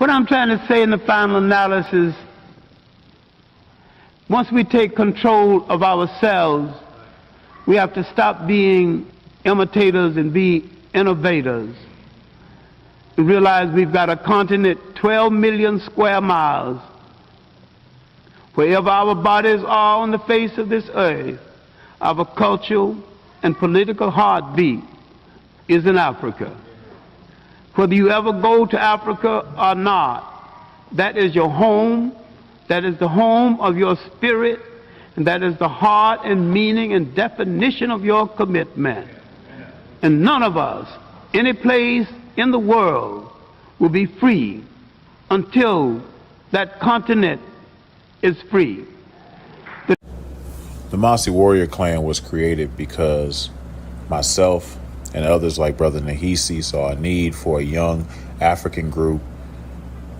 What I'm trying to say in the final analysis, once we take control of ourselves, we have to stop being imitators and be innovators. We realize we've got a continent 12 million square miles. Wherever our bodies are on the face of this earth, our cultural and political heartbeat is in Africa. Whether you ever go to Africa or not, that is your home, that is the home of your spirit, and that is the heart and meaning and definition of your commitment. And none of us, any place in the world, will be free until that continent is free. The Masi Warrior Clan was created because myself and others like Brother Nahisi saw a need for a young African group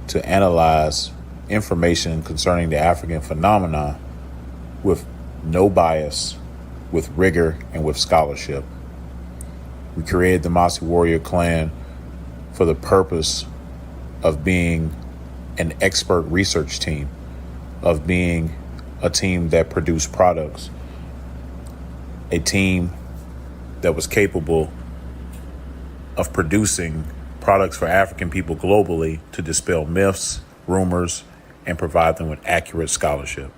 to analyze information concerning the African phenomena with no bias, with rigor, and with scholarship. We created the Masi Warrior Clan for the purpose of being an expert research team, of being a team that produced products, a team that was capable of producing products for African people globally to dispel myths, rumors, and provide them with accurate scholarship.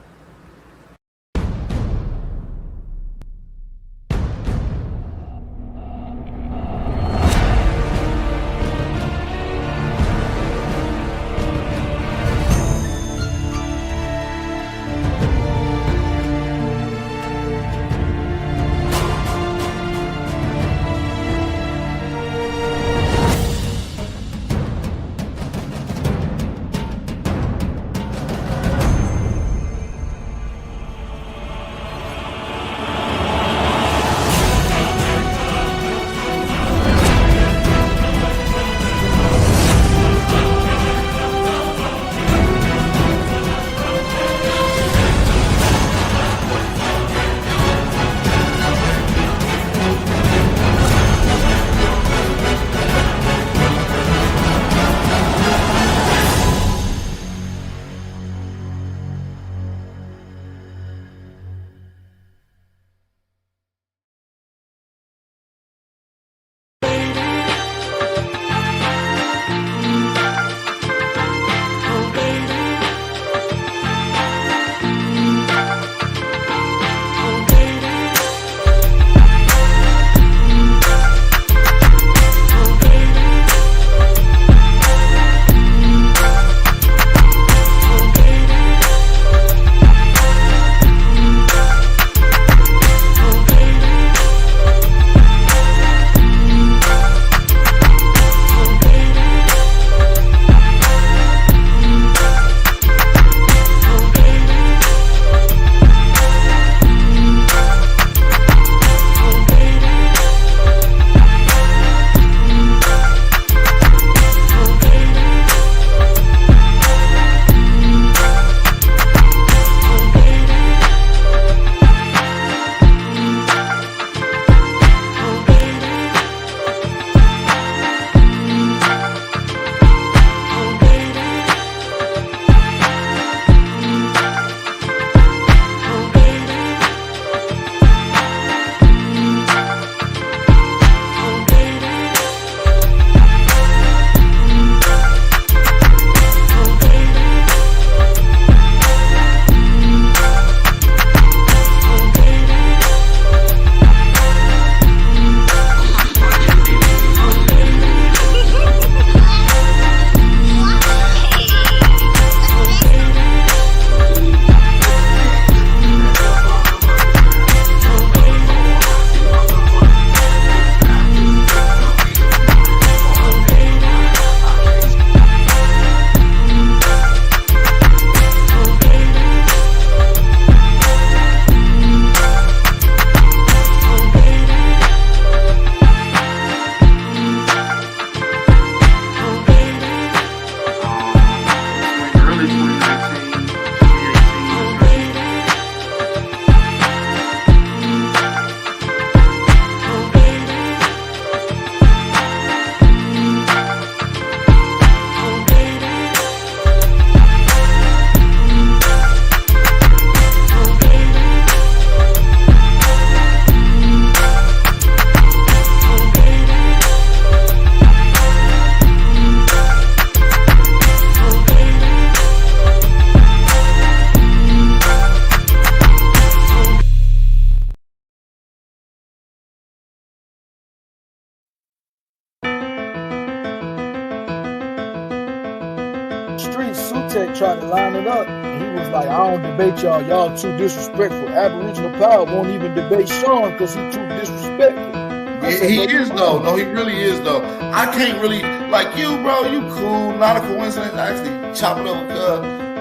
Sutek tried to line it up, and he was like, I don't debate y'all. Y'all too disrespectful. Aboriginal Power won't even debate Sean because he too disrespectful. He is though. No, he really is though. I can't really like you, bro. You cool, not a coincidence. I actually chop it up,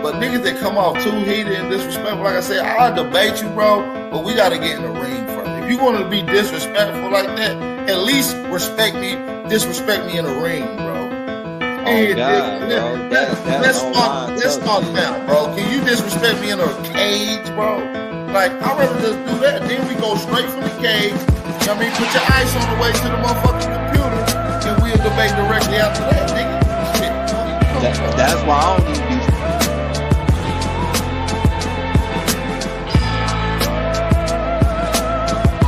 but niggas that come off too heated and disrespectful, like I said, I'll debate you, bro. But we gotta get in the ring first. If you want to be disrespectful like that, at least disrespect me in the ring, bro. Let's start now, bro. Can you disrespect me in a cage, bro? Like, I'd rather just do that. Then we go straight from the cage. You know what I mean? Put your ice on the way to the motherfucking computer, and we'll debate directly after that, nigga. Shit. That's why I don't need these.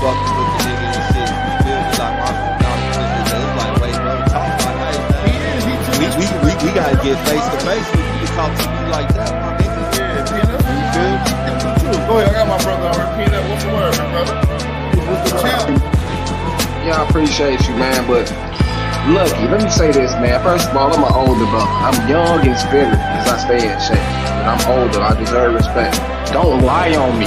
Fucking with the nigga and shit. You feel me? Like, it's like, wait, bro, talk like that. We gotta get face to face. We can talk to you like that, my nigga. Yeah, Peanut. You feel me? Go ahead, I got my brother on here. Peanut, what's the word, my brother? Yeah, I appreciate you, man, but lucky, let me say this, man. First of all, I'm an older brother. I'm young in spirit as I stay in shape. But I'm older. I deserve respect. Don't lie on me.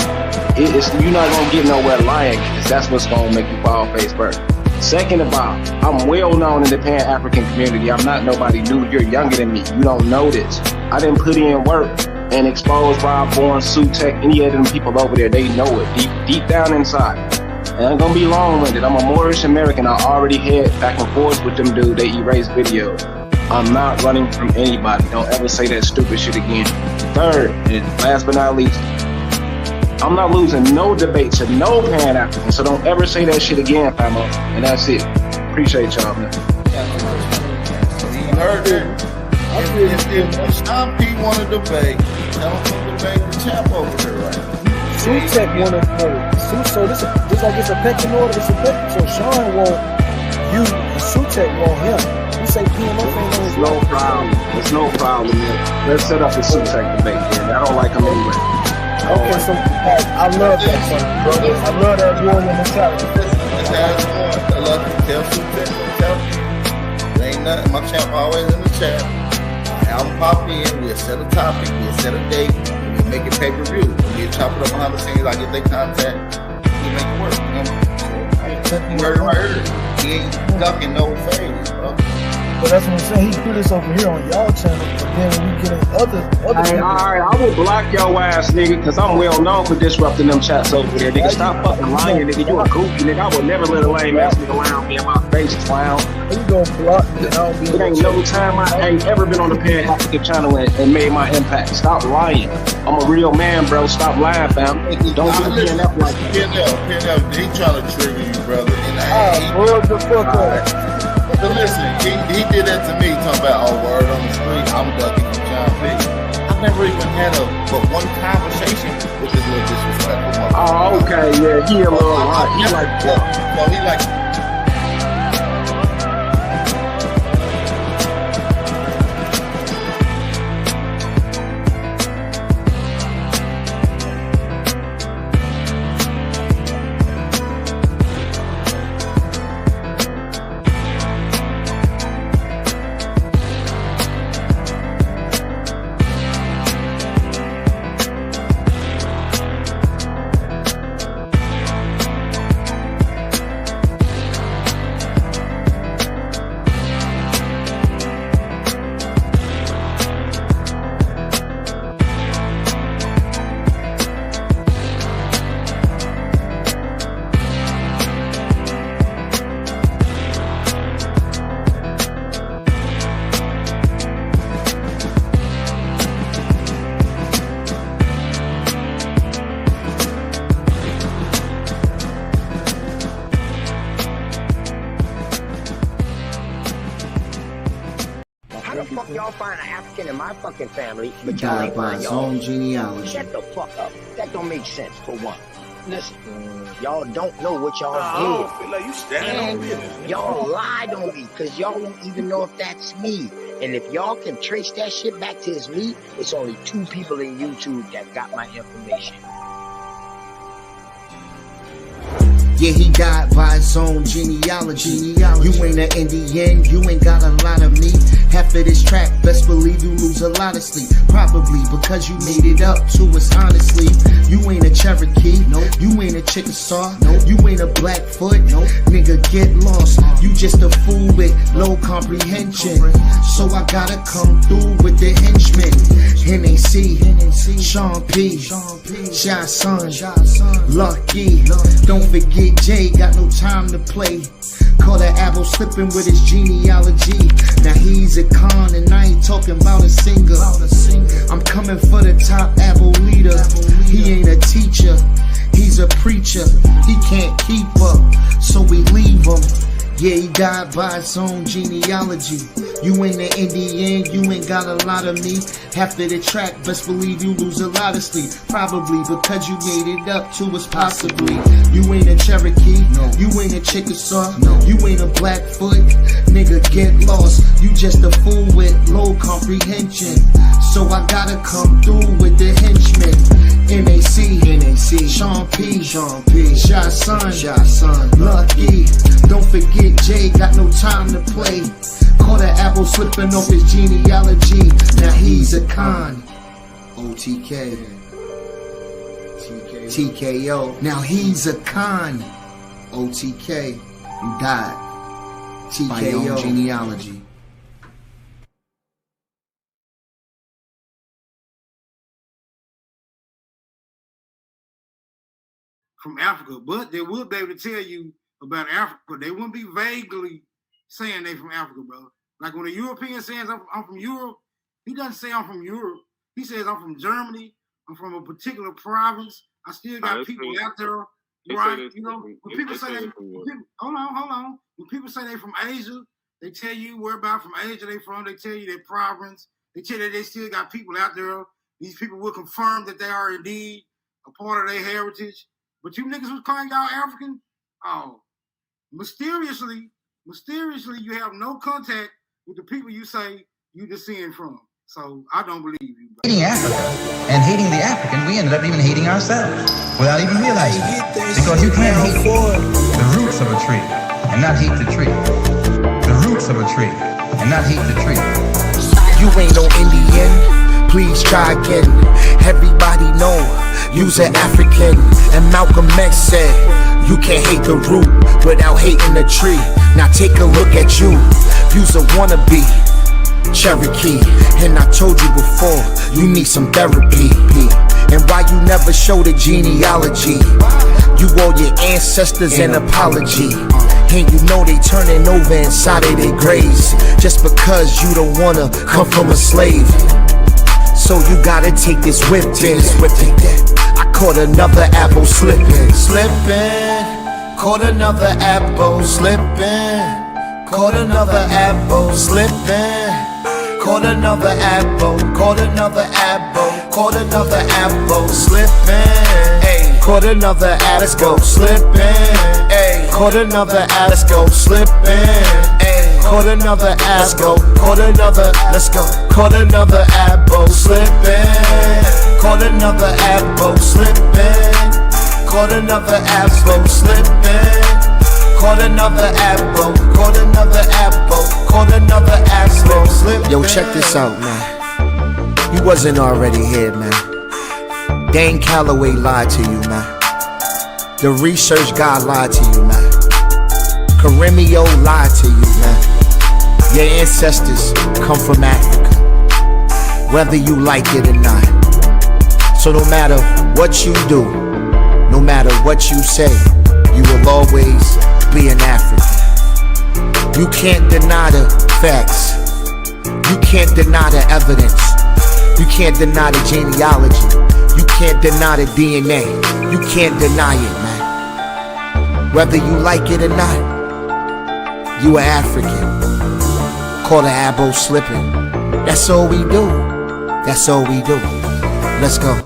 You're not going to get nowhere lying because that's what's going to make you fall face first. Second of all, I'm well known in the Pan-African community. I'm not nobody new. You're younger than me. You don't know this. I didn't put in work and expose Rob Bourne, Sutek, any of them people over there. They know it deep down inside. And I'm gonna be long-winded. I'm a Moorish American. I already had back and forth with them dude. They erased videos. I'm not running from anybody. Don't ever say that stupid shit again. Third, and last but not least, I'm not losing no debate to no Pan-African. So don't ever say that shit again, famo. And that's it. Appreciate y'all, man. He heard that. If Sean P want to debate, tell him to debate the champ over there, right? Sutek wanted so this like it's a pecking order. It's a pecking. So Sean want you and Sutek want him. You say PMF ain't on his no problem. There's no problem, man. Let's set up a Sutek debate, man. I don't like him anyway. Okay, so I love that, brother. I love that warrior mentality. That's how it's going. I love to tell Sutek, tell him. There ain't nothing. My champ always in the chat. I'll pop in. We'll set a topic. We'll set a date. Make it pay-per-view. We'll chop it up behind the scenes. I get their contact. We make it work. You heard it right here. He ain't ducking no phase, bro. But that's what I'm saying. He do this over here on y'all channel, but then when we get in other hey, alright, I will block your ass, nigga, because I'm well known for disrupting them chats over there. Nigga, stop fucking lying, nigga. You a goofy, nigga. I would never let a lame ass nigga lie on me in my face, clown. You gonna block me and I don't be. It ain't no time I ain't ever been on the Pan-African channel and made my impact. Stop lying. I'm a real man, bro. Stop lying, fam. Don't be PNF like that. PNF, he trying to trigger you, brother. Word the fuck up. But listen, he did that to me, talking about, word on the street, I'm ducking from John P. I've never even had but one conversation with this little disrespectful motherfucker. Oh, okay, yeah, he a little hot. He like that. So he like... Y'all find an African in my fucking family, but He y'all ain't died by find his y'all. own genealogy. Shut the fuck up. That don't make sense, for one. Listen, y'all don't know what y'all did. I feel like you standing on business. Y'all lied on me, because y'all don't even know if that's me. And if y'all can trace that shit back to it's me, it's only 2 people in YouTube that got my information. Yeah, he died by his own genealogy. You ain't an Indian, you ain't got a lot of me. Half of this track, best believe you lose a lot of sleep. Probably because you made it up to us honestly. You ain't a Cherokee, you ain't a Chickasaw, you ain't a Blackfoot, nigga get lost. You just a fool with low comprehension. So I gotta come through with the henchmen. NAC, Sean P, Shy Son, Lucky. Don't forget Jay, got no time to play. Caught an apple slipping with his genealogy. Now he's a con and I ain't talking about a singer. I'm coming for the top apple leader. He ain't a teacher, he's a preacher. He can't keep up, so we leave him. Yeah, he died by his own genealogy. You ain't an Indian, you ain't got a lot of me. Half of the track, best believe you lose a lot of sleep. Probably because you made it up to us possibly. You ain't a Cherokee, you ain't a Chickasaw, you ain't a Blackfoot. Nigga get lost, you just a fool with low comprehension. So I gotta come through with the henchmen. NAC, Sean P, Shy Son, Lucky. Don't forget Jay, got no time to play. Caught an apple slipping off his genealogy. Now he's a con. OTK, TKO. Now he's a con. OTK, you died. TKO genealogy. From Africa, but they will be able to tell you about Africa. They wouldn't be vaguely saying they from Africa, brother. Like when a European says I'm from Europe, he doesn't say I'm from Europe. He says I'm from Germany. I'm from a particular province. I still got people out there, right? You know, when people say hold on. When people say they from Asia, they tell you where about from Asia they from. They tell you their province. They tell you they still got people out there. These people will confirm that they are indeed a part of their heritage. But you niggas was calling y'all African? Oh, mysteriously, you have no contact with the people you say you descend from. So I don't believe you. Bro. Hating Africa and hating the African, we ended up even hating ourselves without even realizing it. Because you can't hate the roots of a tree and not hate the tree. The roots of a tree and not hate the tree. You ain't no Indian, please try again. Everybody know you's an African. And Malcolm X said, you can't hate the root without hating the tree. Now take a look at you, you's a wannabe Cherokee. And I told you before, you need some therapy. And why you never show the genealogy? You owe your ancestors an apology. And you know they turning over inside of their graves just because you don't wanna come from a slave. So you gotta take this whip in. I caught another apple slipping. Caught another apple slipping. Caught another apple slipping. Caught another apple. Caught another apple. Caught another apple slipping. Ay, caught another apple slipping. Ay, caught another apple slipping. Ay, caught another apple. Caught another. Let's go. Caught another apple slipping. Caught another apple slipping. Caught another apple slipping. Caught another apple. Caught another apple. Caught another apple slipping. Yo, check this out, man. You wasn't already here, man. Dane Calloway lied to you, man. The research guy lied to you, man. Karimio lied to you, man. Your ancestors come from Africa, whether you like it or not. So no matter what you do, no matter what you say, you will always be an African. You can't deny the facts. You can't deny the evidence. You can't deny the genealogy. You can't deny the DNA. You can't deny it, man. Whether you like it or not, you are African. Caught an apple slipping. That's all we do. That's all we do. Let's go.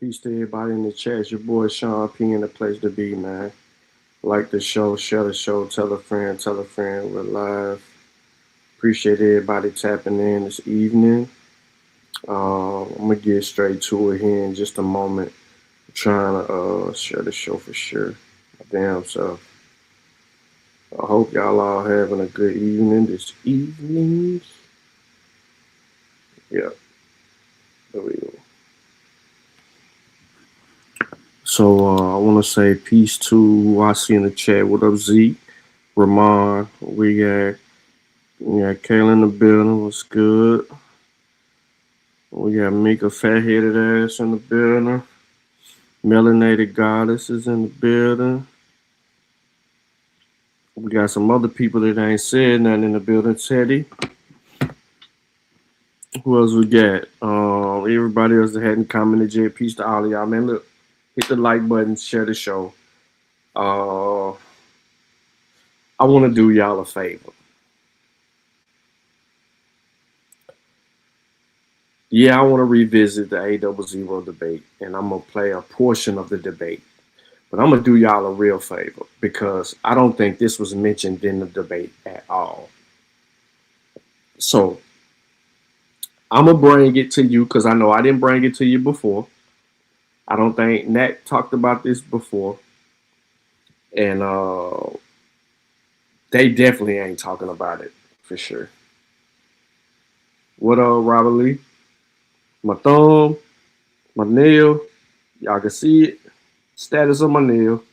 Peace to everybody in the chat. It's your boy Sean P in the place to be, man. Like the show, share the show, tell a friend, we're live. Appreciate everybody tapping in this evening. I'm gonna get straight to it here in just a moment. I'm trying to share the show for sure. My damn self. I hope y'all all having a good evening this evening. Yeah, there we go. So I want to say peace to who I see in the chat. What up, Zeke? Ramon. We got Kayla in the building. What's good? We got Mika fat-headed ass in the building. Melanated Goddess is in the building. We got some other people that ain't said nothing in the building. Teddy. Who else we got? Everybody else that hadn't commented yet. Peace to all of y'all, man. Look, hit the like button, share the show. I want to do y'all a favor. Yeah, I want to revisit the A00 debate, and I'm going to play a portion of the debate. But I'm going to do y'all a real favor because I don't think this was mentioned in the debate at all. So I'm going to bring it to you because I know I didn't bring it to you before. I don't think Nat talked about this before. And they definitely ain't talking about it for sure. What up, Robert Lee? My thumb, my nail. Y'all can see it. Status of my nail.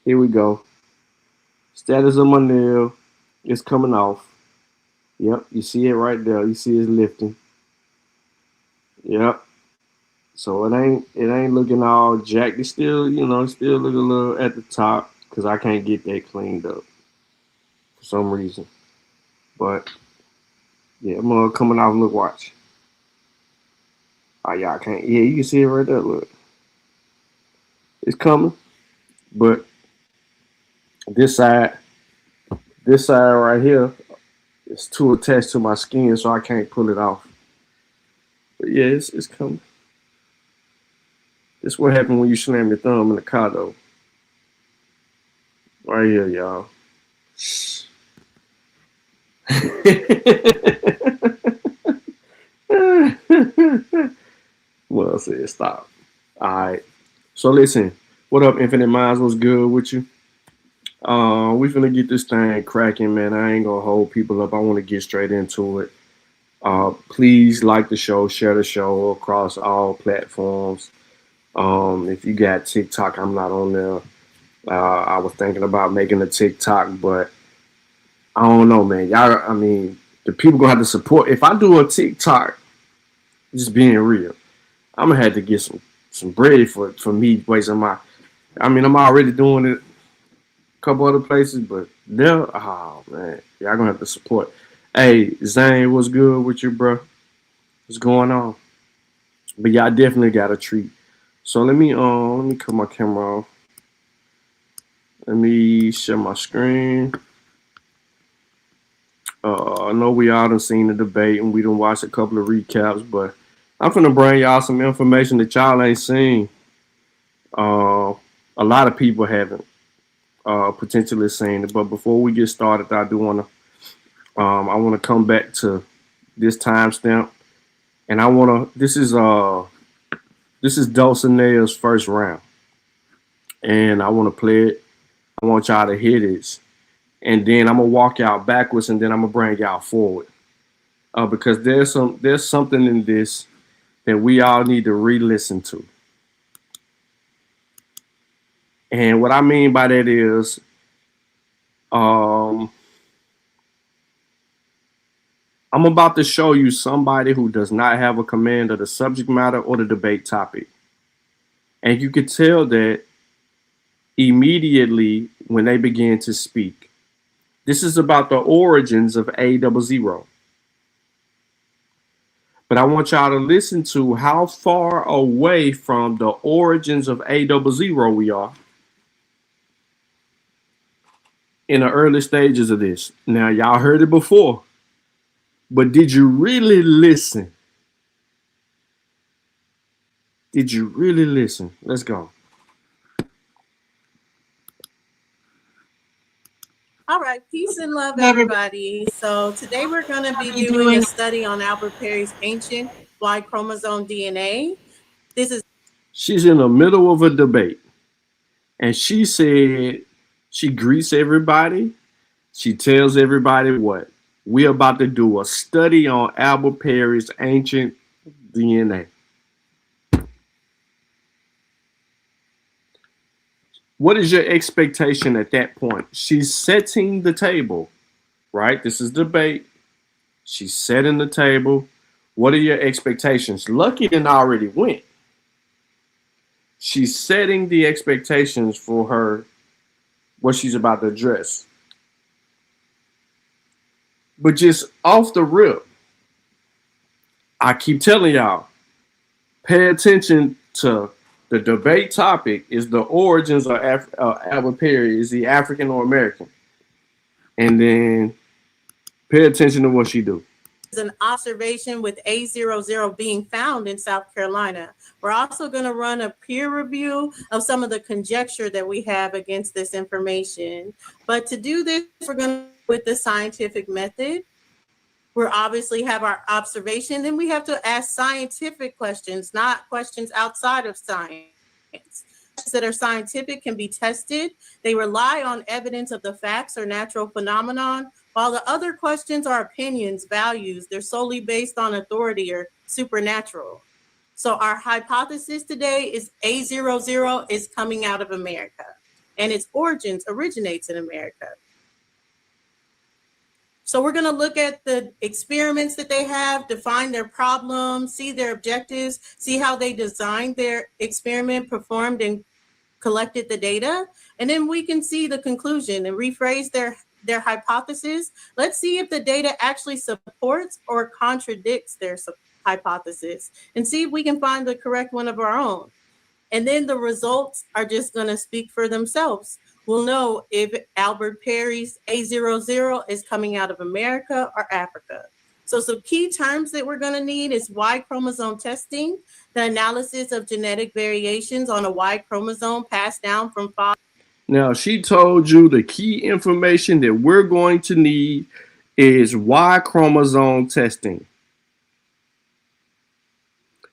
Here we go. Status of my nail. It's coming off. Yep, you see it right there. You see it's lifting. Yep. So it ain't looking all jacked. It's still, still looking a little at the top because I can't get that cleaned up for some reason. But yeah, I'm coming off. Look, watch. Oh, y'all can't. Yeah, you can see it right there. Look, it's coming. But this side right here is too attached to my skin, so I can't pull it off. But yeah, it's coming. This is what happened when you slam your thumb in the car, though. Right here, y'all. Well, I said stop. All right. So listen, what up, Infinite Minds? What's good with you? We finna get this thing cracking, man. I ain't gonna hold people up. I want to get straight into it. Please like the show, share the show across all platforms. If you got TikTok, I'm not on there. I was thinking about making a TikTok, but I don't know, man. The people gonna have to support. If I do a TikTok, just being real, I'm gonna have to get some bread for me wasting my. I'm already doing it a couple other places, but there, oh man, y'all gonna have to support. Hey, Zane, what's good with you, bro? What's going on? But y'all definitely got a treat. So let me cut my camera off. Let me share my screen. I know we all done seen the debate and we done watched a couple of recaps, but I'm finna bring y'all some information that y'all ain't seen. A lot of people haven't potentially seen it, but before we get started, I do wanna I wanna come back to this timestamp, and this is Dulcinea's first round, and I wanna play it. I want y'all to hear this, and then I'm gonna walk y'all backwards, and then I'm gonna bring y'all forward, because there's something in this that we all need to re-listen to. And what I mean by that is, I'm about to show you somebody who does not have a command of the subject matter or the debate topic. And you could tell that immediately when they begin to speak. This is about the origins of A00. But I want y'all to listen to how far away from the origins of A00 we are in the early stages of this. Now, y'all heard it before, but did you really listen? Did you really listen? Let's go. All right, peace and love, everybody. So today we're going to be doing a study on Albert Perry's ancient Y chromosome DNA. She's in the middle of a debate, and she said she greets everybody. She tells everybody what? We're about to do a study on Albert Perry's ancient DNA. What is your expectation at that point? She's setting the table, right? This is debate. She's setting the table. What are your expectations? Lucky didn't already went. She's setting the expectations for her, what she's about to address. But just off the rip, I keep telling y'all, pay attention to the debate topic is the origins of Albert Perry. Is he African or American? And then pay attention to what she do. An observation with A00 being found in South Carolina. We're also going to run a peer review of some of the conjecture that we have against this information. But to do this, we're going to with the scientific method. We obviously have our observation. Then we have to ask scientific questions, not questions outside of science. Questions that are scientific can be tested. They rely on evidence of the facts or natural phenomenon, while the other questions are opinions, values. They're solely based on authority or supernatural. So our hypothesis today is A00 is coming out of America, and its origins originates in America. So we're going to look at the experiments that they have, define their problems, see their objectives, see how they designed their experiment, performed and collected the data, and then we can see the conclusion and rephrase their hypothesis. Let's see if the data actually supports or contradicts their hypothesis, and see if we can find the correct one of our own. And then the results are just going to speak for themselves. We'll know if Albert Perry's A00 is coming out of America or Africa. So some key terms that we're going to need is Y chromosome testing, the analysis of genetic variations on a Y chromosome passed down from father. Now, she told you the key information that we're going to need is Y chromosome testing.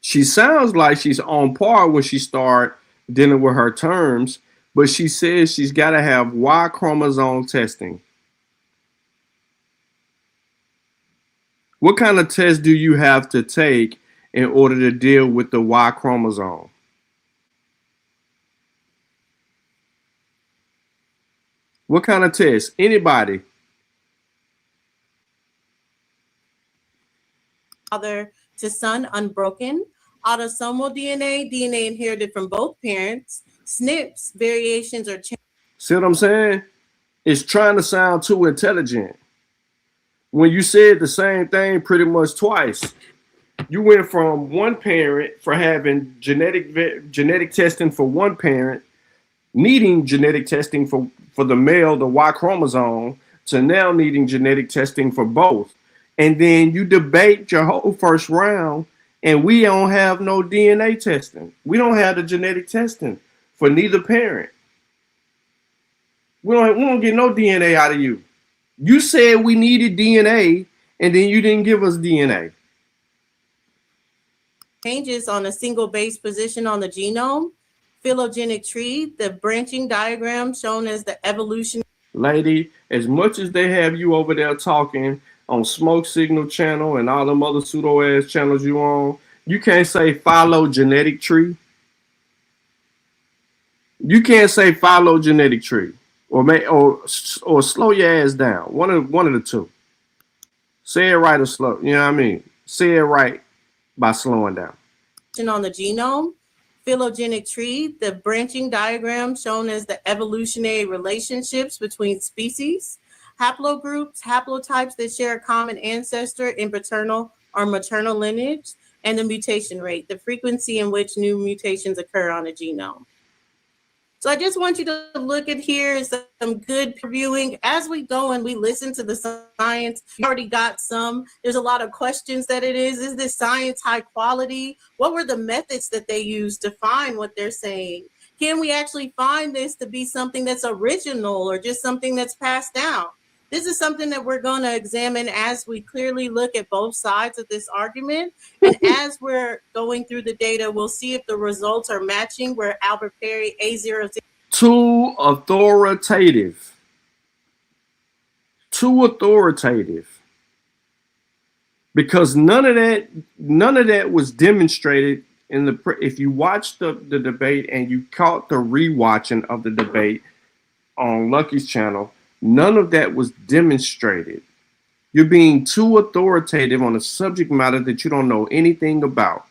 She sounds like she's on par when she starts dealing with her terms, but she says she's got to have Y chromosome testing. What kind of test do you have to take in order to deal with the Y chromosome? What kind of test? Anybody? Father to son unbroken. Autosomal DNA inherited from both parents. SNPs, variations or changes. See what I'm saying? It's trying to sound too intelligent. When you said the same thing pretty much twice, you went from one parent for having genetic testing for one parent, needing genetic testing for the male, the Y chromosome, to now needing genetic testing for both. And then you debate your whole first round, and we don't have no DNA testing. We don't have the genetic testing for neither parent. We don't get no DNA out of you. You said we needed DNA, and then you didn't give us DNA. Changes on a single base position on the genome. Phylogenetic tree, the branching diagram shown as the evolution. Lady, as much as they have you over there talking on Smoke Signal channel and all them other pseudo-ass channels you on, you can't say phylogenetic tree. You can't say phylogenetic tree. Or slow your ass down. One of the two. Say it right or slow. You know what I mean? Say it right by slowing down. On the genome, phylogenetic tree, the branching diagram shown as the evolutionary relationships between species, haplogroups, haplotypes that share a common ancestor in paternal or maternal lineage, and the mutation rate, the frequency in which new mutations occur on a genome. So I just want you to look at here some good reviewing as we go and we listen to the science. You already got some. There's a lot of questions that it is. Is this science high quality? What were the methods that they used to find what they're saying? Can we actually find this to be something that's original or just something that's passed down? This is something that we're going to examine as we clearly look at both sides of this argument. And as we're going through the data, we'll see if the results are matching where Albert Perry A00. Too authoritative. Too authoritative. Because none of that was demonstrated in the. If you watched the debate and you caught the rewatching of the debate on Lucky's channel, none of that was demonstrated. You're being too authoritative on a subject matter that you don't know anything about.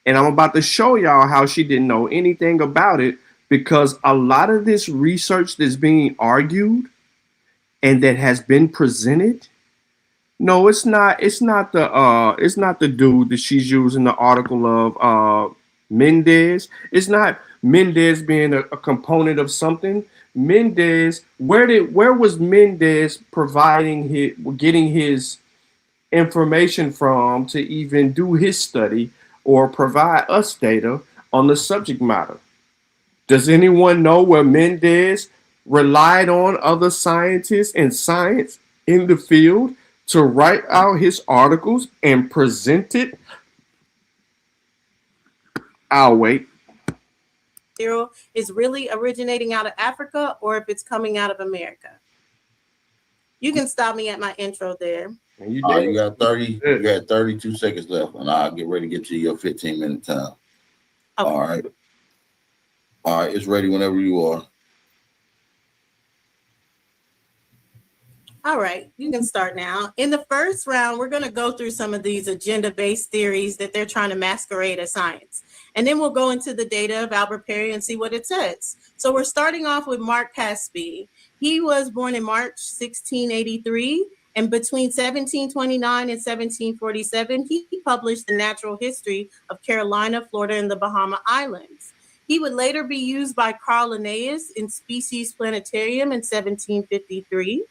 And I'm about to show y'all how she didn't know anything about it, because a lot of this research that's being argued and that has been presented, no, it's not the dude that she's using the article of Mendez. It's not Mendez being a component of something. Mendez, where was Mendez getting his information from to even do his study or provide us data on the subject matter? Does anyone know where Mendez relied on other scientists and science in the field to write out his articles and present it? I'll wait. Is really originating out of Africa or if it's coming out of America. You can stop me at my intro there. You got 30. You got 32 seconds left, and I'll get ready to get to your 15-minute time. Okay. All right, it's ready whenever you are. All right, you can start now. In the first round, we're going to go through some of these agenda-based theories that they're trying to masquerade as science. And then we'll go into the data of Albert Perry and see what it says. So we're starting off with Mark Caspi. He was born in March 1683, and between 1729 and 1747, he published The Natural History of Carolina, Florida, and the Bahama Islands. He would later be used by Carl Linnaeus in Species Planetarium in 1753.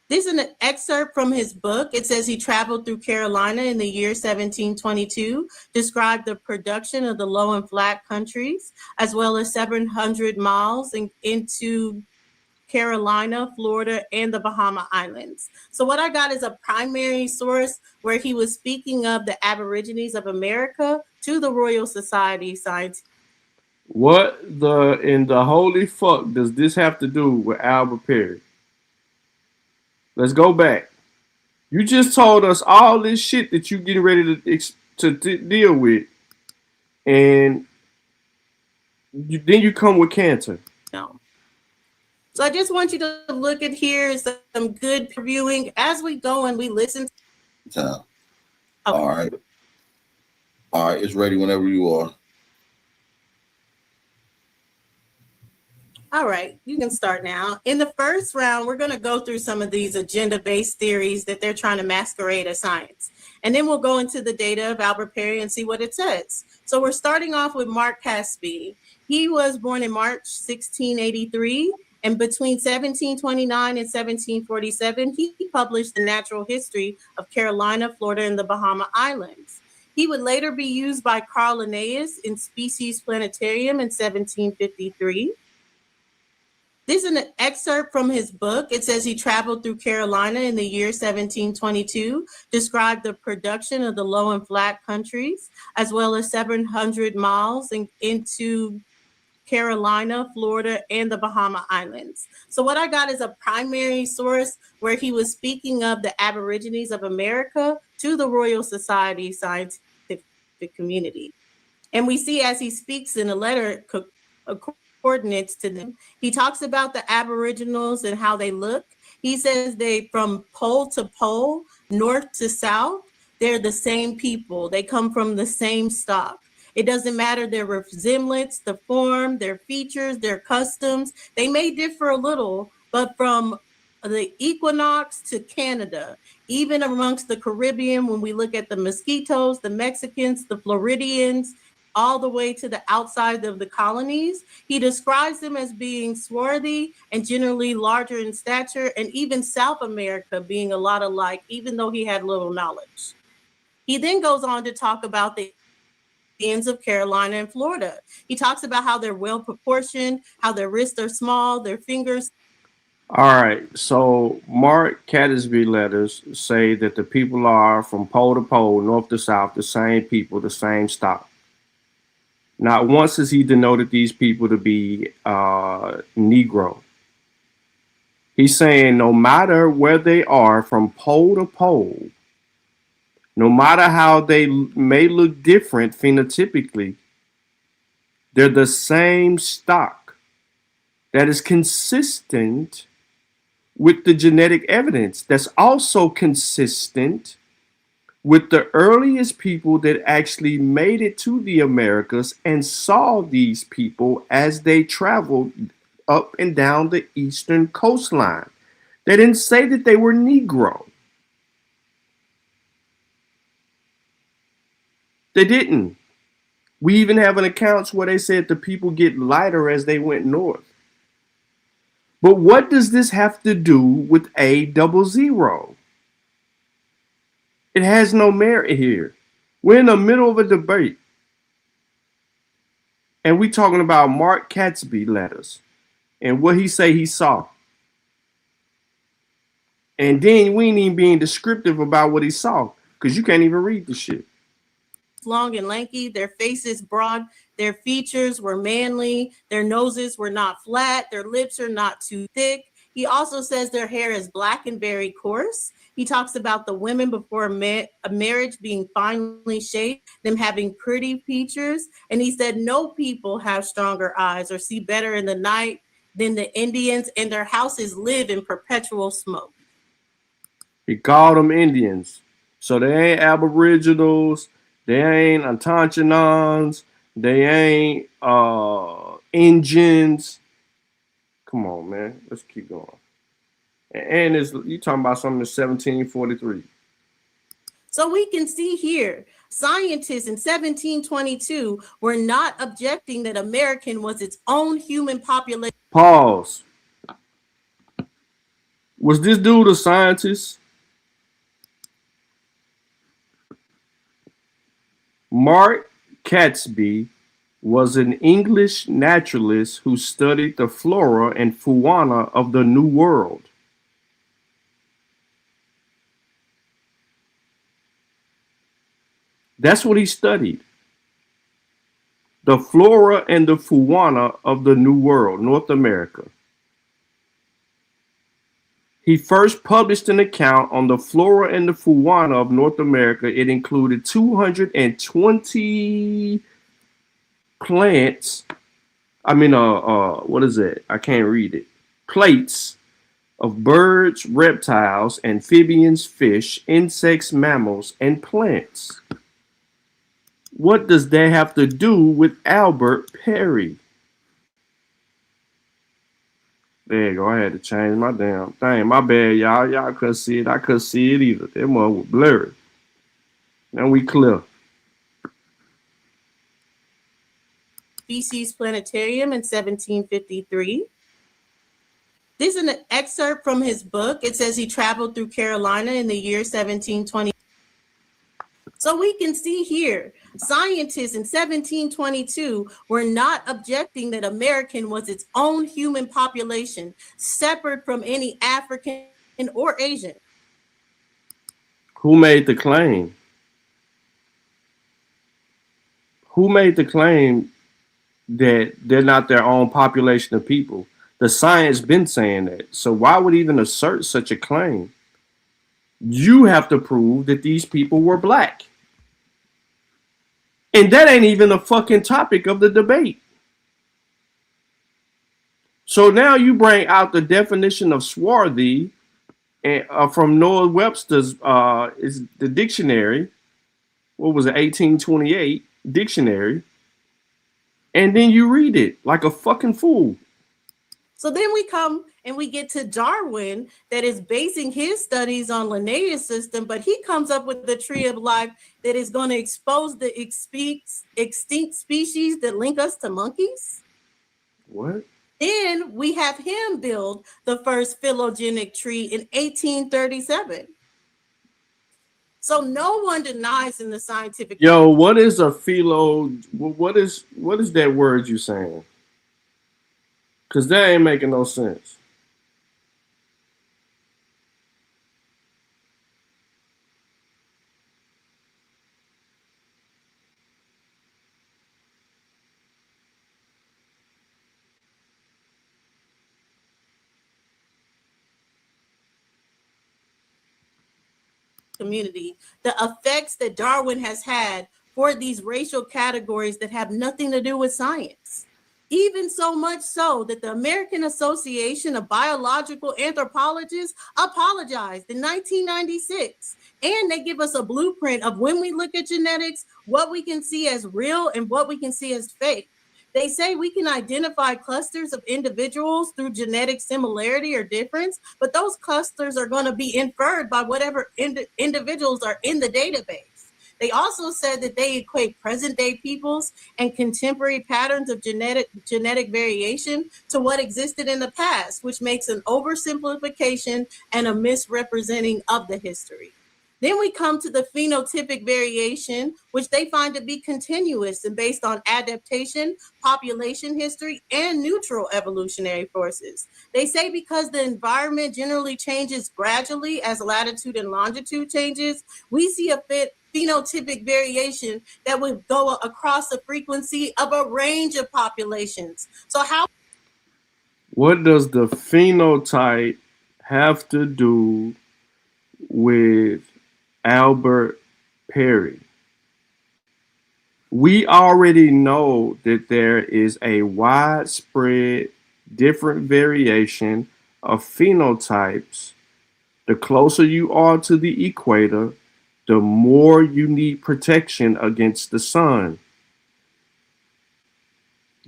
This is an excerpt from his book. It says he traveled through Carolina in the year 1722, described the production of the low and flat countries, as well as 700 miles into Carolina, Florida, and the Bahama Islands. So what I got is a primary source where he was speaking of the Aborigines of America to the Royal Society Science. What in the holy fuck does this have to do with Albert Perry? Let's go back. You just told us all this shit that you getting ready to deal with, and then you come with cancer. No. So I just want you to look at here some good viewing as we go and we listen. Time. All right, it's ready whenever you are. All right, you can start now. In the first round, we're going to go through some of these agenda-based theories that they're trying to masquerade as science. And then we'll go into the data of Albert Perry and see what it says. So we're starting off with Mark Caspi. He was born in March 1683, and between 1729 and 1747, he published The Natural History of Carolina, Florida, and the Bahama Islands. He would later be used by Carl Linnaeus in Species Planetarium in 1753. This is an excerpt from his book. It says he traveled through Carolina in the year 1722, described the production of the low and flat countries, as well as 700 miles into Carolina, Florida, and the Bahama Islands. So what I got is a primary source where he was speaking of the Aborigines of America to the Royal Society Scientific Community. And we see as he speaks in a letter coordinates to them. He talks about the Aboriginals and how they look. He says they from pole to pole, north to south, they're the same people. They come from the same stock. It doesn't matter their resemblance, the form, their features, their customs. They may differ a little, but from the equinox to Canada, even amongst the Caribbean, when we look at the Mosquitoes, the Mexicans, the Floridians, all the way to the outside of the colonies, he describes them as being swarthy and generally larger in stature, and even South America being a lot alike, even though he had little knowledge. He then goes on to talk about the Indians of Carolina and Florida. He talks about how they're well proportioned, how their wrists are small, their fingers. All right, so Mark Catesby letters say that the people are from pole to pole, north to south, the same people, the same stock. Not once has he denoted these people to be Negro. He's saying no matter where they are from pole to pole, no matter how they may look different phenotypically, they're the same stock that is consistent with the genetic evidence, that's also consistent with the earliest people that actually made it to the Americas and saw these people as they traveled up and down the eastern coastline. They didn't say that they were Negro. They didn't. We even have an account where they said the people get lighter as they went north. But what does this have to do with A00? It has no merit here. We're in the middle of a debate. And we talking about Mark Catesby letters and what he say he saw. And then we ain't even being descriptive about what he saw because you can't even read the shit. Long and lanky, their faces broad, their features were manly, their noses were not flat, their lips are not too thick. He also says their hair is black and very coarse. He talks about the women before a marriage being finely shaped, them having pretty features. And he said no people have stronger eyes or see better in the night than the Indians, and their houses live in perpetual smoke. He called them Indians. So they ain't Aboriginals. They ain't Antantinons. They ain't Indians. Come on, man. Let's keep going. And you talking about something in 1743. So we can see here, scientists in 1722 were not objecting that American was its own human population. Pause. Was this dude a scientist? Mark Catesby was an English naturalist who studied the flora and fauna of the New World. That's what he studied. The flora and the fauna of the New World, North America. He first published an account on the flora and the fauna of North America. It included 220 plants. What is it? I can't read it. Plates of birds, reptiles, amphibians, fish, insects, mammals, and plants. What does that have to do with Albert Perry? There you go. I had to change my damn thing. My bad, y'all. Y'all couldn't see it. I couldn't see it either. That one was blurry. Now we clear. Species Planetarium in 1753. This is an excerpt from his book. It says he traveled through Carolina in the year 1720. So we can see here, scientists in 1722 were not objecting that American was its own human population, separate from any African or Asian. Who made the claim? Who made the claim that they're not their own population of people? The science been saying that. So why would even assert such a claim? You have to prove that these people were black. And that ain't even a fucking topic of the debate. So now you bring out the definition of swarthy from Noah Webster's is the dictionary. What was it, 1828 dictionary? And then you read it like a fucking fool. So then we come and we get to Darwin that is basing his studies on Linnaeus system, but he comes up with the tree of life that is going to expose the extinct species that link us to monkeys. What? Then we have him build the first phylogenetic tree in 1837. So no one denies in the scientific. Yo, what is a philo? What is that word you saying? Because that ain't making no sense. Community, the effects that Darwin has had for these racial categories that have nothing to do with science. Even so much so that the American Association of Biological Anthropologists apologized in 1996. And they give us a blueprint of when we look at genetics, what we can see as real and what we can see as fake. They say we can identify clusters of individuals through genetic similarity or difference, but those clusters are going to be inferred by whatever individuals are in the database. They also said that they equate present day peoples and contemporary patterns of genetic variation to what existed in the past, which makes an oversimplification and a misrepresenting of the history. Then we come to the phenotypic variation, which they find to be continuous and based on adaptation, population history, and neutral evolutionary forces. They say because the environment generally changes gradually as latitude and longitude changes, we see a phenotypic variation that would go across the frequency of a range of populations. So how? What does the phenotype have to do with Albert Perry? We already know that there is a widespread different variation of phenotypes. The closer you are to the equator, the more you need protection against the sun.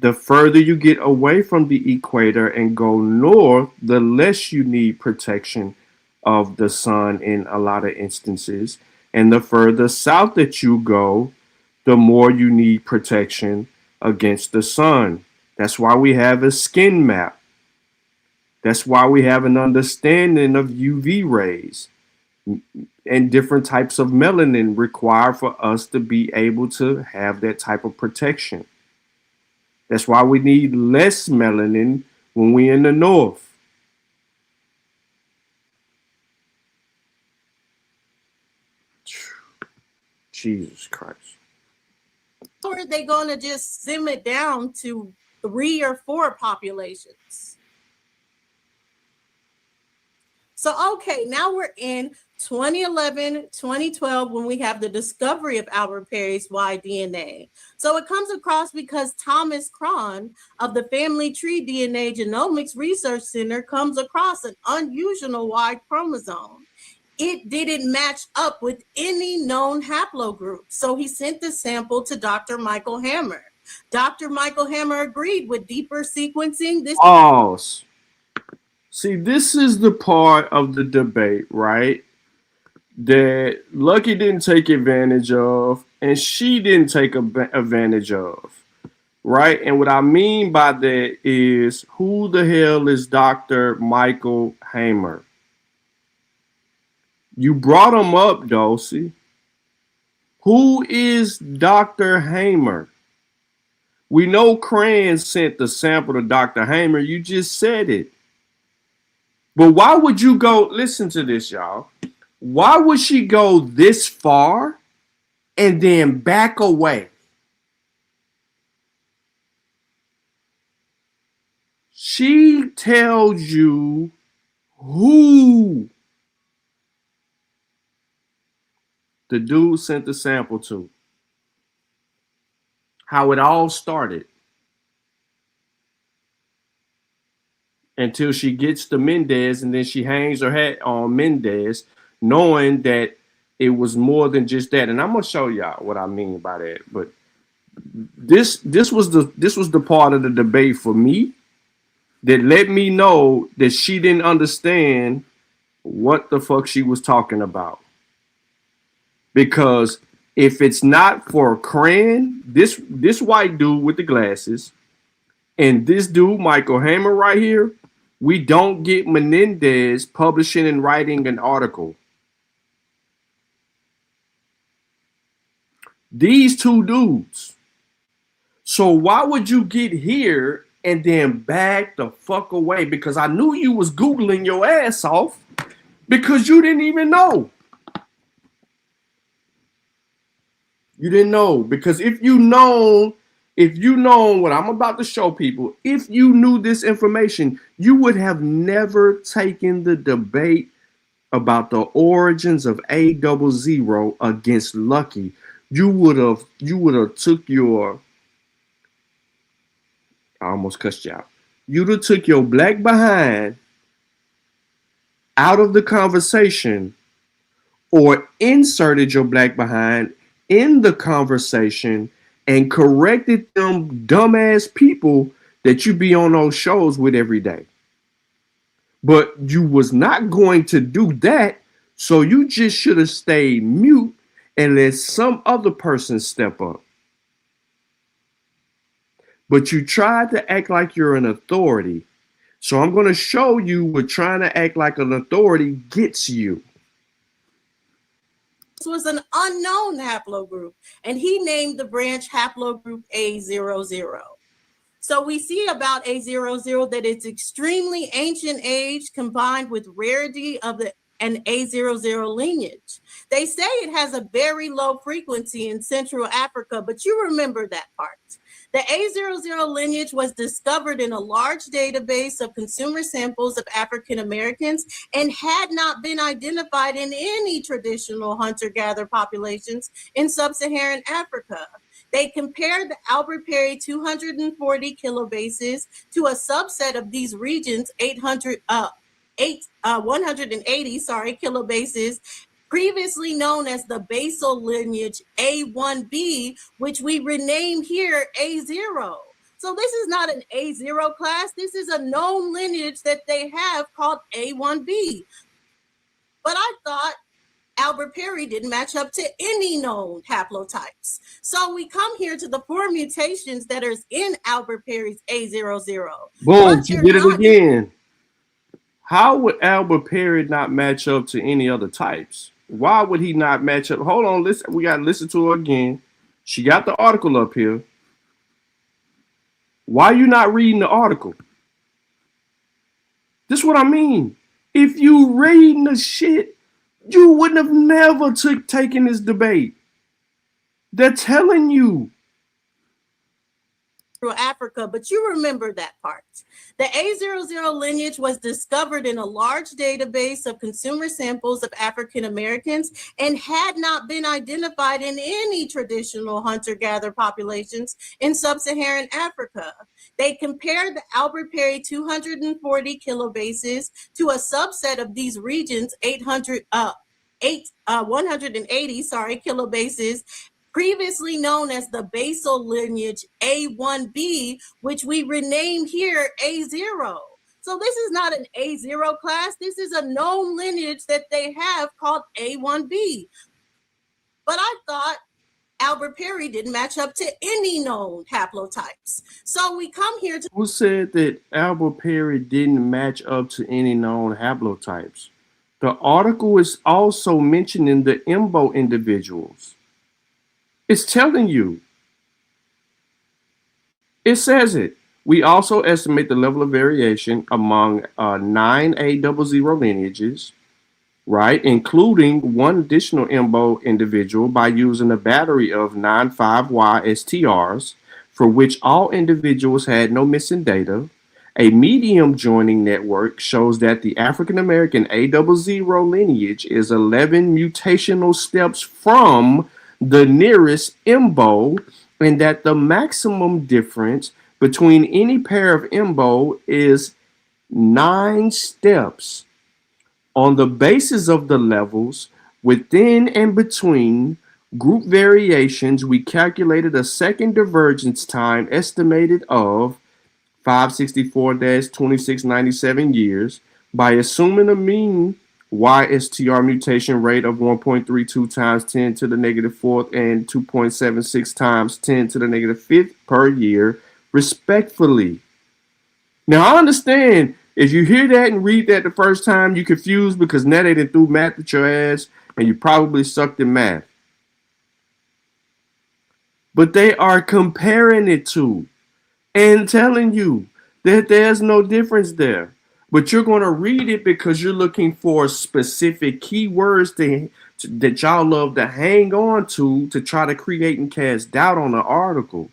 The further you get away from the equator and go north, the less you need protection of the sun in a lot of instances. And the further south that you go, the more you need protection against the sun. That's why we have a skin map. That's why we have an understanding of UV rays and different types of melanin required for us to be able to have that type of protection. That's why we need less melanin when we're in the north. Jesus Christ. Or are they going to just sim it down to 3 or 4 populations? So, okay, now we're in 2011, 2012, when we have the discovery of Albert Perry's Y-DNA. So it comes across because Thomas Cron of the Family Tree DNA Genomics Research Center comes across an unusual Y chromosome. It didn't match up with any known haplogroup. So he sent the sample to Dr. Michael Hammer. Dr. Michael Hammer agreed with deeper sequencing. Pause. See, this is the part of the debate, right? That Lucky didn't take advantage of and she didn't take advantage of, right? And what I mean by that is, who the hell is Dr. Michael Hammer? You brought him up, Dulcie. Who is Dr. Hamer? We know Cran sent the sample to Dr. Hamer. You just said it. But why would you go? Listen to this, y'all. Why would she go this far and then back away? She tells you who the dude sent the sample to, how it all started, until she gets to Mendez, and then she hangs her hat on Mendez, knowing that it was more than just that. And I'm gonna show y'all what I mean by that. But this was the part of the debate for me that let me know that she didn't understand what the fuck she was talking about. Because if it's not for Cran, this white dude with the glasses, and this dude, Michael Hammer right here, we don't get Menendez publishing and writing an article. These two dudes. So why would you get here and then back the fuck away? Because I knew you was Googling your ass off because you didn't even know. You didn't know. Because if you known what I'm about to show people, if you knew this information, you would have never taken the debate about the origins of A00 against Lucky. You would have took your, I almost cussed you out. You'd have took your black behind out of the conversation or inserted your black behind in the conversation and corrected them dumbass people that you be on those shows with every day. But you was not going to do that, so you just should have stayed mute and let some other person step up. But you tried to act like you're an authority. So I'm going to show you what trying to act like an authority gets you. This was an unknown haplogroup, and he named the branch haplogroup A00. So we see about A00 that it's extremely ancient age combined with rarity of an A00 lineage. They say it has a very low frequency in Central Africa, but you remember that part. The A00 lineage was discovered in a large database of consumer samples of African Americans and had not been identified in any traditional hunter-gatherer populations in sub-Saharan Africa. They compared the Albert Perry 240 kilobases to a subset of these regions, 180 kilobases, previously known as the basal lineage A1B, which we renamed here A0. So this is not an A0 class. This is a known lineage that they have called A1B. But I thought Albert Perry didn't match up to any known haplotypes. So we come here to the 4 mutations that are in Albert Perry's A00. Boom, you did it again. How would Albert Perry not match up to any other types? Why would he not match up? Hold on, listen. We got to listen to her again. She got the article up here. Why are you not reading the article? This is what I mean. If you reading the shit, you wouldn't have never taken this debate. They're telling you. Africa, but you remember that part. The A00 lineage was discovered in a large database of consumer samples of African Americans and had not been identified in any traditional hunter-gatherer populations in sub-Saharan Africa. They compared the Albert Perry 240 kilobases to a subset of these regions, 180 kilobases, previously known as the basal lineage A1B, which we renamed here A0. So this is not an A0 class. This is a known lineage that they have called A1B. But I thought Albert Perry didn't match up to any known haplotypes. So we come here to— Who said that Albert Perry didn't match up to any known haplotypes? The article is also mentioning the IMBO individuals. It's telling you. It says it. We also estimate the level of variation among 9 A00 lineages, right, including one additional IMBO individual by using a battery of 9-5Y STRs, for which all individuals had no missing data. A medium joining network shows that the African American A00 lineage is 11 mutational steps from the nearest IMBO, and that the maximum difference between any pair of IMBO is 9 steps. On the basis of the levels within and between group variations, we calculated a second divergence time estimated of 564-2697 years by assuming a mean YSTR mutation rate of 1.32 times 10 to the negative 4th and 2.76 times 10 to the negative 5th per year, respectfully. Now, I understand if you hear that and read that the first time, you're confused because now they done threw math at your ass and you probably sucked in math. but they are comparing it to and telling you that there's no difference there. But you're going to read it because you're looking for specific keywords that y'all love to hang on to try to create and cast doubt on the article.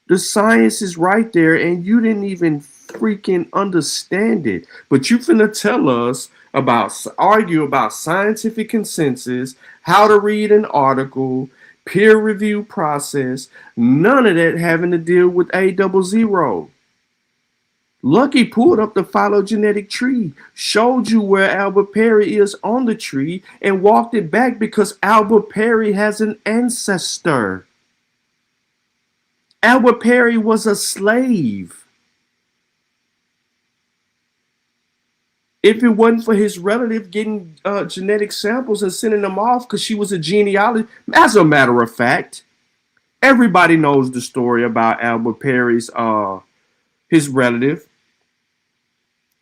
The science is right there, and you didn't even freaking understand it. But you finna tell us argue about scientific consensus, how to read an article, peer review process, none of that having to deal with A00. Lucky pulled up the phylogenetic tree, showed you where Albert Perry is on the tree, and walked it back because Albert Perry has an ancestor. Albert Perry was a slave. If it wasn't for his relative getting genetic samples and sending them off because she was a genealogist, as a matter of fact, everybody knows the story about Albert Perry's his relative,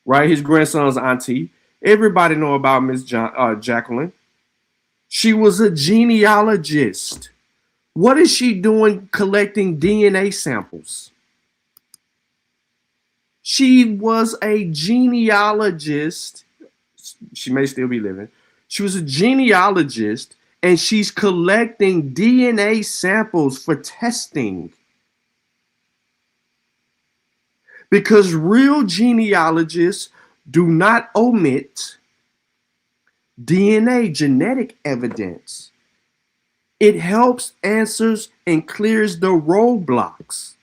right? His grandson's auntie. Everybody know about Miss Jacqueline. She was a genealogist. What is she doing collecting DNA samples? She was a genealogist. She may still be living. She was a genealogist, and she's collecting DNA samples for testing. Because real genealogists do not omit DNA genetic evidence. It helps, answers, and clears the roadblocks.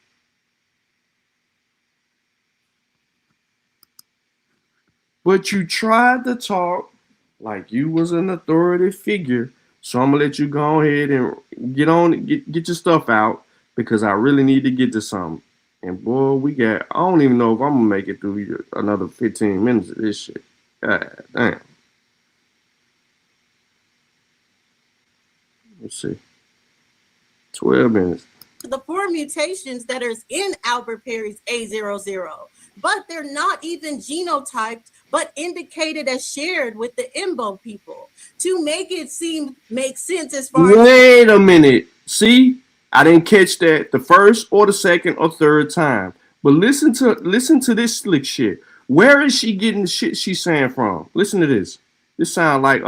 But you tried to talk like you was an authority figure, so I'm gonna let you go ahead and get your stuff out because I really need to get to something. And boy, I don't even know if I'm gonna make it through another 15 minutes of this shit. God damn. Let's see. 12 minutes. The 4 mutations that are in Albert Perry's A00, but they're not even genotyped, but indicated as shared with the Imbo people to make it make sense as far as. Wait a minute. See, I didn't catch that the first or the second or third time. But listen to this slick shit. Where is she getting the shit she's saying from? Listen to this. This sound like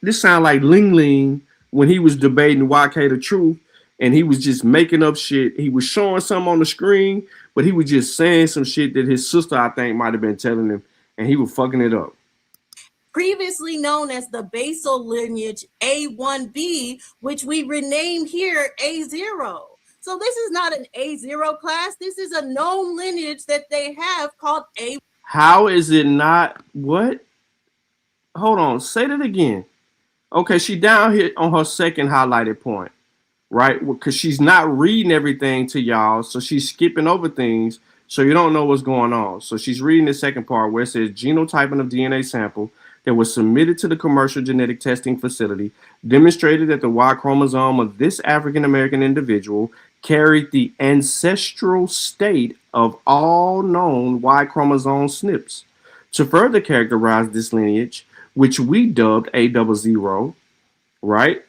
this sound like Ling Ling when he was debating YK the Truth, and he was just making up shit. He was showing something on the screen, but he was just saying some shit that his sister, I think, might have been telling him, and he was fucking it up. Previously known as the basal lineage A1B, which we renamed here A0. So this is not an A0 class. This is a known lineage that they have called A. How is it not? What? Hold on. Say that again. Okay, she down here on her second highlighted point, right? Because she's not reading everything to y'all, so she's skipping over things, so you don't know what's going on. So she's reading the second part where it says genotyping of DNA sample that was submitted to the commercial genetic testing facility demonstrated that the Y chromosome of this African American individual carried the ancestral state of all known Y chromosome SNPs. To further characterize this lineage, which we dubbed A00, right?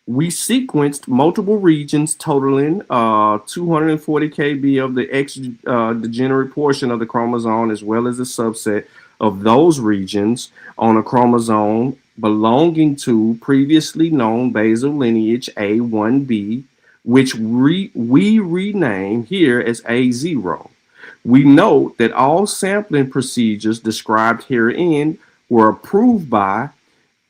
We sequenced multiple regions totaling 240 kb of the X degenerate portion of the chromosome, as well as a subset of those regions on a chromosome belonging to previously known basal lineage A1B, which we rename here as A0. We note that all sampling procedures described herein were approved by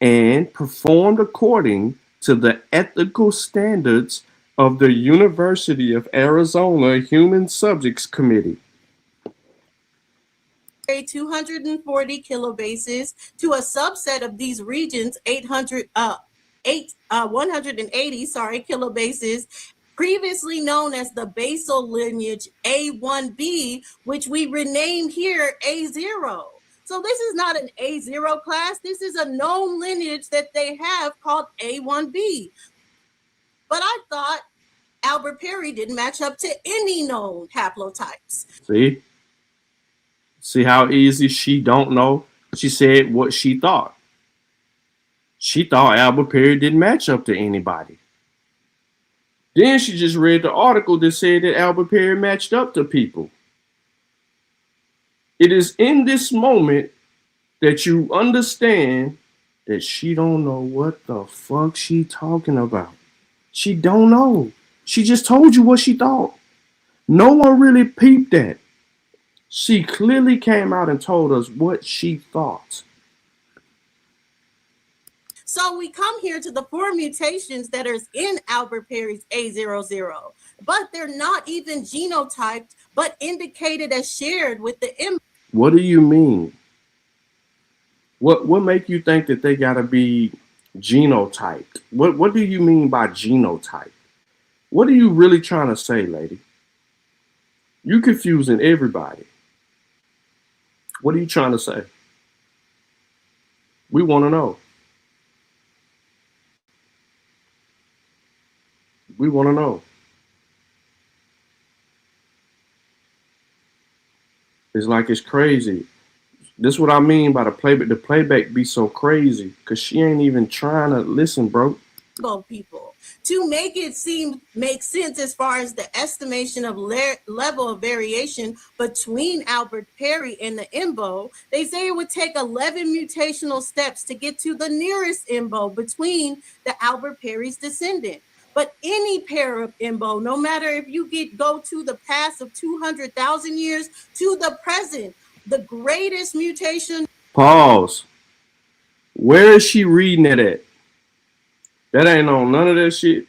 and performed according to the ethical standards of the University of Arizona Human Subjects Committee. 240 kilobases to a subset of these regions, 180 kilobases, previously known as the basal lineage A1B, which we renamed here A0. So this is not an A0 class. This is a known lineage that they have called A1B. But I thought Albert Perry didn't match up to any known haplotypes. See how easy she don't know? She said what she thought. She thought Albert Perry didn't match up to anybody. Then she just read the article that said that Albert Perry matched up to people. It is in this moment that you understand that she don't know what the fuck she talking about. She don't know. She just told you what she thought. No one really peeped that. She clearly came out and told us what she thought. So we come here to the 4 mutations that are in Albert Perry's A00, but they're not even genotyped, but indicated as shared with the M. What do you mean? What make you think that they gotta be genotyped? What do you mean by genotype? What are you really trying to say, lady? You confusing everybody. What are you trying to say? We want to know. We want to know. It's like it's crazy. This is what I mean by the playback. The playback be so crazy because she ain't even trying to listen, bro. People to make it make sense as far as the estimation of level of variation between Albert Perry and the IMBO. They say it would take 11 mutational steps to get to the nearest IMBO between the Albert Perry's descendant. But any pair of IMBO, no matter if you go to the past of 200,000 years to the present, the greatest mutation. Pause. Where is she reading it at? That ain't on none of that shit.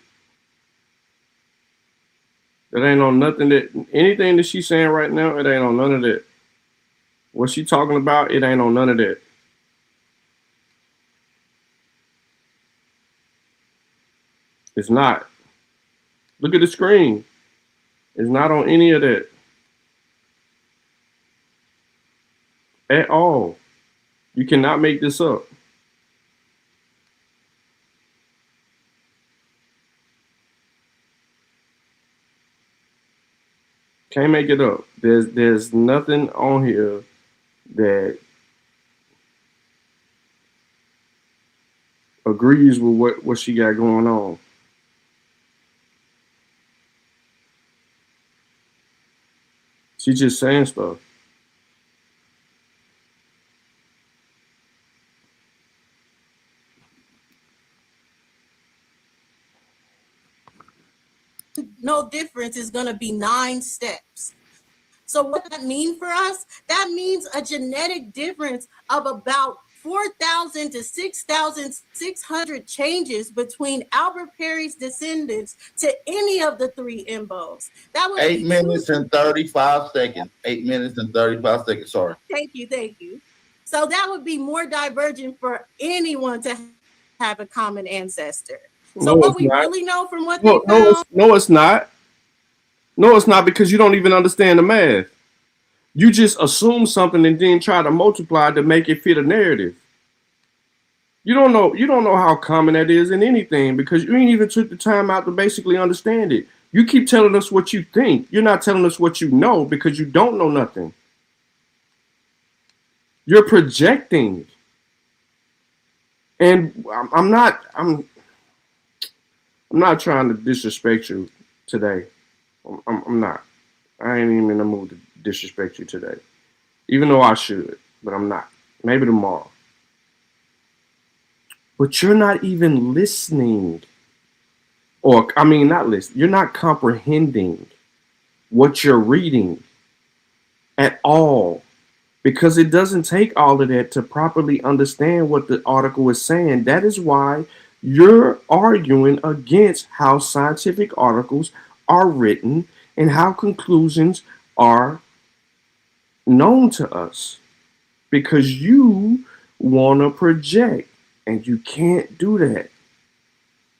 That ain't on nothing that, anything that she's saying right now, it ain't on none of that. What she talking about, it ain't on none of that. It's not. Look at the screen. It's not on any of that. At all. You cannot make this up. Can't make it up. There's nothing on here that agrees with what she got going on. She's just saying stuff. No difference is going to be 9 steps. So what does that mean for us? That means a genetic difference of about 4,000 to 6,600 changes between Albert Perry's descendants to any of the 3 IMBOs. That was 8 minutes and 35 seconds. 8 minutes and 35 seconds. Sorry. Thank you. So that would be more divergent for anyone to have a common ancestor. So what we really know from what they found? No, it's not. No, it's not, because you don't even understand the math. You just assume something and then try to multiply to make it fit a narrative. You don't know how common that is in anything, because you ain't even took the time out to basically understand it. You keep telling us what you think. You're not telling us what you know, because you don't know nothing. You're projecting. And I'm not trying to disrespect you today. I'm not. I ain't even in the mood to disrespect you today. Even though I should, but I'm not. Maybe tomorrow. But you're not even listening. Not listening. You're not comprehending what you're reading at all. Because it doesn't take all of that to properly understand what the article is saying. That is why you're arguing against how scientific articles are written and how conclusions are known to us. Because you want to project, and you can't do that.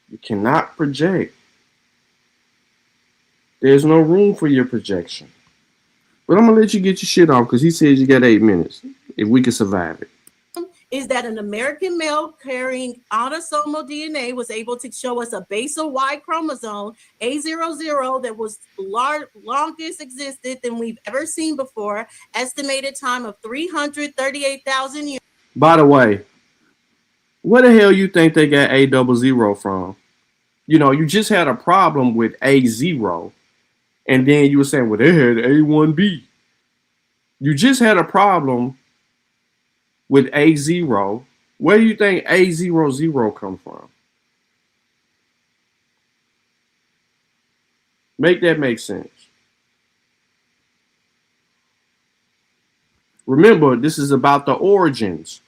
You cannot project. There's no room for your projection. But I'm going to let you get your shit off, because he says you got 8 minutes, if we can survive it. Is that an American male carrying autosomal DNA was able to show us a basal Y chromosome, A00, that was longest existed than we've ever seen before, estimated time of 338,000 years. By the way, where the hell you think they got A00 from? You just had a problem with A0, and then you were saying, well, they had A1B. You just had a problem with A0. Where do you think A00 come from? Make that make sense. Remember, this is about the origins.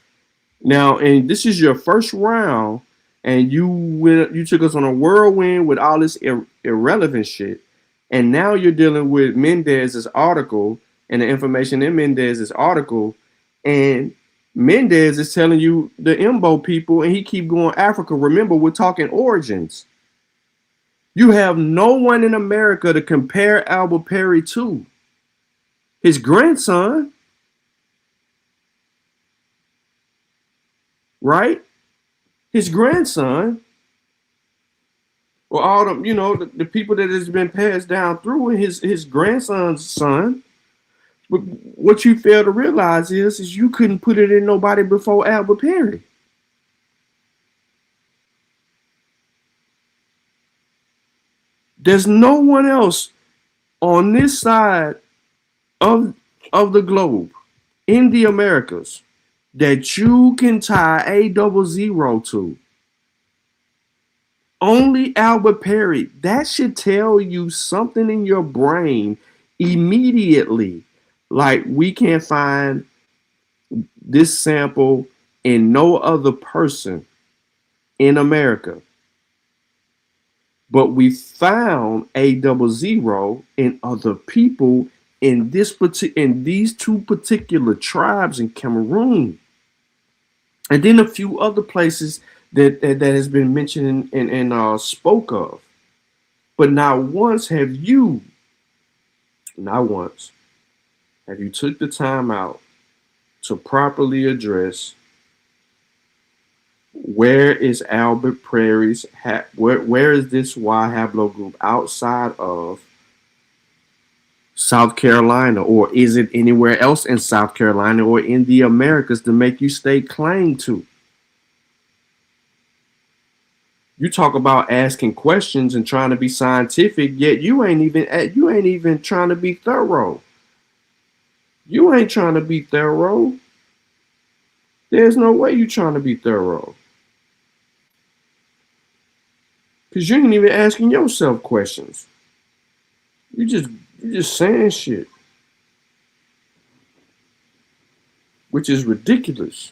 Now, and this is your first round, and you took us on a whirlwind with all this irrelevant shit. And now you're dealing with Mendez's article and the information in Mendez's article, and Mendez is telling you the Imbo people, and he keep going Africa. Remember, we're talking origins. You have no one in America to compare Albert Perry to. His grandson, right? His grandson, or all the people that has been passed down through his grandson's son. But what you fail to realize is you couldn't put it in nobody before Albert Perry. There's no one else on this side of the globe in the Americas that you can tie A00 to. Only Albert Perry. That should tell you something in your brain immediately. Like, we can't find this sample in no other person in America. But we found A00 in other people in these two particular tribes in Cameroon. And then a few other places that has been mentioned and spoke of. But not once have you took the time out to properly address where is Albert Perry's, where is this Y haplogroup outside of South Carolina, or is it anywhere else in South Carolina or in the Americas to make you stake claim to? You talk about asking questions and trying to be scientific, yet you ain't even trying to be thorough. You ain't trying to be thorough. There's no way you trying to be thorough. Because you ain't even asking yourself questions. You just saying shit. Which is ridiculous.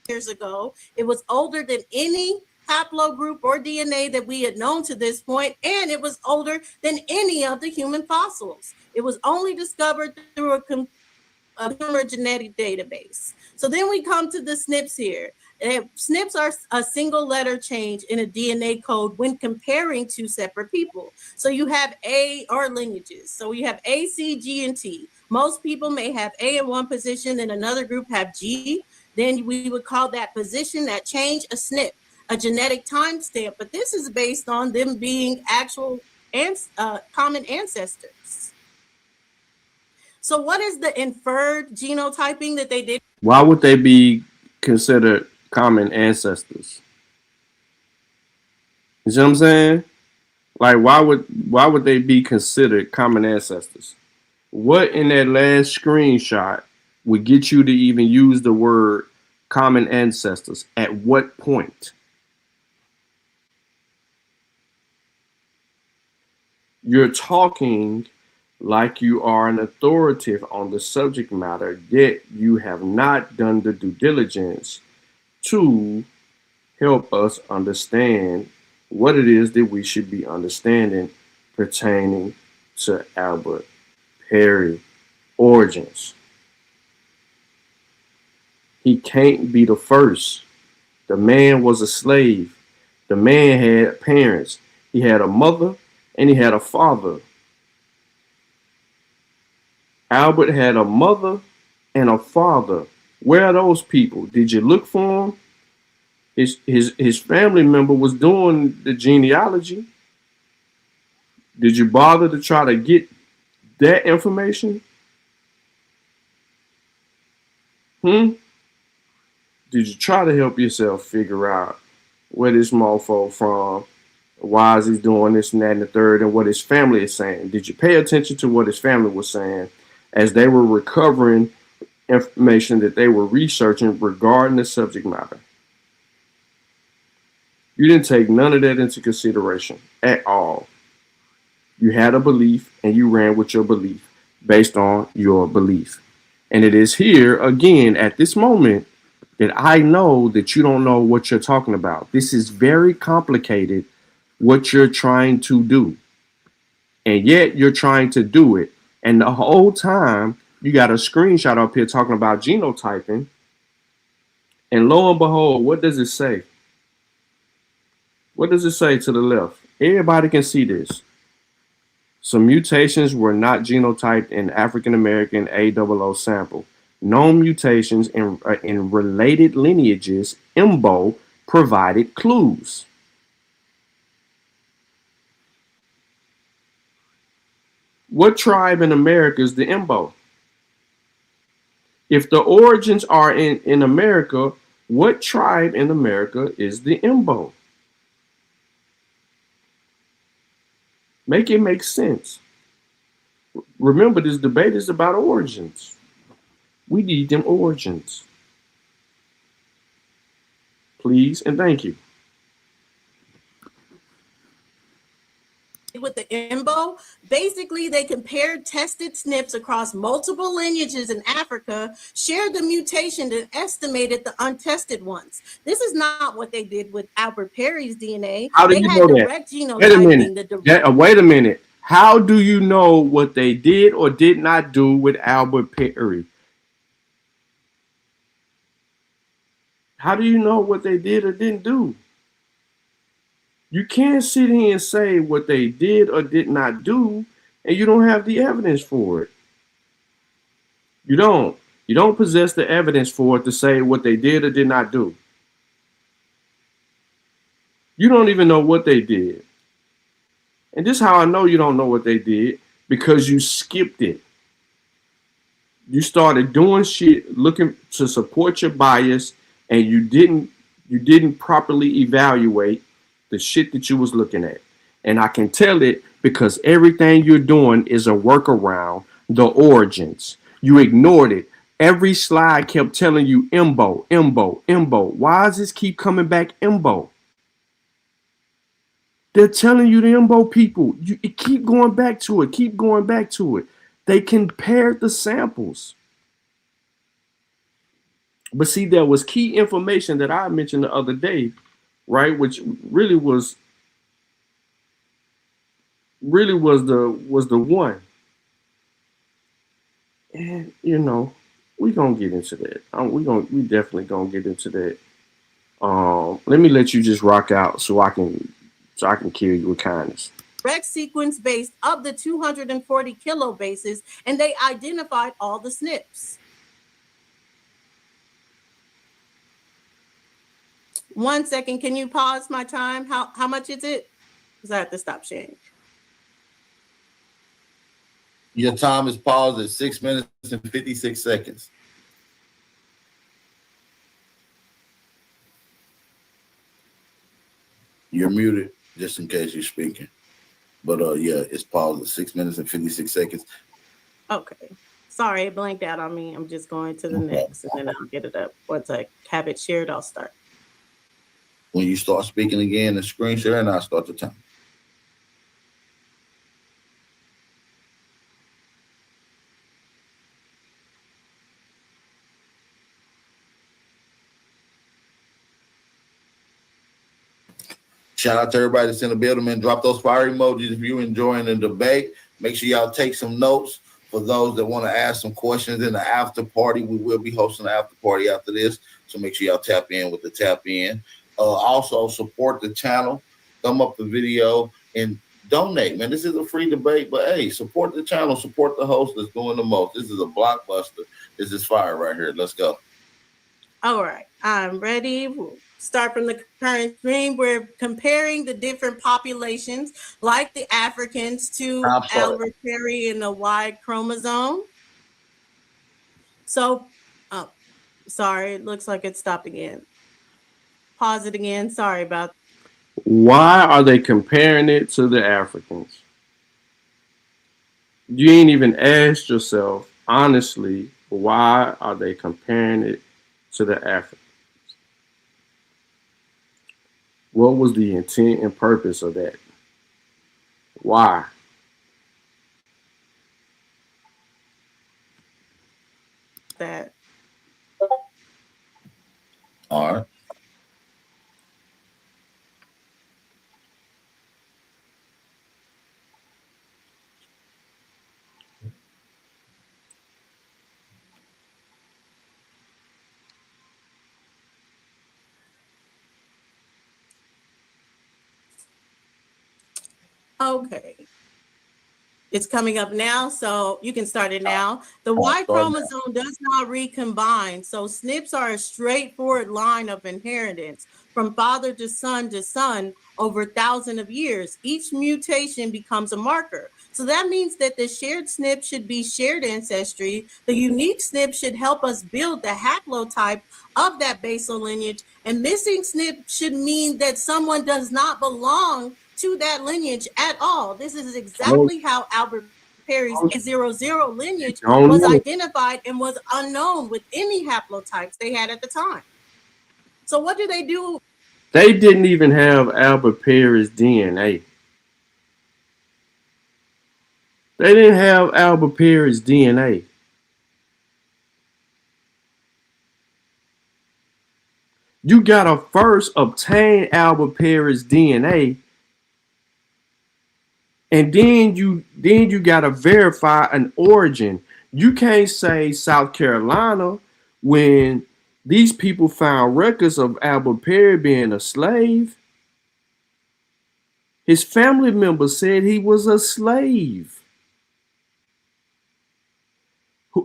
Years ago, it was older than any haplogroup or DNA that we had known to this point, and it was older than any of the human fossils. It was only discovered through a consumer genetic database. So then we come to the SNPs here. SNPs are a single letter change in a DNA code when comparing two separate people. So you have A or lineages. So you have A, C, G, and T. Most people may have A in one position and another group have G. Then we would call that position, that change, a SNP, a genetic timestamp. But this is based on them being actual common ancestors. So what is the inferred genotyping that they did? Why would they be considered common ancestors? You see what I'm saying? Like, why would they be considered common ancestors? What in that last screenshot would get you to even use the word common ancestors? At what point? You're talking like you are an authoritative on the subject matter, yet you have not done the due diligence to help us understand what it is that we should be understanding pertaining to Albert Perry origins. He can't be the first. The man was a slave. The man had parents. He had a mother and he had a father. Albert had a mother and a father. Where are those people? Did you look for them? His family member was doing the genealogy. Did you bother to try to get that information? Did you try to help yourself figure out where this mofo from? Why is he doing this and that and the third, and what his family is saying? Did you pay attention to what his family was saying as they were recovering information that they were researching regarding the subject matter? You didn't take none of that into consideration at all. You had a belief and you ran with your belief based on your belief. And it is here again at this moment that I know that you don't know what you're talking about. This is very complicated what you're trying to do. And yet you're trying to do it. And the whole time you got a screenshot up here talking about genotyping. And lo and behold, what does it say? What does it say to the left? Everybody can see this. Some mutations were not genotyped in African American AOO sample. Known mutations in related lineages, IMBO, provided clues. What tribe in America is the IMBO? If the origins are in America, what tribe in America is the IMBO? Make it make sense. Remember, this debate is about origins. We need them origins. Please and thank you. With the IMBO, basically they compared tested SNPs across multiple lineages in Africa, shared the mutation, and estimated the untested ones. This is not what they did with Albert Perry's DNA. How do they you had know direct that? genotyping. Wait a minute. How do you know what they did or did not do with Albert Perry? How do you know what they did or didn't do? You can't sit here and say what they did or did not do, and you don't have the evidence for it. You don't. You don't possess the evidence for it to say what they did or did not do. You don't even know what they did. And this is how I know you don't know what they did, because you skipped it. You started doing shit looking to support your bias, and you didn't properly evaluate the shit that you was looking at. And I can tell it because everything you're doing is a workaround the origins. You ignored it. Every slide kept telling you IMBO, IMBO, IMBO. Why does this keep coming back IMBO? They're telling you the IMBO people. You keep going back to it. Keep going back to it. They compared the samples. But see, there was key information that I mentioned the other day, right? Which really was the one. And you know, we gonna get into that. We definitely gonna get into that. Let me let you just rock out so I can kill you with kindness. Direct sequence based of the 240 kilobases, and they identified all the SNPs. 1 second, can you pause my time? How much is it? Because I have to stop sharing. Your time is paused at 6 minutes and 56 seconds. You're muted, just in case you're speaking. But yeah, it's paused at 6 minutes and 56 seconds. Okay. Sorry, it blanked out on me. I'm just going to the next, and then I'll get it up. Once I have it shared, I'll start. When you start speaking again, the screen share, and I'll start the time. Shout out to everybody that's in the building, man. Drop those fire emojis if you're enjoying the debate. Make sure y'all take some notes for those that want to ask some questions in the after party. We will be hosting an after party after this, so make sure y'all tap in with the tap in. Also, support the channel, thumb up the video, and donate, man. This is a free debate, but hey, support the channel, support the host that's doing the most. This is a blockbuster. This is fire right here. Let's go. All right, I'm ready. We'll start from the current screen. We're comparing the different populations, like the Africans, to Albert Perry and the Y chromosome. So Sorry, it looks like it stopped again. Pause it again. Sorry about that. Why are they comparing it to the Africans? You ain't even asked yourself, honestly, why are they comparing it to the Africans? What was the intent and purpose of that? Why? That. All right. Okay. It's coming up now, so you can start it now. The Oh, Y start now. chromosome does not recombine, so SNPs are a straightforward line of inheritance from father to son over thousands of years. Each mutation becomes a marker. So that means that the shared SNP should be shared ancestry. The unique SNP should help us build the haplotype of that basal lineage, and missing SNP should mean that someone does not belong to that lineage at all. This is exactly how Albert Perry's A00 lineage was identified and was unknown with any haplotypes they had at the time. So what do? They didn't even have Albert Perry's DNA. They didn't have Albert Perry's DNA. You gotta first obtain Albert Perry's DNA, and then you gotta verify an origin. You can't say South Carolina when these people found records of Albert Perry being a slave. His family members said he was a slave.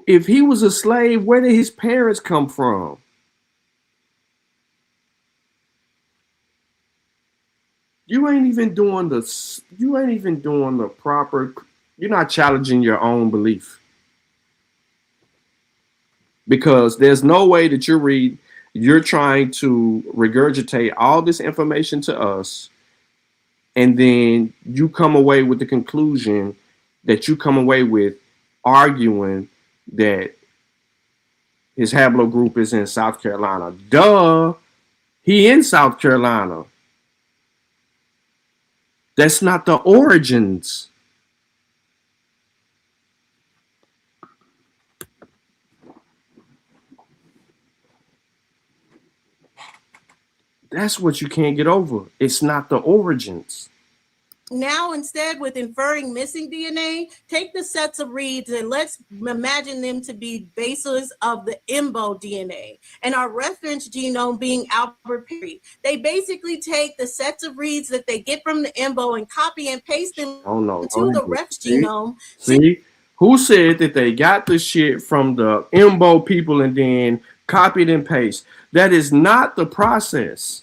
If he was a slave, where did his parents come from? You ain't even doing the proper, you're not challenging your own belief. Because there's no way that you're trying to regurgitate all this information to us, and then you come away with the conclusion that you come away with arguing that his haplogroup is in South Carolina. Duh, he in South Carolina. That's not the origins. That's what you can't get over. It's not the origins. Now, instead, with inferring missing DNA, take the sets of reads and let's imagine them to be bases of the EMBO DNA and our reference genome being Albert Perry. They basically take the sets of reads that they get from the EMBO and copy and paste them into the reference genome. See? Who said that they got the shit from the EMBO people and then copied and paste? That is not the process.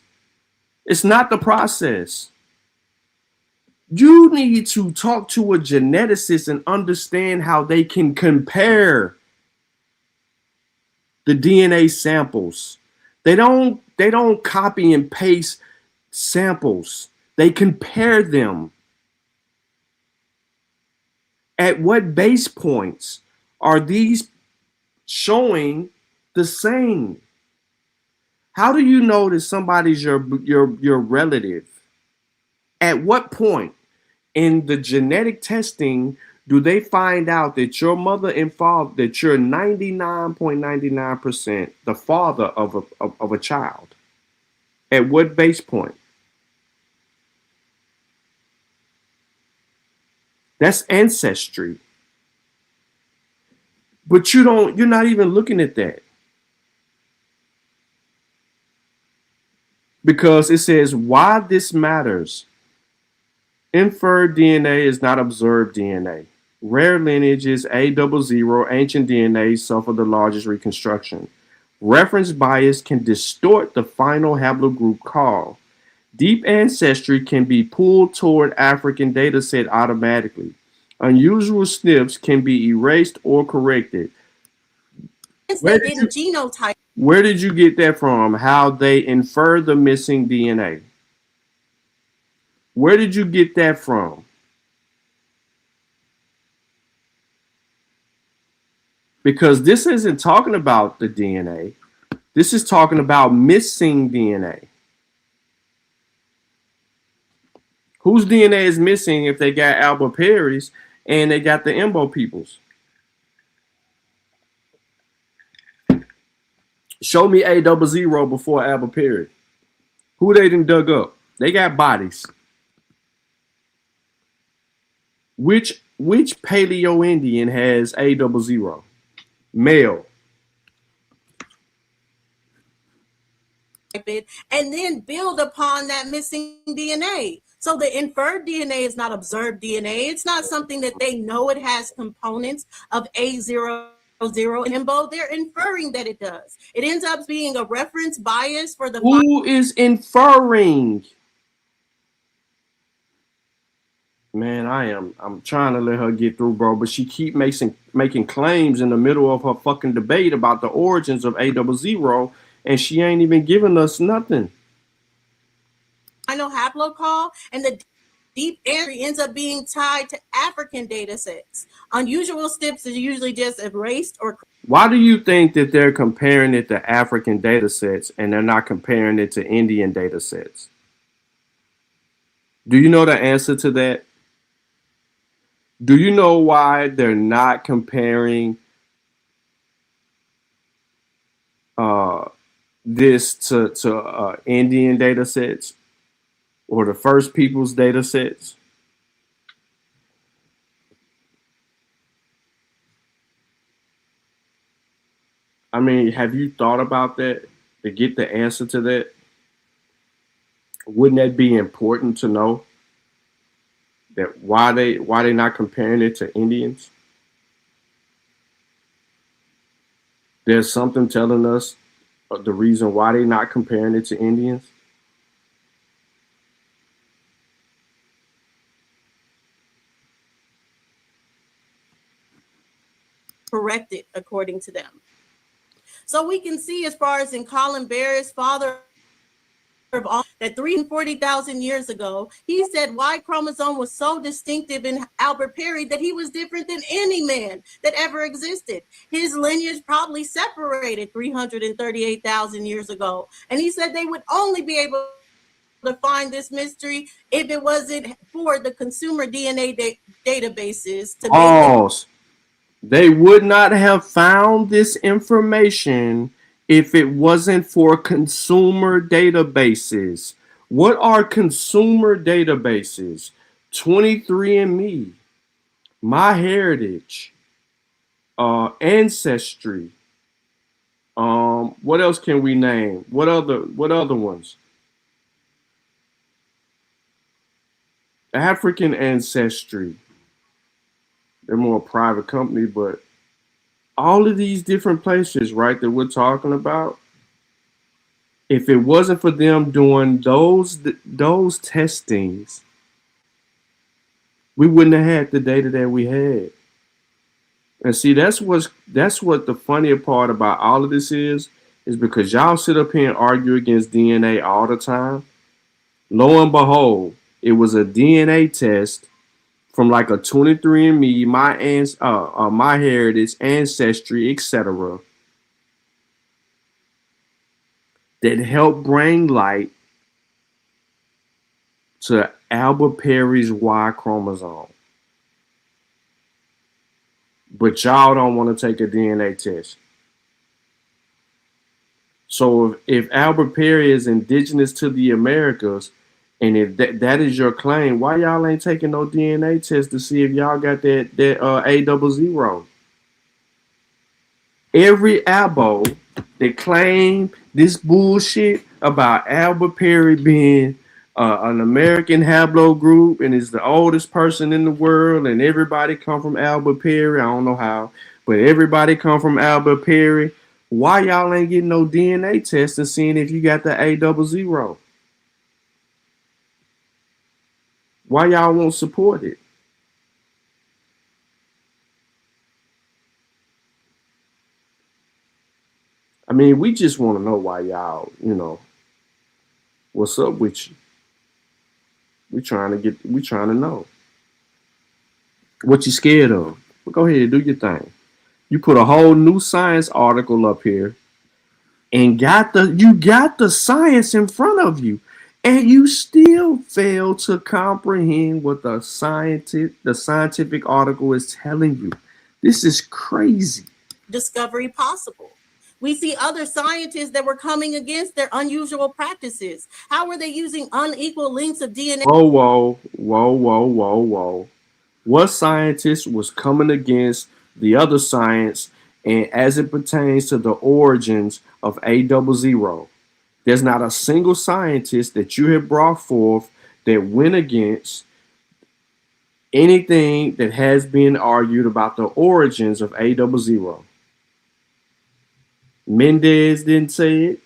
It's not the process. You need to talk to a geneticist and understand how they can compare the DNA samples. They don't copy and paste samples. They compare them. At what base points are these showing the same? How do you know that somebody's your relative? At what point in the genetic testing do they find out that your mother and father, that you're 99.99% the father of a child? At what base point? That's ancestry. But you're not even looking at that. Because it says why this matters. Inferred DNA is not observed DNA. Rare lineages, A00, ancient DNA suffer the largest reconstruction. Reference bias can distort the final haplogroup call. Deep ancestry can be pulled toward African dataset automatically. Unusual SNPs can be erased or corrected. They didn't genotype Where did you get that from? How they infer the missing DNA? Where did you get that from? Because this isn't talking about the DNA. This is talking about missing DNA. Whose DNA is missing if they got Albert Perry's and they got the Embo peoples? Show me A00 before Albert Perry. Who they done dug up? They got bodies. Which Paleo Indian has A00? Male. And then build upon that missing DNA. So the inferred DNA is not observed DNA. It's not something that they know it has components of A00 and Embo. They're inferring that it does. It ends up being a reference bias for the. Who is inferring? Man, I'm trying to let her get through, bro, but she keep making claims in the middle of her fucking debate about the origins of A00, and she ain't even giving us nothing. I know haplocall, and the deep entry ends up being tied to African data sets. Unusual SNPs are usually just erased or. Why do you think that they're comparing it to African data sets and they're not comparing it to Indian data sets? Do you know the answer to that? Do you know why they're not comparing this to Indian data sets or the First Peoples data sets? I mean, have you thought about that to get the answer to that? Wouldn't that be important to know? That why they not comparing it to Indians? There's something telling us the reason why they're not comparing it to Indians. Corrected according to them. So we can see, as far as in Colin Barrett's father of all, that 340,000 years ago, he said Y chromosome was so distinctive in Albert Perry that he was different than any man that ever existed. His lineage probably separated 338,000 years ago. And he said they would only be able to find this mystery if it wasn't for the consumer DNA databases to make it. They would not have found this information if it wasn't for consumer databases. What are consumer databases? 23andMe, MyHeritage, Ancestry. What else can we name? What other ones? African Ancestry. They're more private company, but all of these different places, right, that we're talking about, if it wasn't for them doing those testings, we wouldn't have had the data that we had. And see, that's what the funnier part about all of this is because y'all sit up here and argue against DNA all the time. Lo and behold, it was a DNA test from like a 23andMe, MyHeritage, Ancestry, etc., that helped bring light to Albert Perry's Y chromosome. But y'all don't want to take a DNA test. So if Albert Perry is indigenous to the Americas, and if that is your claim, why y'all ain't taking no DNA test to see if y'all got that A00? Every abo that claim this bullshit about Albert Perry being an American haplogroup and is the oldest person in the world, and everybody come from Albert Perry. I don't know how, but everybody come from Albert Perry. Why y'all ain't getting no DNA test and seeing if you got the A00? Why y'all won't support it? I I mean, we just want to know why y'all, what's up with you. We trying to know what you scared of. But go ahead, do your thing. You put a whole new science article up here and you got the science in front of you, and you still fail to comprehend what the scientific article is telling you. This is crazy. Discovery possible. We see other scientists that were coming against their unusual practices. How were they using unequal lengths of DNA? Whoa. What scientist was coming against the other science, and as it pertains to the origins of A00? There's not a single scientist that you have brought forth that went against anything that has been argued about the origins of A00. Mendez didn't say it.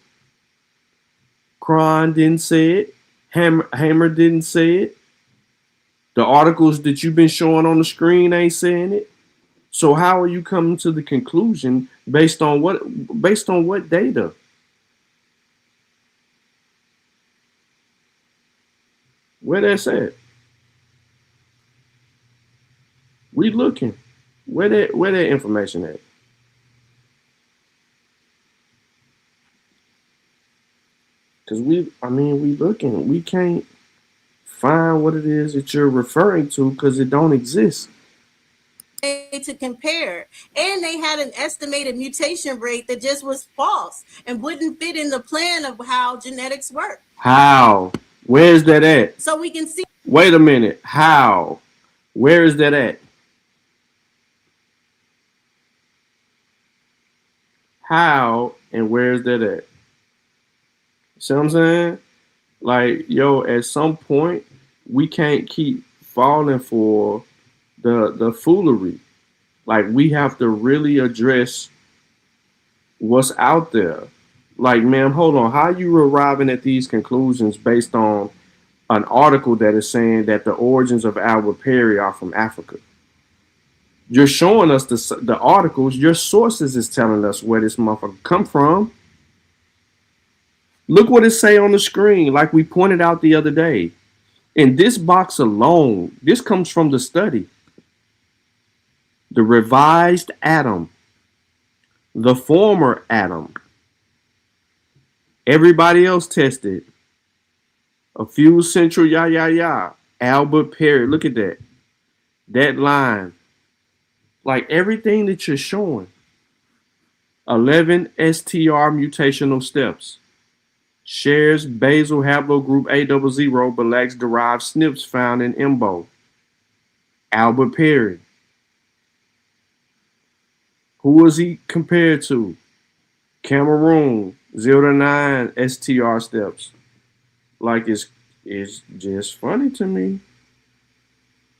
Cron didn't say it. Hammer didn't say it. The articles that you've been showing on the screen ain't saying it. So how are you coming to the conclusion based on what data? Where that's at? We looking. Where that information at? Because we looking. We can't find what it is that you're referring to because it don't exist. To compare, and they had an estimated mutation rate that just was false and wouldn't fit in the plan of how genetics work. How? Where's that at? So we can see. Wait a minute. How? Where is that at? How and where's that at? See what I'm saying? Like, at some point, we can't keep falling for the foolery. Like, we have to really address what's out there. Like, ma'am, hold on. How are you arriving at these conclusions based on an article that is saying that the origins of Albert Perry are from Africa? You're showing us the articles. Your sources is telling us where this motherfucker come from. Look what it say on the screen, like we pointed out the other day. In this box alone, this comes from the study. The revised atom, the former atom. Everybody else tested. A few central Albert Perry. Look at that. That line. Like everything that you're showing. 11 STR mutational steps. Shares basal haplogroup A00 but lacks derived SNPs found in EMBO. Albert Perry. Who was he compared to? Cameroon, 0 to 9 STR steps. Like it's just funny to me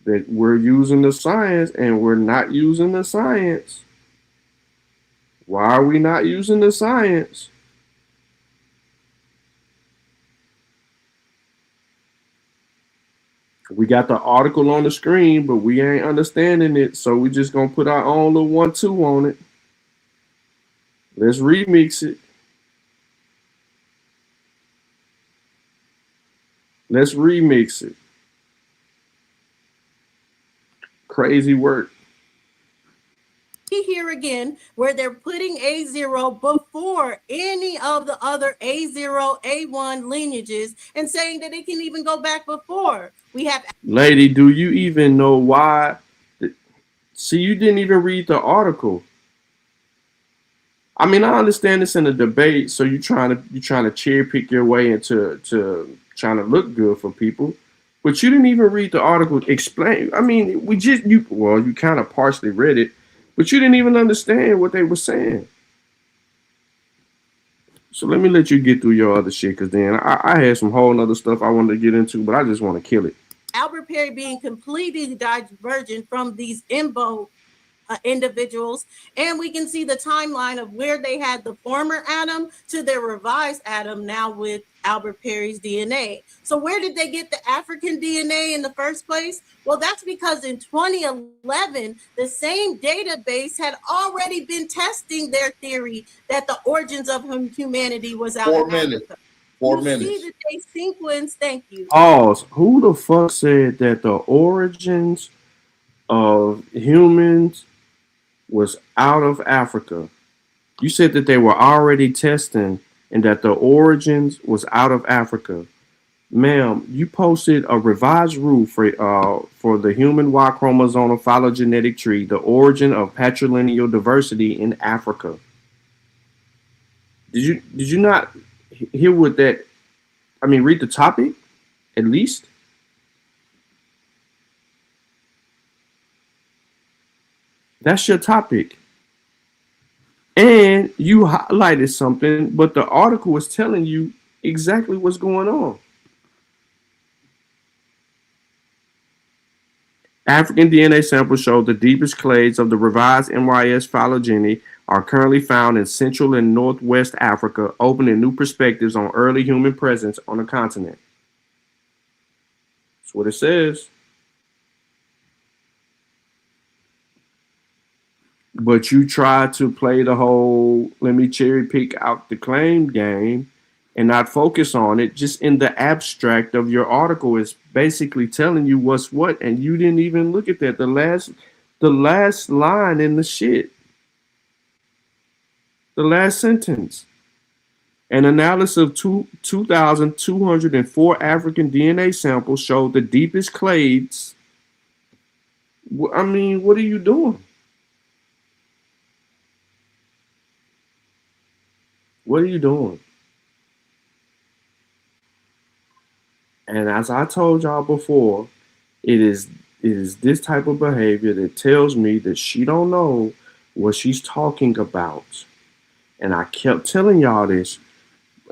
that we're using the science and we're not using the science. Why are we not using the science? We got the article on the screen, but we ain't understanding it, so we just gonna put our own little 1-2 on it. Let's remix it. Let's remix it. Crazy work. Here again, where they're putting A0 before any of the other A0, A1 lineages and saying that it can even go back before. We have. Lady, do you even know why? See, you didn't even read the article. I mean, I understand it's in a debate, so you're trying to cherry pick your way into trying to look good for people, but you didn't even read the article. Explain. I mean, you kind of partially read it, but you didn't even understand what they were saying. So let me let you get through your other shit, because then I had some whole other stuff I wanted to get into, but I just want to kill it. Albert Perry being completely divergent from these EMBO individuals, and we can see the timeline of where they had the former Adam to their revised Adam now with Albert Perry's DNA. So where did they get the African DNA in the first place? Well, that's because in 2011, the same database had already been testing their theory that the origins of humanity was out of Africa. 4 you minutes. see that they sequence, thank you. Pause. Who the fuck said that the origins of humans was out of Africa? You said that they were already testing and that the origins was out of Africa. Ma'am, you posted a revised rule for the human Y chromosome phylogenetic tree, the origin of patrilineal diversity in Africa. Did you not hear what that? I mean, read the topic at least. That's your topic. And you highlighted something, but the article was telling you exactly what's going on. African DNA samples show the deepest clades of the revised MYS phylogeny are currently found in Central and Northwest Africa, opening new perspectives on early human presence on the continent. That's what it says. But you try to play the whole let me cherry pick out the claim game and not focus on it. Just in the abstract of your article is basically telling you what's what, and you didn't even look at that. The last line in the shit. The last sentence. An analysis of 2,204 African DNA samples showed the deepest clades. I mean, what are you doing? What are you doing? And as I told y'all before, it is this type of behavior that tells me that she don't know what she's talking about. And I kept telling y'all this,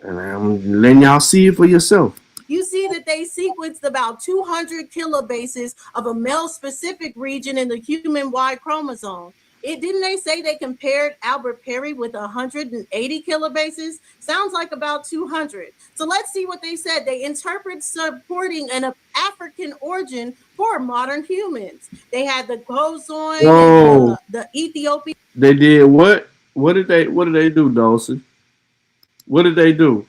and I'm letting y'all see it for yourself. You see that they sequenced about 200 kilobases of a male-specific region in the human Y chromosome. Didn't they say they compared Albert Perry with 180 kilobases? Sounds like about 200. So let's see what they said. They interpret supporting an African origin for modern humans. They had the Gozoin and the Ethiopian. They did what? What did they do, Dawson? What did they do?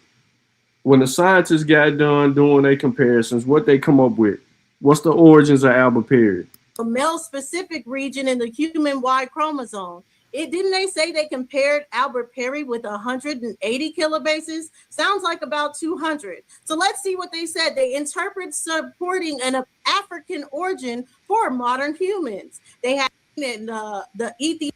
When the scientists got done doing their comparisons, what they come up with? What's the origins of Albert Perry? A male-specific region in the human Y chromosome. Didn't they say they compared Albert Perry with 180 kilobases? Sounds like about 200. So let's see what they said. They interpret supporting an African origin for modern humans. They had the Ethiopian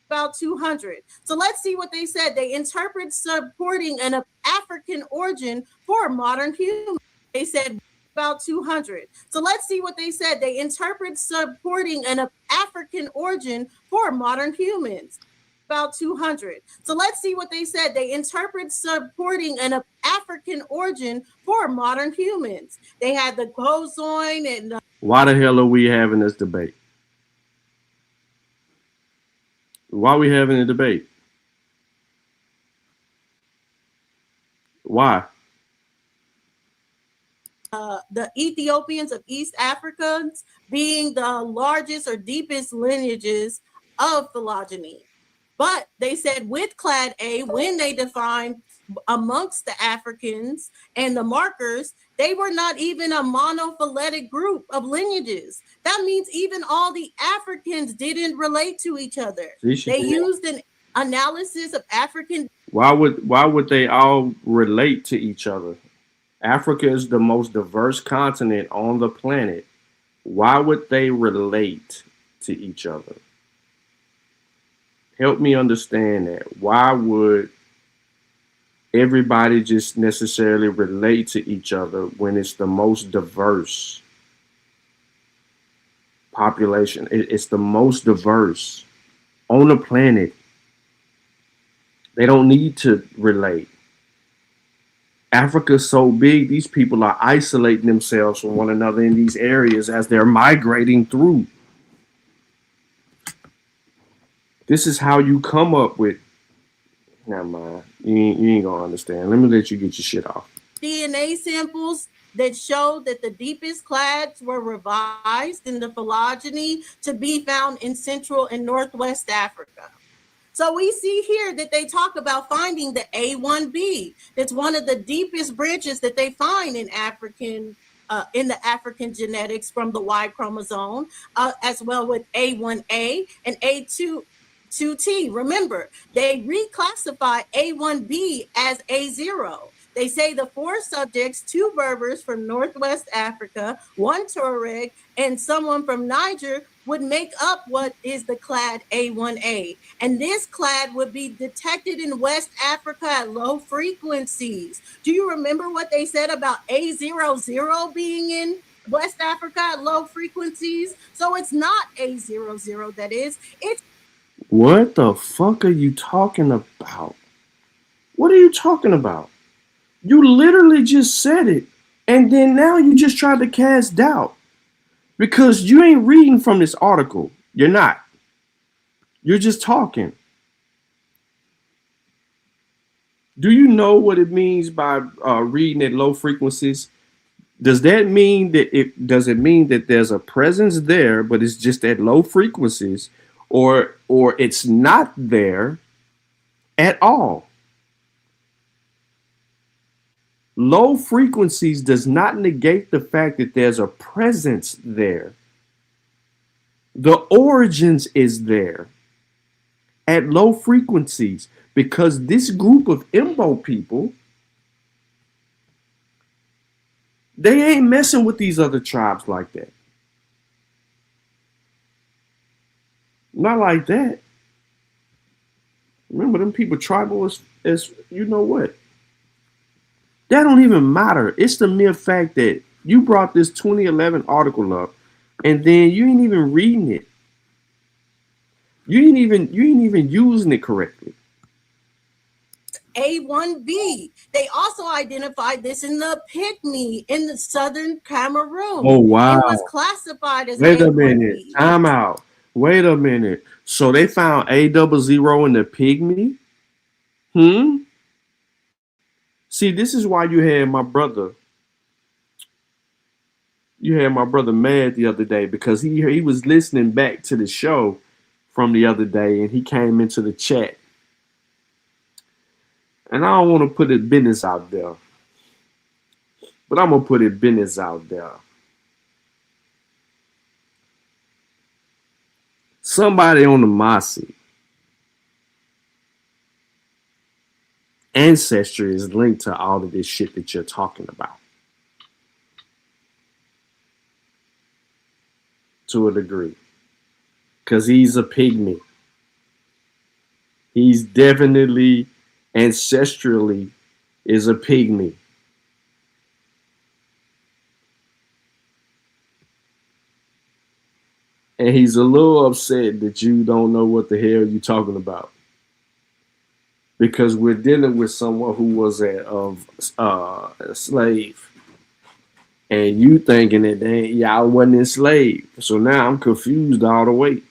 about 200. So let's see what they said. They interpret supporting an African origin for modern humans. They said about 200. So let's see what they said. They interpret supporting an African origin for modern humans. About 200. So let's see what they said. They interpret supporting an African origin for modern humans. They had the Gozoin and Why the hell are we having this debate? Why are we having a debate? Why? The Ethiopians of East Africans being the largest or deepest lineages of phylogeny. But they said with clade A, when they defined amongst the Africans and the markers, they were not even a monophyletic group of lineages. That means even all the Africans didn't relate to each other. They used an analysis of African. Why would they all relate to each other? Africa is the most diverse continent on the planet. Why would they relate to each other? Help me understand that. Why would everybody just necessarily relate to each other when it's the most diverse population? It's the most diverse on the planet. They don't need to relate. Africa's so big, these people are isolating themselves from one another in these areas as they're migrating through. This is how you come up with. Never mind. You ain't gonna understand. Let me let you get your shit off. DNA samples that showed that the deepest clads were revised in the phylogeny to be found in Central and Northwest Africa. So we see here that they talk about finding the A1B. That's one of the deepest branches that they find in the African genetics from the Y chromosome, as well with A1A and A2T. Remember, they reclassify A1B as A0. They say the 4 subjects, 2 Berbers from Northwest Africa, 1 Tuareg, and someone from Niger would make up what is the clade A1A. And this clade would be detected in West Africa at low frequencies. Do you remember what they said about A00 being in West Africa at low frequencies? So it's not A00 that is. It's What the fuck are you talking about? What are you talking about? You literally just said it. And then now you just tried to cast doubt. Because you ain't reading from this article. You're not. You're just talking. Do you know what it means by reading at low frequencies? Does that mean that does it mean that there's a presence there, but it's just at low frequencies, or it's not there at all? Low frequencies does not negate the fact that there's a presence there. The origins is there at low frequencies because this group of Imbo people, they ain't messing with these other tribes like that. Not like that. Remember, them people tribal as you know what? That don't even matter. It's the mere fact that you brought this 2011 article up, and then you ain't even reading it. You ain't even using it correctly. A1B. They also identified this in the Pygmy in the southern Cameroon. Oh wow! It was classified as Wait A1B. a minute. Time out. Wait a minute. So they found A00 in the Pygmy? See, this is why you had my brother. You had my brother mad the other day because he was listening back to the show from the other day and he came into the chat. And I don't want to put his business out there, but I'm going to put his business out there. Somebody on the Masi ancestry is linked to all of this shit that you're talking about. To a degree. Because he's a pygmy. He's definitely, ancestrally, is a pygmy. And he's a little upset that you don't know what the hell you're talking about. Because we're dealing with someone who was a slave. And you thinking that y'all wasn't enslaved. So now I'm confused all the way.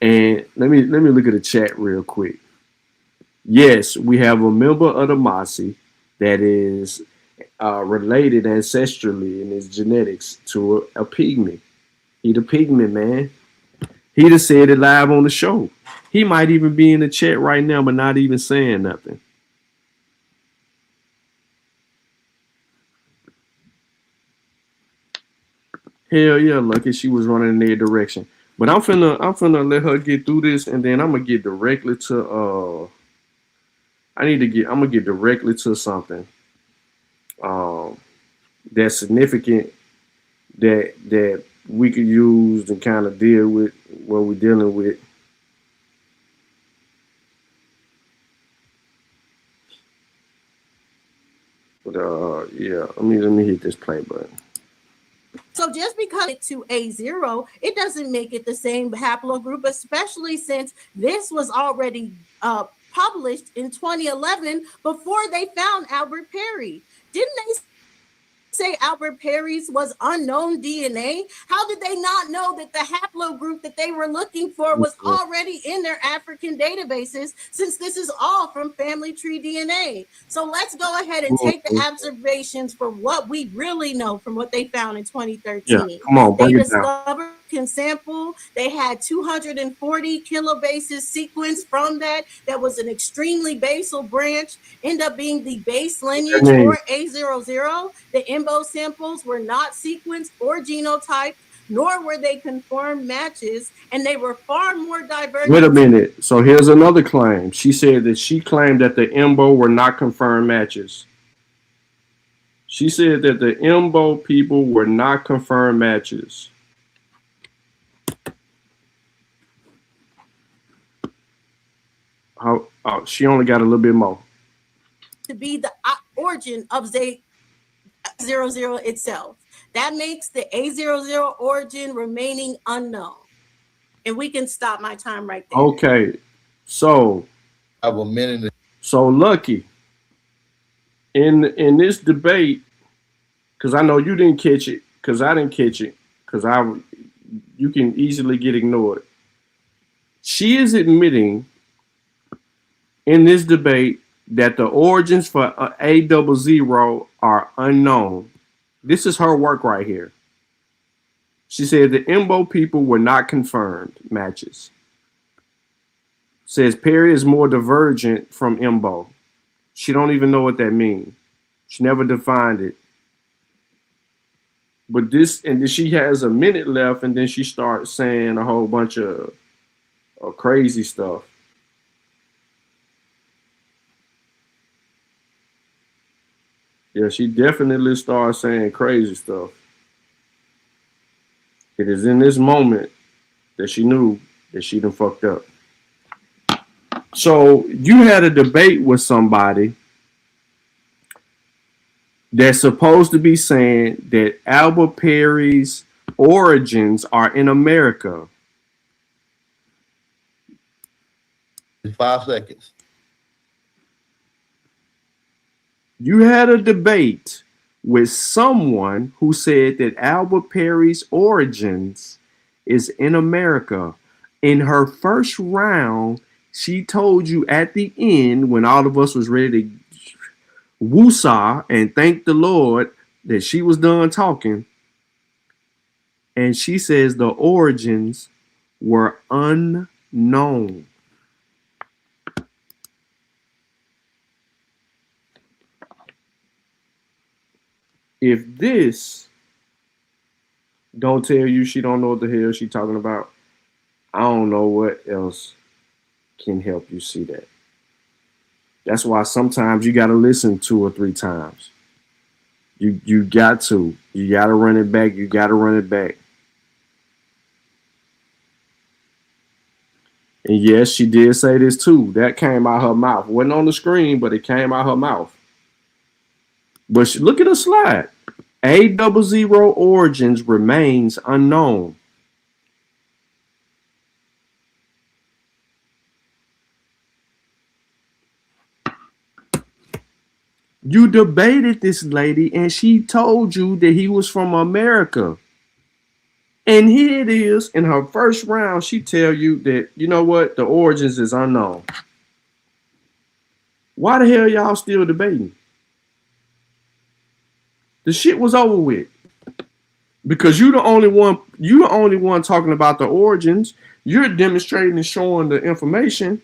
And let me look at the chat real quick. Yes, we have a member of the Masi that is related ancestrally in his genetics to a pygmy. He the pygmy, man. He just said it live on the show. He might even be in the chat right now, but not even saying nothing. Hell yeah, Lucky. She was running in their direction. But I'm finna let her get through this, and then I'm gonna get directly to I'm gonna get directly to something that's significant that we could use and kind of deal with what we're dealing with. But yeah, let me hit this play button. So just because it's to A0, it doesn't make it the same haplogroup, especially since this was already published in 2011 before they found Albert Perry. Didn't they say Albert Perry's was unknown DNA? How did they not know that the haplogroup that they were looking for was already in their African databases, since this is all from family tree DNA? So let's go ahead and take the observations for what we really know from what they found in 2013. Yeah, come on, They break it down. discovered can sample. They had 240 kilobases sequenced from that. That was an extremely basal branch, end up being the base lineage for A00. The IMBO samples were not sequenced or genotyped, nor were they confirmed matches, and they were far more divergent. Wait a minute. So here's another claim. She said that she claimed that the IMBO were not confirmed matches. She said that the IMBO people were not confirmed matches. She only got a little bit more. To be the origin of A00 itself. That makes the A00 origin remaining unknown. And we can stop my time right there. Okay. So I have a minute. So Lucky, in this debate, because I know you didn't catch it, because I didn't catch it, because you can easily get ignored. She is admitting in this debate that the origins for A00 are unknown. This is her work right here. She said the IMBO people were not confirmed matches. Says Perry is more divergent from IMBO. She don't even know what that means. She never defined it. But this, and then she has a minute left, and then she starts saying a whole bunch of crazy stuff. Yeah, she definitely starts saying crazy stuff. It is in this moment that she knew that she done fucked up. So you had a debate with somebody that's supposed to be saying that Albert Perry's origins are in America. 5 seconds. You had a debate with someone who said that Albert Perry's origins is in America. In her first round, she told you at the end, when all of us was ready to woosah and thank the Lord that she was done talking, and she says the origins were unknown. If this don't tell you she don't know what the hell she talking about, I don't know what else can help you see that. That's why sometimes you got to listen 2 or 3 times. You got to run it back. You got to run it back. And yes, she did say this too. That came out her mouth. Wasn't on the screen, but it came out her mouth. But look at the slide. A00 origins remains unknown. You debated this lady and she told you that he was from America. And here it is, in her first round, she tell you that, you know what, the origins is unknown. Why the hell y'all still debating? The shit was over with. Because you the only one talking about the origins. You're demonstrating and showing the information.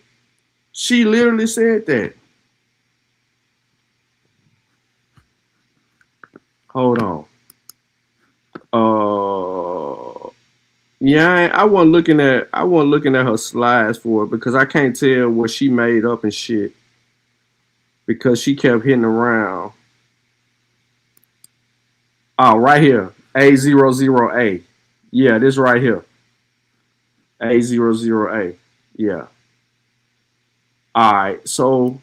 She literally said that. Hold on. Yeah, I wasn't looking at her slides for it because I can't tell what she made up and shit. Because she kept hitting around. Oh, right here. A00A. Yeah, this right here. A00A. Yeah. All right, so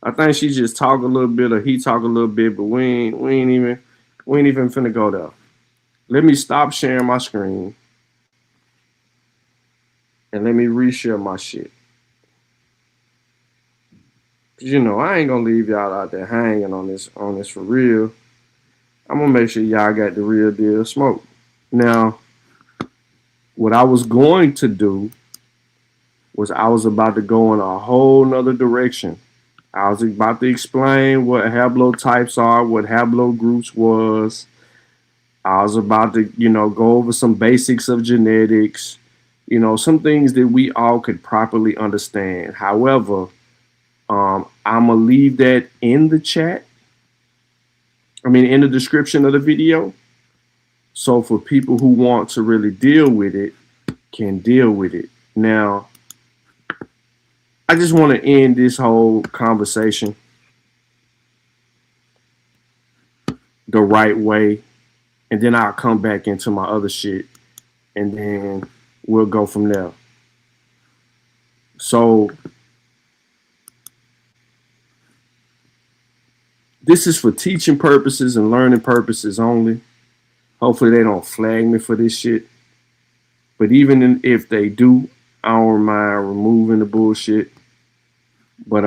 I think she just talk a little bit or he talk a little bit, but we ain't even finna go there. Let me stop sharing my screen. And let me reshare my shit. 'Cause, I ain't gonna leave y'all out there hanging on this for real. I'm gonna make sure y'all got the real deal smoke. Now, what I was going to do was I was about to go in a whole nother direction. I was about to explain what haplotypes are, what haplogroups was. I was about to, go over some basics of genetics, some things that we all could properly understand. However, I'm gonna leave that in the chat. I mean, in the description of the video. So for people who want to really deal with it, can deal with it. Now, I just want to end this whole conversation the right way, and then I'll come back into my other shit, and then we'll go from there. So this is for teaching purposes and learning purposes only. Hopefully they don't flag me for this shit. But even if they do, I don't mind removing the bullshit. But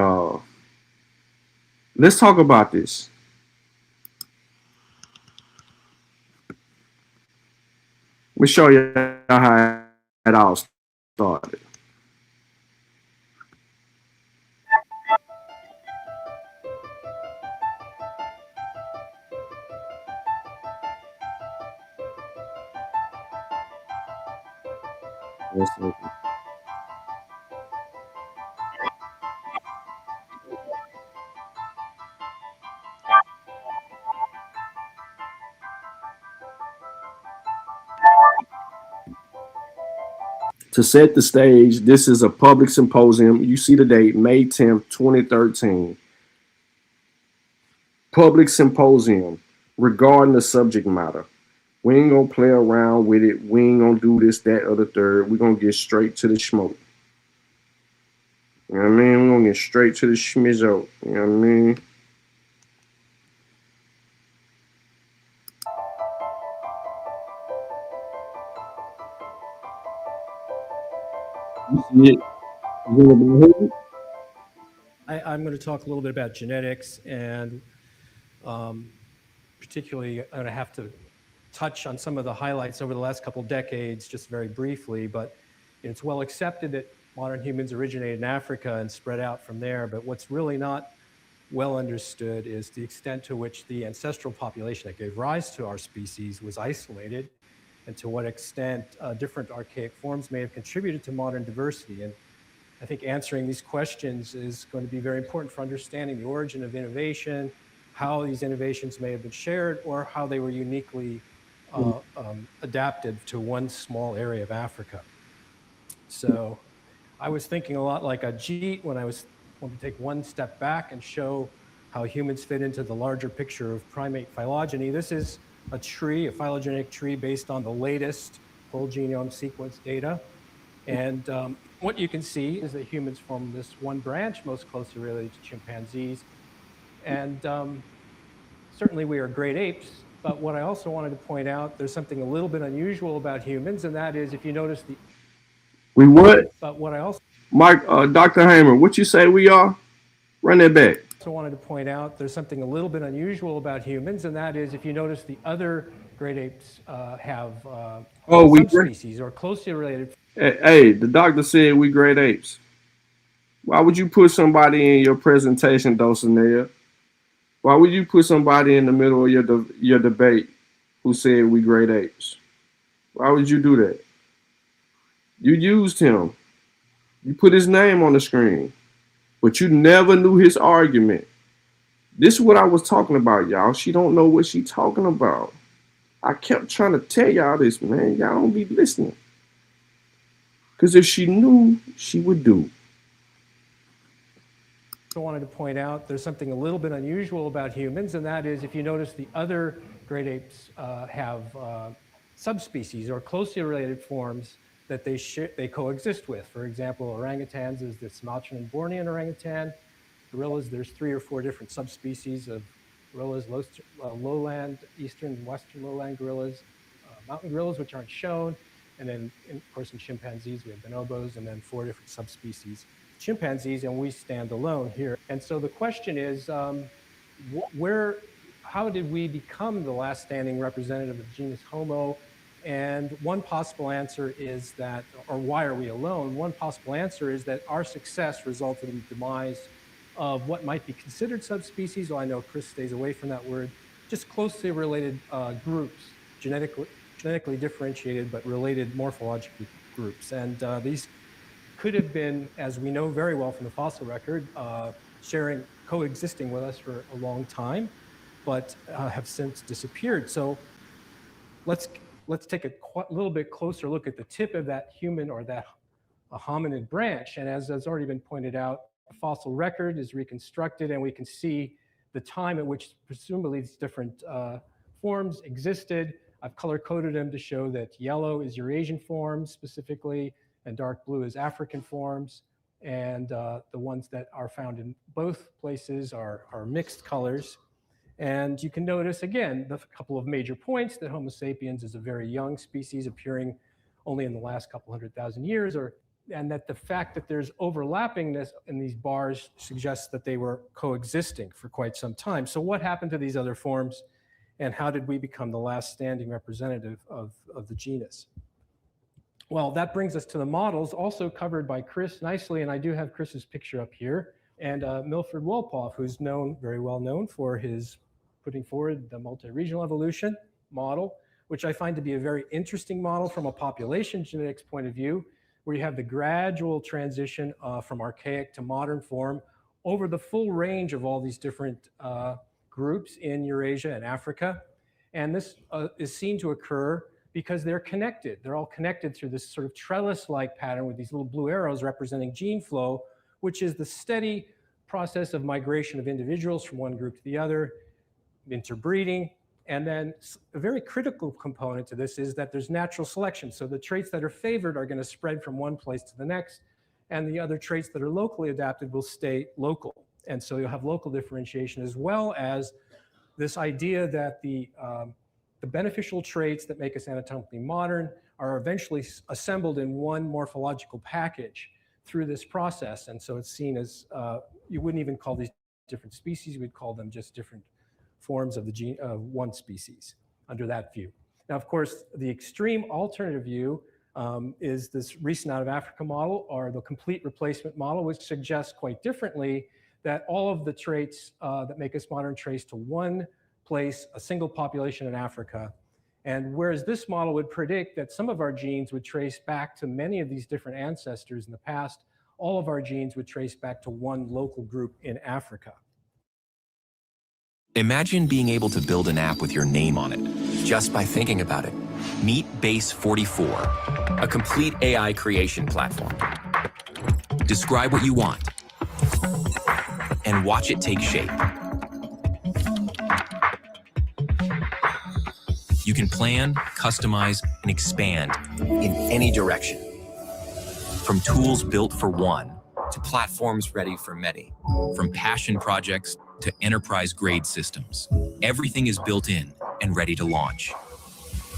let's talk about this. Let me show you how it all started. To set the stage, this is a public symposium. You see the date, May 10th, 2013. Public symposium regarding the subject matter. We ain't gonna play around with it. We ain't gonna do this, that, or the third. We're gonna get straight to the smoke. You know what I mean? We're gonna get straight to the schmizzo. You know what I mean? You see it? I'm going to talk a little bit about genetics, and particularly I'm going to have to touch on some of the highlights over the last couple of decades, just very briefly. But it's well accepted that modern humans originated in Africa and spread out from there. But what's really not well understood is the extent to which the ancestral population that gave rise to our species was isolated, and to what extent different archaic forms may have contributed to modern diversity. And I think answering these questions is going to be very important for understanding the origin of innovation, how these innovations may have been shared, or how they were uniquely adapted to one small area of Africa. So I was thinking a lot like Ajit when I was wanting to take one step back and show how humans fit into the larger picture of primate phylogeny. This is a tree, a phylogenetic tree based on the latest whole genome sequence data. And what you can see is that humans form this one branch most closely related to chimpanzees. And certainly we are great apes. But what I also wanted to point out, there's something a little bit unusual about humans, and that is if you notice the... We what? But what I also... Mike, Dr. Hamer, what you say we are? Run that back. Also wanted to point out there's something a little bit unusual about humans, and that is if you notice the other great apes have subspecies or closely related... Hey, the doctor said we great apes. Why would you put somebody in your presentation, Dulcinea? Why would you put somebody in the middle of your debate who said we great apes? Why would you do that? You used him. You put his name on the screen, but you never knew his argument. This is what I was talking about, y'all. She don't know what she talking about. I kept trying to tell y'all this, man. Y'all don't be listening. Because if she knew, she would do. I wanted to point out there's something a little bit unusual about humans, and that is if you notice the other great apes have subspecies or closely related forms that they coexist with. For example, orangutans is the Sumatran and Bornean orangutan. Gorillas, there's 3 or 4 different subspecies of gorillas, lowland, eastern and western lowland gorillas, mountain gorillas, which aren't shown. And then, of course, in chimpanzees, we have bonobos, and then 4 different subspecies. chimpanzees, and we stand alone here. And so the question is, how did we become the last standing representative of the genus Homo? And one possible answer is that, or why are we alone? One possible answer is that our success resulted in the demise of what might be considered subspecies, though I know Chris stays away from that word, just closely related groups, genetically differentiated but related morphologically groups. And these could have been, as we know very well from the fossil record, coexisting with us for a long time, but have since disappeared. So let's take a little bit closer look at the tip of that human or that hominid branch. And as has already been pointed out, the fossil record is reconstructed, and we can see the time at which presumably these different forms existed. I've color-coded them to show that yellow is Eurasian forms specifically, and dark blue is African forms. And the ones that are found in both places are mixed colors. And you can notice, again, the couple of major points that Homo sapiens is a very young species appearing only in the last couple 100,000 years, and that the fact that there's overlappingness in these bars suggests that they were coexisting for quite some time. So what happened to these other forms, and how did we become the last standing representative of the genus? Well, that brings us to the models, also covered by Chris nicely, and I do have Chris's picture up here, and Milford Wolpoff, who's very well known for his putting forward the multi-regional evolution model, which I find to be a very interesting model from a population genetics point of view, where you have the gradual transition from archaic to modern form over the full range of all these different groups in Eurasia and Africa. And this is seen to occur because they're connected. They're all connected through this sort of trellis-like pattern with these little blue arrows representing gene flow, which is the steady process of migration of individuals from one group to the other, interbreeding. And then a very critical component to this is that there's natural selection. So the traits that are favored are going to spread from one place to the next, and the other traits that are locally adapted will stay local. And so you'll have local differentiation, as well as this idea that the beneficial traits that make us anatomically modern are eventually assembled in one morphological package through this process. And so it's seen as, you wouldn't even call these different species, we'd call them just different forms of the gene of one species under that view. Now, of course, the extreme alternative view is this recent out of Africa model, or the complete replacement model, which suggests quite differently that all of the traits that make us modern trace to one place, a single population in Africa. And whereas this model would predict that some of our genes would trace back to many of these different ancestors in the past, all of our genes would trace back to one local group in Africa. Imagine being able to build an app with your name on it, just by thinking about it. Meet Base 44, a complete AI creation platform. Describe what you want, and watch it take shape. You can plan, customize, and expand in any direction. From tools built for one, to platforms ready for many. From passion projects to enterprise-grade systems. Everything is built in and ready to launch.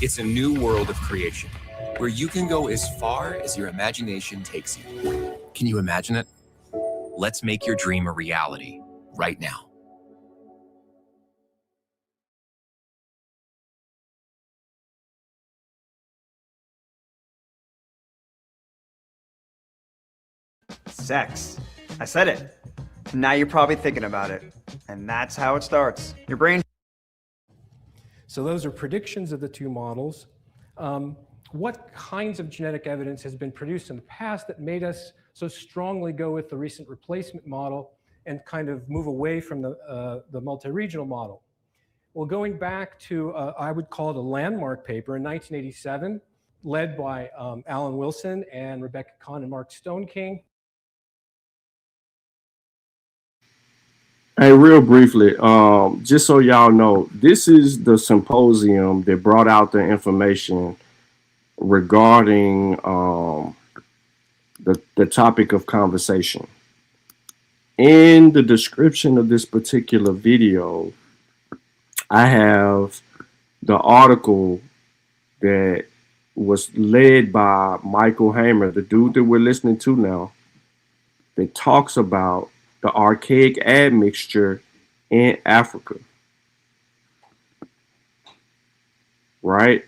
It's a new world of creation, where you can go as far as your imagination takes you. Can you imagine it? Let's make your dream a reality, right now. Sex. I said it. Now you're probably thinking about it. And that's how it starts. Your brain. So those are predictions of the two models. What kinds of genetic evidence has been produced in the past that made us so strongly go with the recent replacement model and kind of move away from the multi-regional model? Well, going back to, I would call it a landmark paper in 1987, led by Alan Wilson and Rebecca Kahn and Mark Stoneking. Hey, real briefly, just so y'all know, this is the symposium that brought out the information regarding the topic of conversation. In the description of this particular video, I have the article that was led by Michael Hamer, the dude that we're listening to now, that talks about the archaic admixture in Africa, right?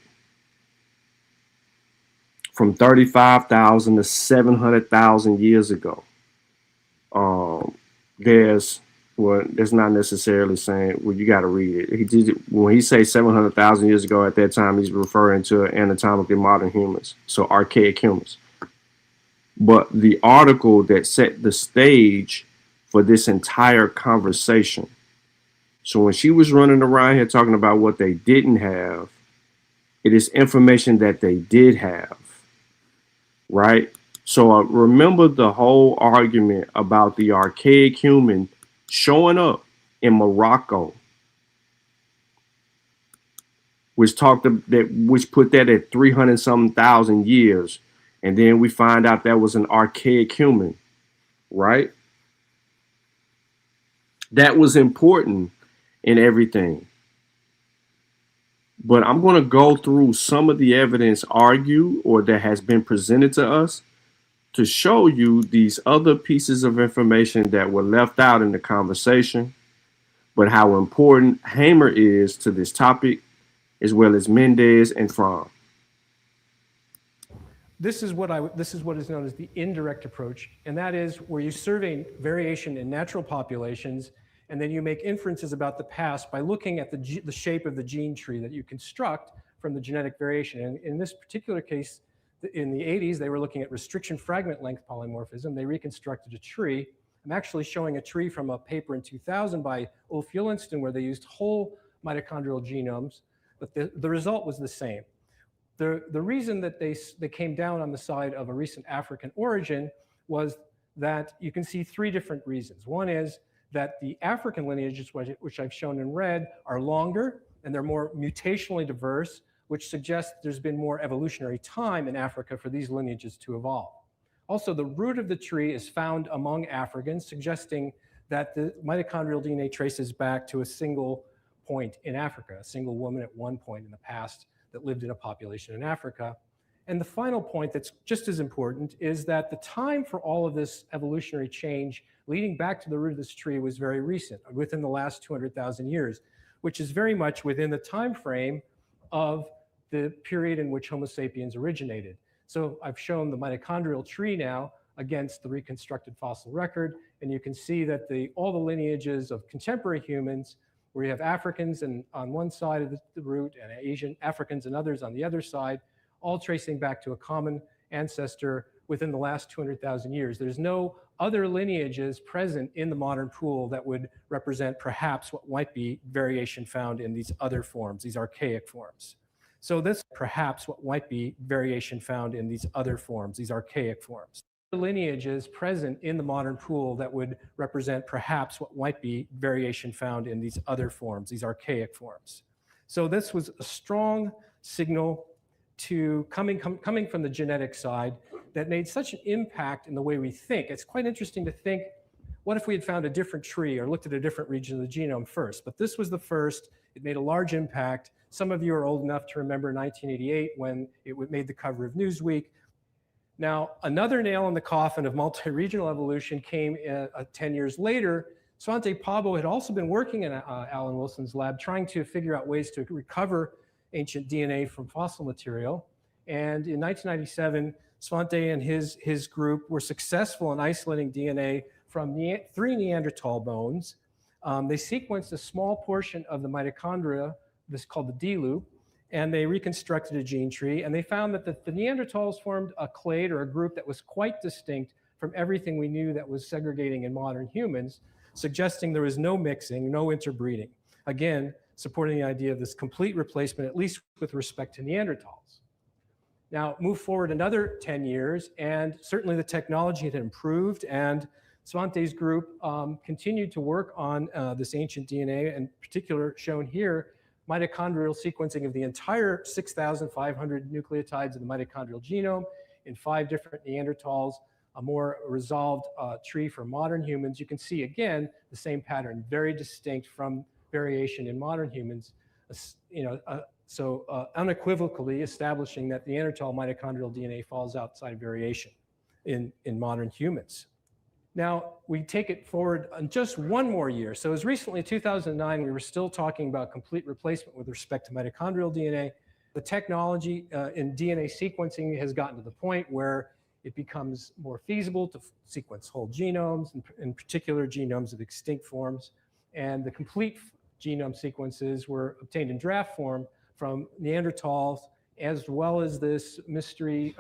From 35,000 to 700,000 years ago. That's not necessarily saying, well, you got to read it. When he says 700,000 years ago, at that time, he's referring to anatomically modern humans, so archaic humans. But the article that set the stage for this entire conversation. So when she was running around here talking about what they didn't have, it is information that they did have, right? So remember the whole argument about the archaic human showing up in Morocco, which put that at 300-something thousand years, and then we find out that was an archaic human, right? That was important in everything. But I'm going to go through some of the evidence argued or that has been presented to us to show you these other pieces of information that were left out in the conversation, but how important Hamer is to this topic, as well as Mendez and Fromm. This is what is known as the indirect approach, and that is where you survey variation in natural populations, and then you make inferences about the past by looking at the shape of the gene tree that you construct from the genetic variation. And in this particular case, in the 80s, they were looking at restriction fragment length polymorphism. They reconstructed a tree. I'm actually showing a tree from a paper in 2000 by Ulf Ullensten where they used whole mitochondrial genomes, but the result was the same. The reason that they came down on the side of a recent African origin was that you can see three different reasons. One is that the African lineages, which I've shown in red, are longer and they're more mutationally diverse, which suggests there's been more evolutionary time in Africa for these lineages to evolve. Also, the root of the tree is found among Africans, suggesting that the mitochondrial DNA traces back to a single point in Africa, a single woman at one point in the past that lived in a population in Africa. And the final point that's just as important is that the time for all of this evolutionary change leading back to the root of this tree was very recent, within the last 200,000 years, which is very much within the time frame of the period in which Homo sapiens originated. So I've shown the mitochondrial tree now against the reconstructed fossil record, and you can see that all the lineages of contemporary humans, where you have Africans on one side of the root and Asian Africans and others on the other side, all tracing back to a common ancestor within the last 200,000 years. There's no other lineages present in the modern pool that would represent perhaps what might be variation found in these other forms, these archaic forms. So this perhaps what might be variation found in these other forms, these archaic forms. Lineages present in the modern pool that would represent perhaps what might be variation found in these other forms, these archaic forms. So this was a strong signal to coming from the genetic side that made such an impact in the way we think. It's quite interesting to think, what if we had found a different tree or looked at a different region of the genome first? But this was the first. It made a large impact. Some of you are old enough to remember 1988 when it made the cover of Newsweek. Now, another nail in the coffin of multi-regional evolution came 10 years later. Svante Pabo had also been working in Alan Wilson's lab trying to figure out ways to recover ancient DNA from fossil material. And in 1997, Svante and his group were successful in isolating DNA from 3 Neanderthal bones. They sequenced a small portion of the mitochondria, this is called the D loop, and they reconstructed a gene tree, and they found that the Neanderthals formed a clade or a group that was quite distinct from everything we knew that was segregating in modern humans, suggesting there was no mixing, no interbreeding. Again, supporting the idea of this complete replacement, at least with respect to Neanderthals. Now, move forward another 10 years, and certainly the technology had improved, and Svante's group continued to work on this ancient DNA, in particular shown here, mitochondrial sequencing of the entire 6,500 nucleotides of the mitochondrial genome in 5 different Neanderthals, a more resolved tree for modern humans. You can see, again, the same pattern, very distinct from variation in modern humans, unequivocally establishing that Neanderthal mitochondrial DNA falls outside variation in modern humans. Now, we take it forward on just one more year. So as recently 2009, we were still talking about complete replacement with respect to mitochondrial DNA. The technology in DNA sequencing has gotten to the point where it becomes more feasible to sequence whole genomes, in particular genomes of extinct forms. And the complete genome sequences were obtained in draft form from Neanderthals, as well as this mystery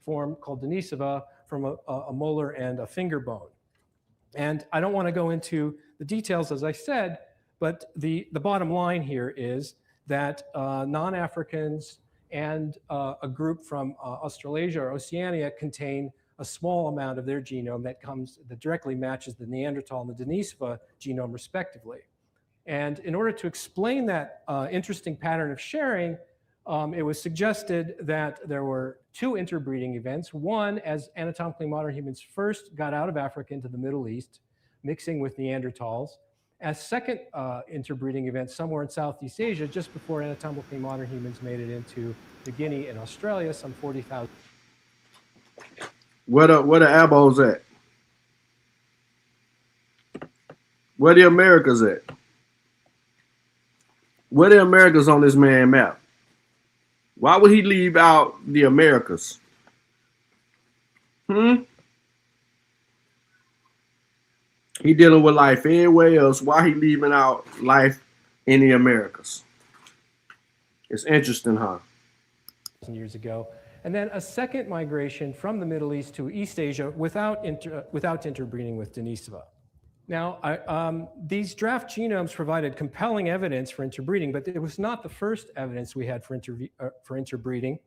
form called Denisova from a molar and a finger bone. And I don't want to go into the details, as I said, but the bottom line here is that non-Africans and a group from Australasia or Oceania contain a small amount of their genome that directly matches the Neanderthal and the Denisova genome respectively. And in order to explain that interesting pattern of sharing, it was suggested that there were two interbreeding events. One, as anatomically modern humans first got out of Africa into the Middle East, mixing with Neanderthals. A second interbreeding event somewhere in Southeast Asia, just before anatomically modern humans made it into New Guinea and Australia, some 40,000. Where the Abos at? Where the Americas at? Where the Americas on this man map? Why would he leave out the Americas? He dealing with life anywhere else. Why he leaving out life in the Americas? It's interesting, huh? Years ago. And then a second migration from the Middle East to East Asia without interbreeding with Denisova. Now, these draft genomes provided compelling evidence for interbreeding, but it was not the first evidence we had for interbreeding.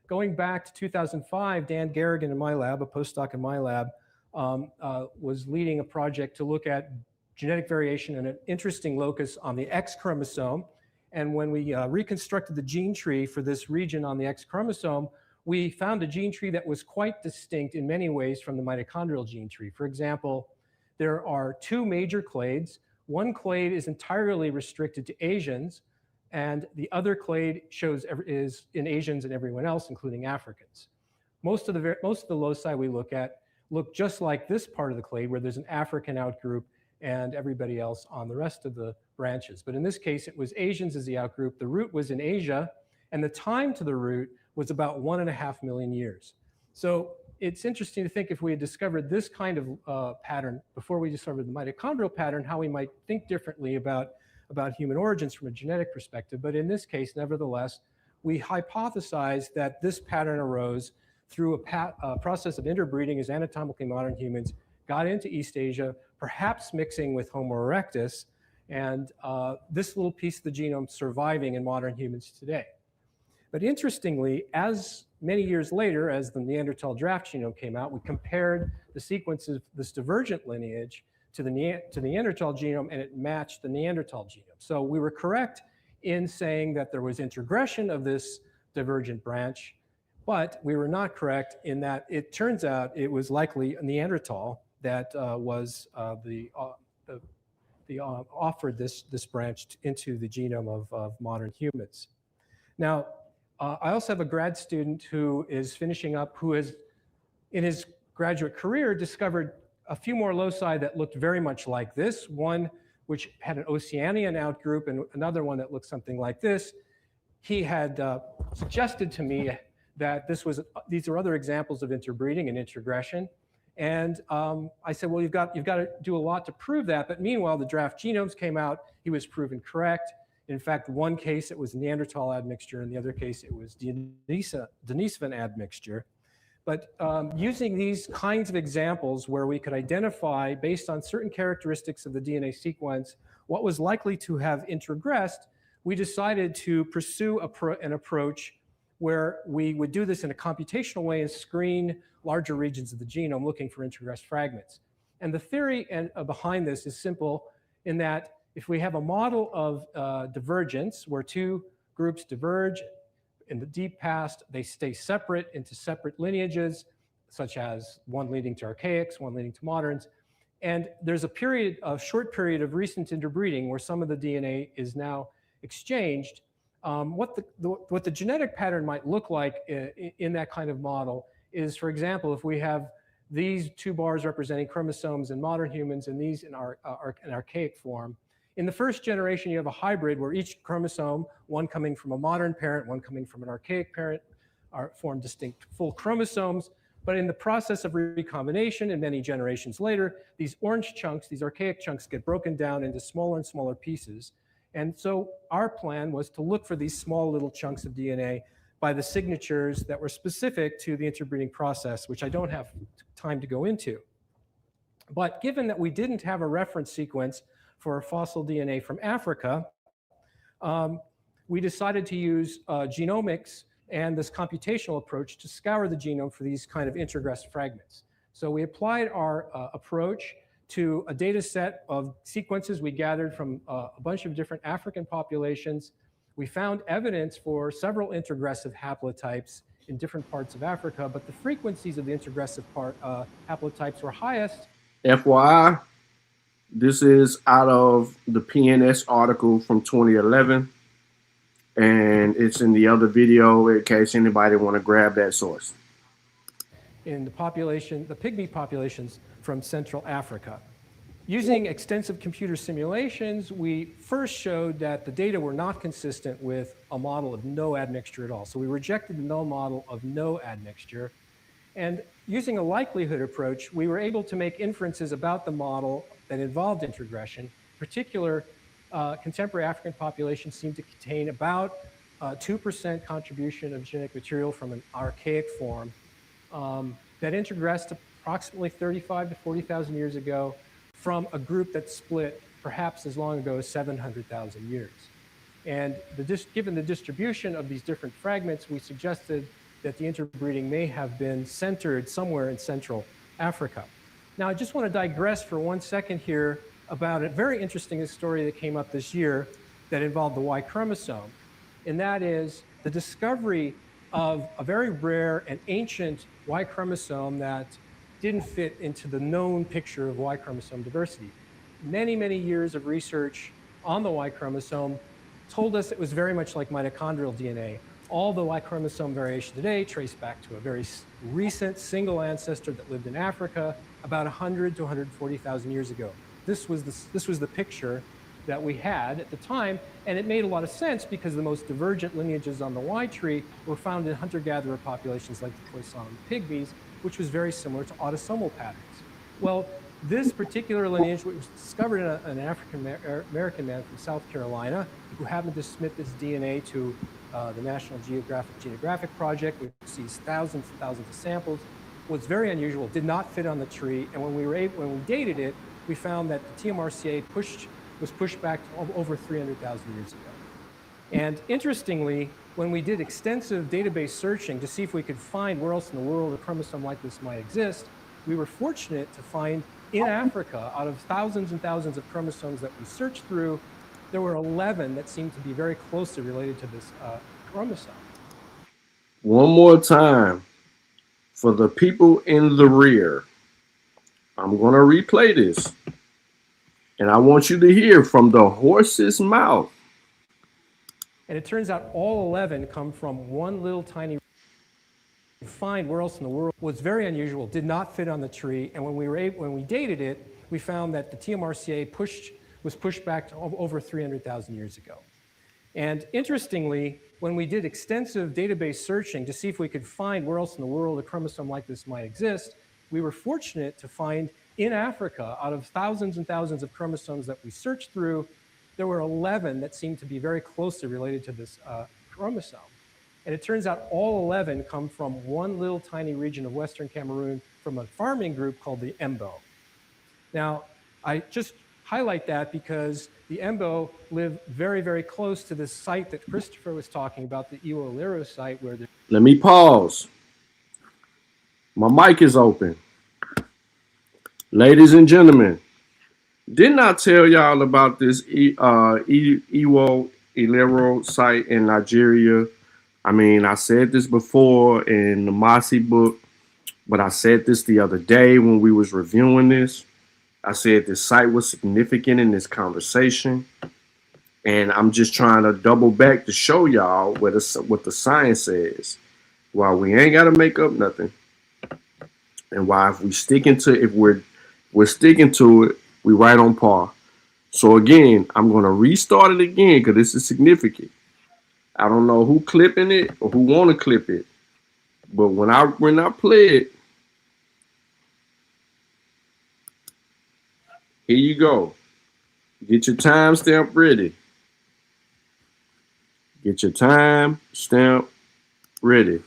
Going back to 2005, Dan Garrigan in my lab, a postdoc in my lab, was leading a project to look at genetic variation in an interesting locus on the X chromosome. And when we reconstructed the gene tree for this region on the X chromosome, we found a gene tree that was quite distinct in many ways from the mitochondrial gene tree. For example, there are two major clades. One clade is entirely restricted to Asians, and the other clade is in Asians and everyone else, including Africans. Most of the loci we look at look just like this part of the clade, where there's an African outgroup and everybody else on the rest of the branches. But in this case, it was Asians as the outgroup. The root was in Asia, and the time to the root was about 1.5 million years. So it's interesting to think if we had discovered this kind of pattern before we discovered the mitochondrial pattern, how we might think differently about human origins from a genetic perspective. But in this case, nevertheless, we hypothesized that this pattern arose through a process of interbreeding as anatomically modern humans got into East Asia, perhaps mixing with Homo erectus, and this little piece of the genome surviving in modern humans today. But interestingly, as many years later, as the Neanderthal draft genome came out, we compared the sequences of this divergent lineage to the Neanderthal genome, and it matched the Neanderthal genome. So we were correct in saying that there was introgression of this divergent branch, but we were not correct in that it turns out it was likely a Neanderthal that offered this branch into the genome of modern humans. Now, I also have a grad student who is finishing up, who has, in his graduate career, discovered a few more loci that looked very much like this, one which had an Oceanian outgroup and another one that looked something like this. He had suggested to me that these are other examples of interbreeding and introgression. And I said, well, you've got to do a lot to prove that. But meanwhile, the draft genomes came out. He was proven correct. In fact, one case it was Neanderthal admixture, and the other case it was Denisovan admixture. But using these kinds of examples where we could identify, based on certain characteristics of the DNA sequence, what was likely to have introgressed, we decided to pursue an approach where we would do this in a computational way and screen larger regions of the genome looking for introgressed fragments. And the theory behind this is simple in that if we have a model of divergence where two groups diverge in the deep past, they stay separate into separate lineages, such as one leading to archaics, one leading to moderns. And there's a short period of recent interbreeding where some of the DNA is now exchanged. What the genetic pattern might look like in that kind of model is, for example, if we have these two bars representing chromosomes in modern humans and these in an archaic form. In the first generation, you have a hybrid where each chromosome, one coming from a modern parent, one coming from an archaic parent, form distinct full chromosomes. But in the process of recombination and many generations later, these orange chunks, these archaic chunks, get broken down into smaller and smaller pieces. And so our plan was to look for these small little chunks of DNA by the signatures that were specific to the interbreeding process, which I don't have time to go into. But given that we didn't have a reference sequence for fossil DNA from Africa, we decided to use genomics and this computational approach to scour the genome for these kind of introgress fragments. So we applied our approach to a data set of sequences we gathered from a bunch of different African populations. We found evidence for several introgressive haplotypes in different parts of Africa, but the frequencies of the introgressive haplotypes were highest. FYI, this is out of the PNS article from 2011. And it's in the other video in case anybody want to grab that source. In the population, the pygmy populations from Central Africa. Using extensive computer simulations, we first showed that the data were not consistent with a model of no admixture at all. So we rejected the null model of no admixture. And using a likelihood approach, we were able to make inferences about the model that involved introgression. In particular, contemporary African populations seem to contain about 2% contribution of genetic material from an archaic form that introgressed approximately 35 to 40,000 years ago from a group that split perhaps as long ago as 700,000 years. And given the distribution of these different fragments, we suggested that the interbreeding may have been centered somewhere in Central Africa. Now, I just want to digress for 1 second here about a very interesting story that came up this year that involved the Y chromosome. And that is the discovery of a very rare and ancient Y chromosome that didn't fit into the known picture of Y chromosome diversity. Many, many years of research on the Y chromosome told us it was very much like mitochondrial DNA. All the Y chromosome variation today traced back to a very recent single ancestor that lived in Africa about 100 to 140,000 years ago. This was the picture that we had at the time, and it made a lot of sense because the most divergent lineages on the Y tree were found in hunter-gatherer populations like the Khoisan pygmies, which was very similar to autosomal patterns. Well, this particular lineage was discovered in an African-American man from South Carolina who happened to submit this DNA to the National Geographic Genographic Project, which sees thousands and thousands of samples. Was very unusual, did not fit on the tree, and when we dated it, we found that the TMRCA was pushed back to over 300,000 years ago. And interestingly, when we did extensive database searching to see if we could find where else in the world a chromosome like this might exist, we were fortunate to find in Africa, out of thousands and thousands of chromosomes that we searched through, there were 11 that seemed to be very closely related to this chromosome. One more time, for the people in the rear, I'm going to replay this. And I want you to hear from the horse's mouth. And it turns out all 11 come from one little tiny. Find where else in the world was very unusual, did not fit on the tree, and when we dated it, we found that the TMRCA was pushed back to over 300,000 years ago. And interestingly, when we did extensive database searching to see if we could find where else in the world a chromosome like this might exist, we were fortunate to find in Africa, out of thousands and thousands of chromosomes that we searched through, there were 11 that seemed to be very closely related to this chromosome. And it turns out all 11 come from one little tiny region of Western Cameroon from a farming group called the Embo. Now, I just highlight that because the Embo live very, very close to this site that Christopher was talking about, the Iwo-Lero site where Let me pause. My mic is open. Ladies and gentlemen, didn't I tell y'all about this Iwo-Lero site in Nigeria? I mean, I said this before in the Masi book, but I said this the other day when we was reviewing this. I said this site was significant in this conversation, and I'm just trying to double back to show y'all what the science says. While we ain't got to make up nothing, and why if we're sticking to it, we right on par. So again, I'm gonna restart it again because this is significant. I don't know who clipping it or who want to clip it, but when I play it, here you go. Get your timestamp ready. Get your timestamp ready.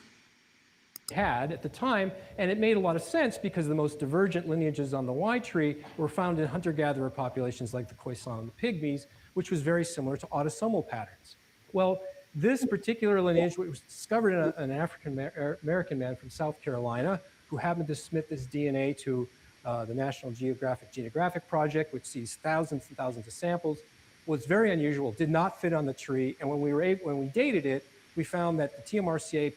Had at the time, and it made a lot of sense because the most divergent lineages on the Y tree were found in hunter-gatherer populations like the Khoisan and the Pygmies, which was very similar to autosomal patterns. Well, this particular lineage was discovered in an African-American man from South Carolina who happened to submit this DNA to the National Geographic Genographic Project, which sees thousands and thousands of samples, was very unusual, did not fit on the tree, and when we dated it, we found that the TMRCA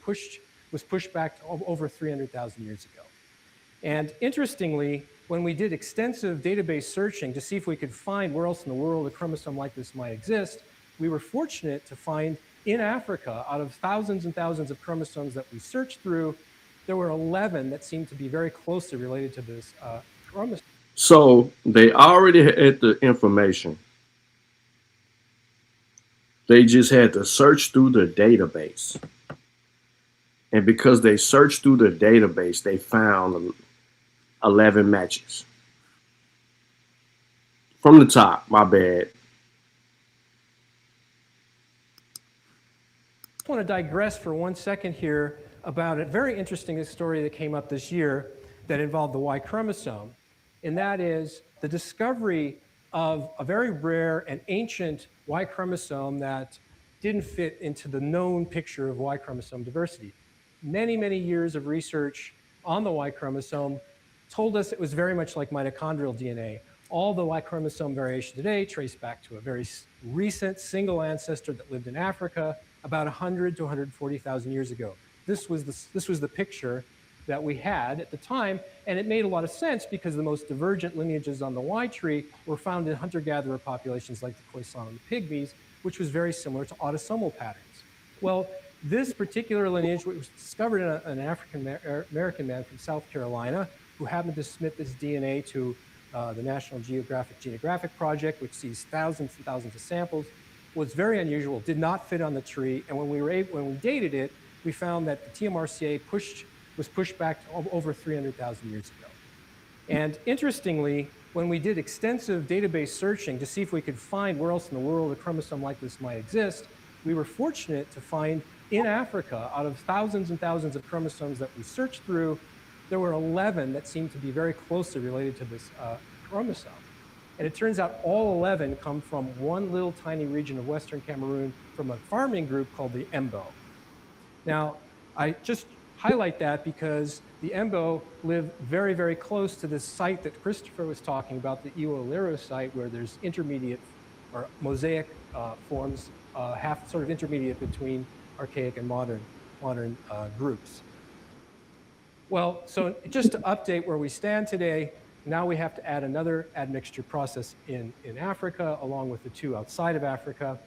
was pushed back to over 300,000 years ago. And interestingly, when we did extensive database searching to see if we could find where else in the world a chromosome like this might exist, we were fortunate to find in Africa, out of thousands and thousands of chromosomes that we searched through, there were 11 that seemed to be very closely related to this chromosome. So they already had the information. They just had to search through the database. And because they searched through the database, they found 11 matches. From the top, my bad. I want to digress for 1 second here about a very interesting story that came up this year that involved the Y chromosome. And that is the discovery of a very rare and ancient Y chromosome that didn't fit into the known picture of Y chromosome diversity. Many, many years of research on the Y chromosome told us it was very much like mitochondrial DNA. All the Y chromosome variation today traced back to a very recent single ancestor that lived in Africa about 100 to 140,000 years ago. This was the picture that we had at the time, and it made a lot of sense because the most divergent lineages on the Y tree were found in hunter-gatherer populations like the Khoisan and the Pygmies, which was very similar to autosomal patterns. Well, this particular lineage was discovered in an African-American man from South Carolina who happened to submit this DNA to the National Geographic Genographic Project, which sees thousands and thousands of samples, was very unusual, did not fit on the tree, and when we dated it, we found that the TMRCA was pushed back to over 300,000 years ago. And interestingly, when we did extensive database searching to see if we could find where else in the world a chromosome like this might exist, we were fortunate to find in Africa, out of thousands and thousands of chromosomes that we searched through, there were 11 that seemed to be very closely related to this chromosome. And it turns out all 11 come from one little tiny region of Western Cameroon from a farming group called the Embo. Now, I just highlight that because the Embo live very, very close to this site that Christopher was talking about, the Iwo-Lero site, where there's intermediate or mosaic forms, sort of intermediate between archaic and modern groups. Well, so just to update where we stand today, now we have to add another admixture process in Africa, along with the two outside of Africa.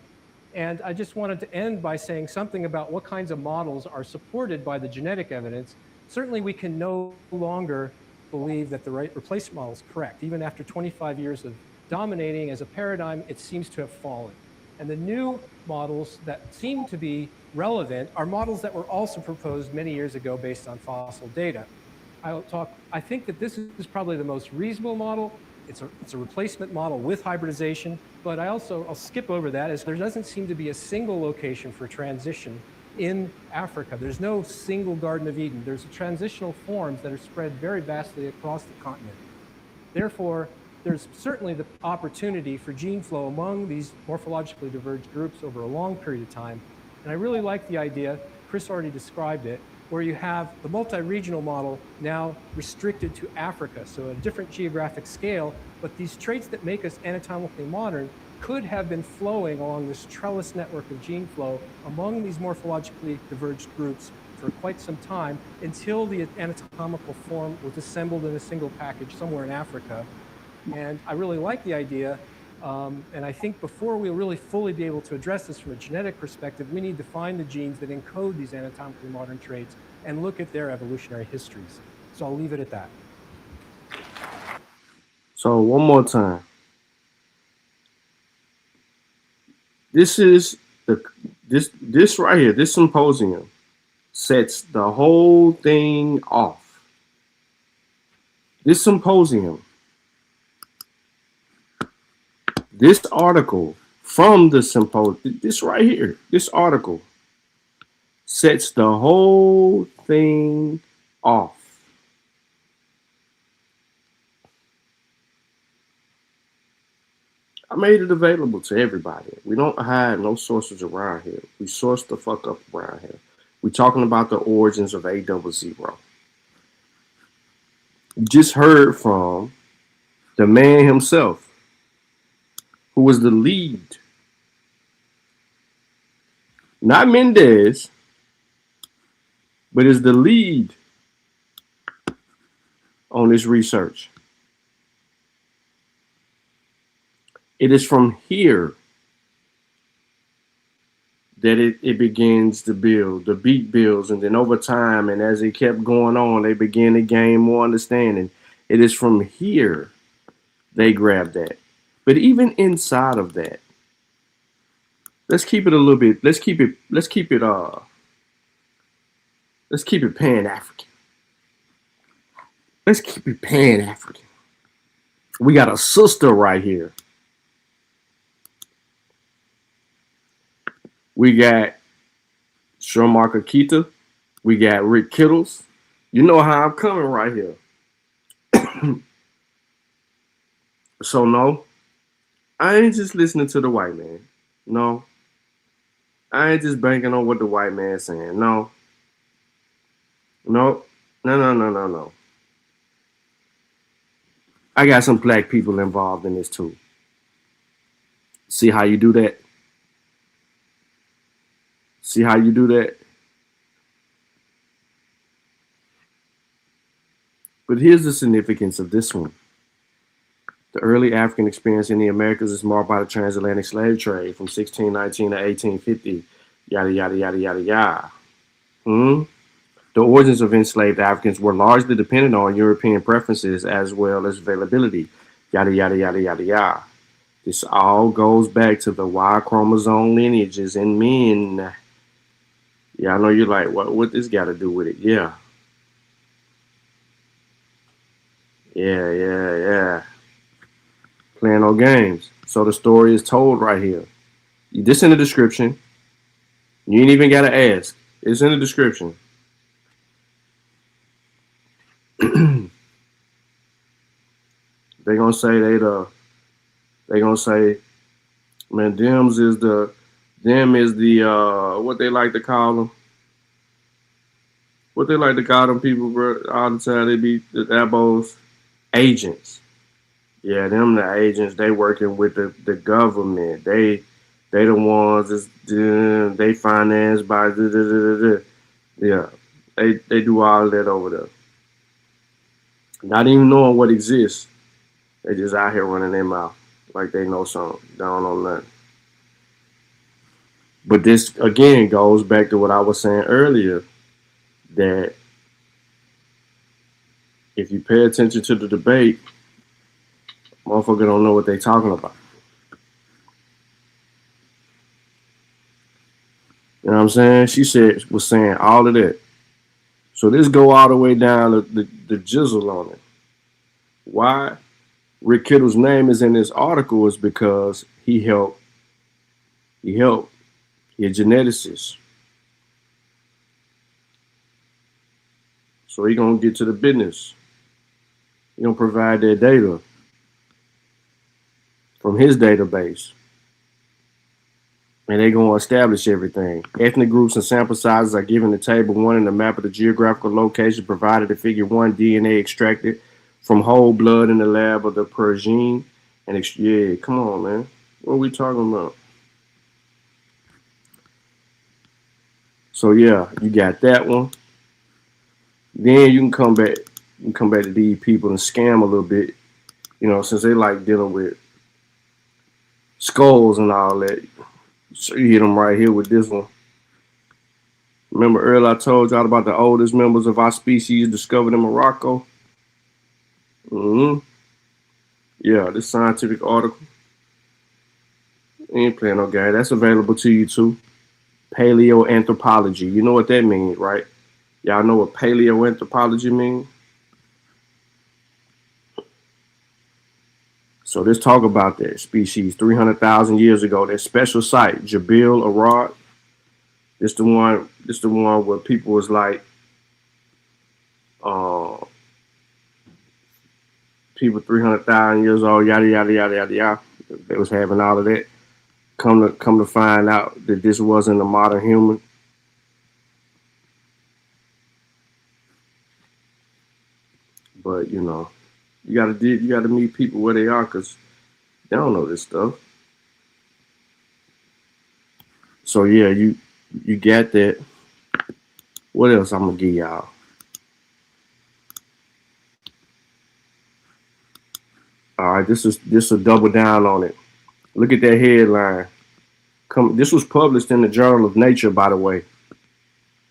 And I just wanted to end by saying something about what kinds of models are supported by the genetic evidence. Certainly we can no longer believe that the right replacement model is correct. Even after 25 years of dominating as a paradigm, it seems to have fallen. And the new models that seem to be relevant are models that were also proposed many years ago based on fossil data. I think that this is probably the most reasonable model. It's a replacement model with hybridization, but I'll skip over that as there doesn't seem to be a single location for transition in Africa. There's no single Garden of Eden. There's transitional forms that are spread very vastly across the continent. Therefore, there's certainly the opportunity for gene flow among these morphologically diverged groups over a long period of time. And I really like the idea, Chris already described it, where you have the multi-regional model now restricted to Africa, so a different geographic scale, but these traits that make us anatomically modern could have been flowing along this trellis network of gene flow among these morphologically diverged groups for quite some time until the anatomical form was assembled in a single package somewhere in Africa. And I really like the idea. And I think before we'll really fully be able to address this from a genetic perspective, we need to find the genes that encode these anatomically modern traits and look at their evolutionary histories. So I'll leave it at that. So one more time. This is this right here, this symposium sets the whole thing off. This symposium, this article from the symposium, this right here, this article sets the whole thing off. I made it available to everybody. We don't hide no sources around here. We source the fuck up around here. We're talking about the origins of A00. You just heard from the man himself, who was the lead. Not Mendez, but is the lead on this research. It is from here that it begins to build. The beat builds, and then over time, and as it kept going on, they began to gain more understanding. It is from here they grab that. But even inside of that, let's keep it a little bit, let's keep it Pan-African. Let's keep it Pan-African. We got a sister right here. We got Shermark Akita. We got Rick Kittles. You know how I'm coming right here. So no, I ain't just listening to the white man. No. I ain't just banking on what the white man's saying. No. No. No. I got some black people involved in this too. See how you do that? See how you do that? But here's the significance of this one. The early African experience in the Americas is marked by the transatlantic slave trade from 1619 to 1850. Yada, yada, yada, yada, yada. The origins of enslaved Africans were largely dependent on European preferences as well as availability. Yada, yada, yada, yada, yada. This all goes back to the Y chromosome lineages in men. Yeah, I know you're like, what this got to do with it? Yeah. Yeah. Playing no games. So the story is told right here. This in the description. You ain't even got to ask. It's in the description. They're going to say, man, them is the, what they like to call them. What they like to call them people, bro, all the time, they be the abos, agents. Yeah, them the agents, they working with the government. They the ones that's, they financed by, yeah, they do all that over there. Not even knowing what exists. They just out here running their mouth like they know something. They don't know nothing. But this, again, goes back to what I was saying earlier, that if you pay attention to the debate, motherfucker don't know what they talking about. You know what I'm saying? She was saying all of that. So this go all the way down to the jizzle on it. Why Rick Kittle's name is in this article is because he helped. He a geneticist. So he gonna get to the business. He gonna provide that data from his database. And they gonna establish everything. Ethnic groups and sample sizes are given in table 1 in the map of the geographical location provided in figure 1, DNA extracted from whole blood in the lab of the Persian. And yeah, come on, man. What are we talking about? So yeah, you got that one. Then you can come back to these people and scam a little bit, you know, since they like dealing with skulls and all that. So you hit them right here with this one. Remember earlier I told y'all about the oldest members of our species discovered in Morocco? Yeah, this scientific article. Ain't playing no game. That's available to you too. Paleoanthropology. You know what that means, right? Y'all know what paleoanthropology means? So let's talk about that species 300,000 years ago. That special site, Jebel Arad. This the one where people was like, people 300,000 years old, yada yada yada yada yada. They was having all of that. Come to find out that this wasn't a modern human. But you know, you gotta meet people where they are, because they don't know this stuff. So yeah, you get that. What else I'm gonna give y'all? All right, this will double down on it. Look at that headline. This was published in the Journal of Nature, by the way.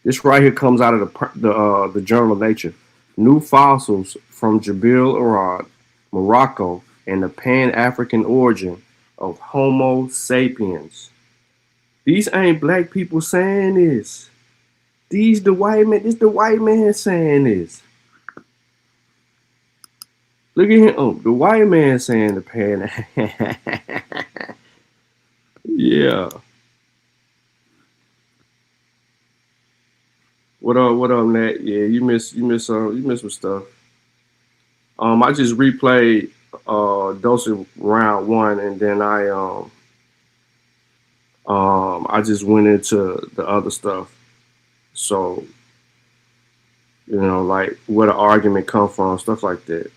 This right here comes out of the Journal of Nature. New fossils from Jebel Arad, Morocco, and the Pan-African origin of Homo sapiens. These ain't black people saying this. This the white man saying this. Look at him. Oh, the white man saying the Pan. Yeah. What up, Nat? Yeah, you miss some stuff. I just replayed Dosing round 1, and then I just went into the other stuff. So, you know, like where the argument come from, stuff like that.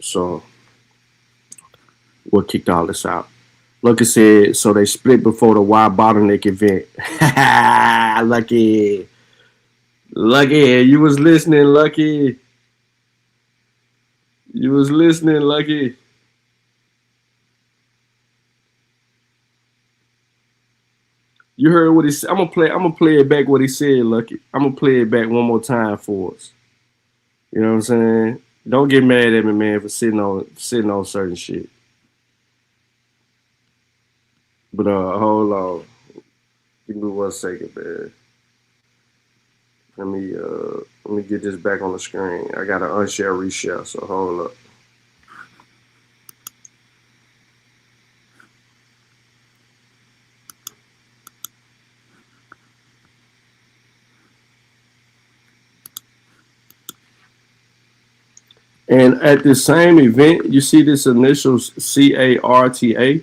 So what kicked all this out? Lucky said, so they split before the Y bottleneck event. Lucky, you was listening, Lucky. You was listening, Lucky. You heard what he said. I'm gonna play it back what he said, Lucky. I'm gonna play it back one more time for us. You know what I'm saying? Don't get mad at me, man, for sitting on certain shit. But hold on. Give me 1 second, man. Let me get this back on the screen. I gotta unshare, reshare, so hold up. And at this same event, you see this initials CARTA.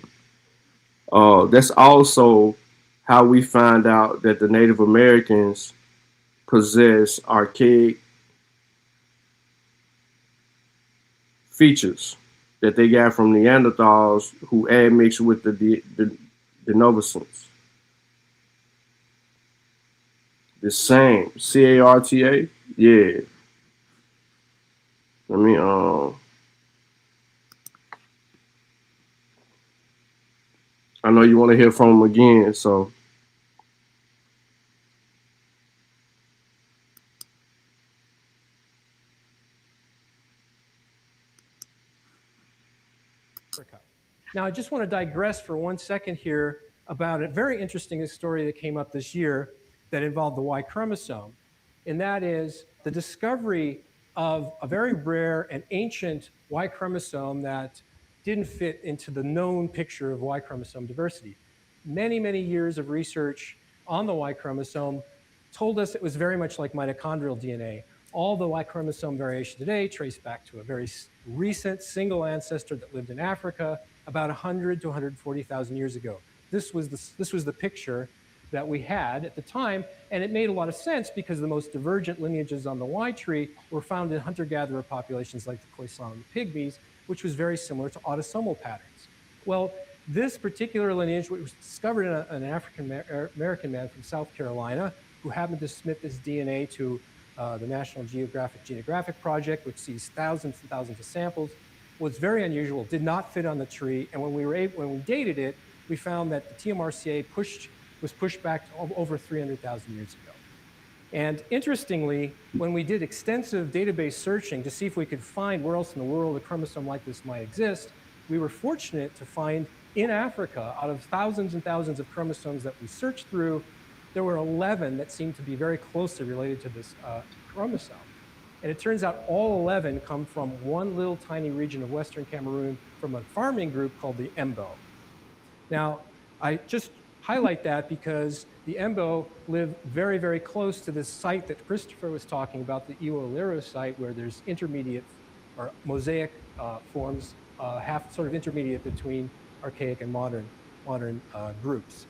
That's also how we find out that the Native Americans possess archaic features that they got from Neanderthals who admixed with the Denisovans. The same CARTA, yeah. Let me I know you want to hear from him again, so Now, I just want to digress for 1 second here about a very interesting story that came up this year that involved the Y chromosome, and that is the discovery of a very rare and ancient Y chromosome that didn't fit into the known picture of Y chromosome diversity. Many, many years of research on the Y chromosome told us it was very much like mitochondrial DNA. All the Y chromosome variation today traced back to a very recent single ancestor that lived in Africa about 100 to 140,000 years ago. This was the picture that we had at the time, and it made a lot of sense because the most divergent lineages on the Y tree were found in hunter-gatherer populations like the Khoisan and the Pygmies, which was very similar to autosomal patterns. Well, this particular lineage was discovered in an African-American man from South Carolina who happened to submit this DNA to the National Geographic Genographic Project, which sees thousands and thousands of samples. Was very unusual, did not fit on the tree, and when we dated it, we found that the TMRCA was pushed back to over 300,000 years ago. And interestingly, when we did extensive database searching to see if we could find where else in the world a chromosome like this might exist, we were fortunate to find in Africa, out of thousands and thousands of chromosomes that we searched through, there were 11 that seemed to be very closely related to this chromosome. And it turns out all 11 come from one little tiny region of Western Cameroon from a farming group called the Embo. Now, I just highlight that because the Embo live very, very close to this site that Christopher was talking about, the Iwo site, where there's intermediate or mosaic forms, half sort of intermediate between archaic and modern groups.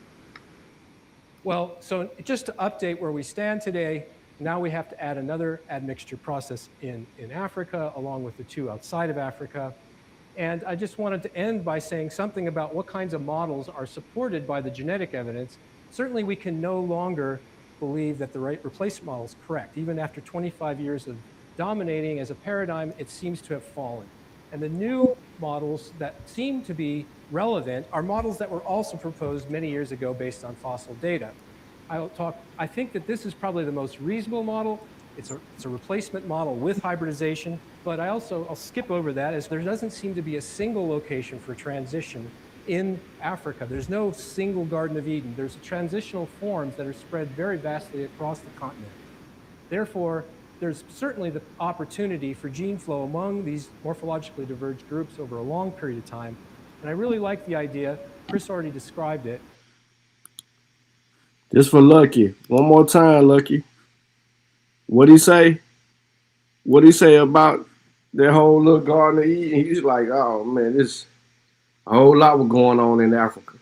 Well, so just to update where we stand today, now we have to add another admixture process in Africa, along with the two outside of Africa. And I just wanted to end by saying something about what kinds of models are supported by the genetic evidence. Certainly, we can no longer believe that the replacement model is correct. Even after 25 years of dominating as a paradigm, it seems to have fallen. And the new models that seem to be relevant are models that were also proposed many years ago based on fossil data. I think that this is probably the most reasonable model. It's a replacement model with hybridization, but I'll skip over that as there doesn't seem to be a single location for transition in Africa. There's no single Garden of Eden. There's transitional forms that are spread very vastly across the continent. Therefore, there's certainly the opportunity for gene flow among these morphologically diverged groups over a long period of time. And I really like the idea. Chris already described it. Just for Lucky. One more time, Lucky. What'd he say? What'd he say about that whole little Garden of Eden? He's like, oh man, this a whole lot was going on in Africa.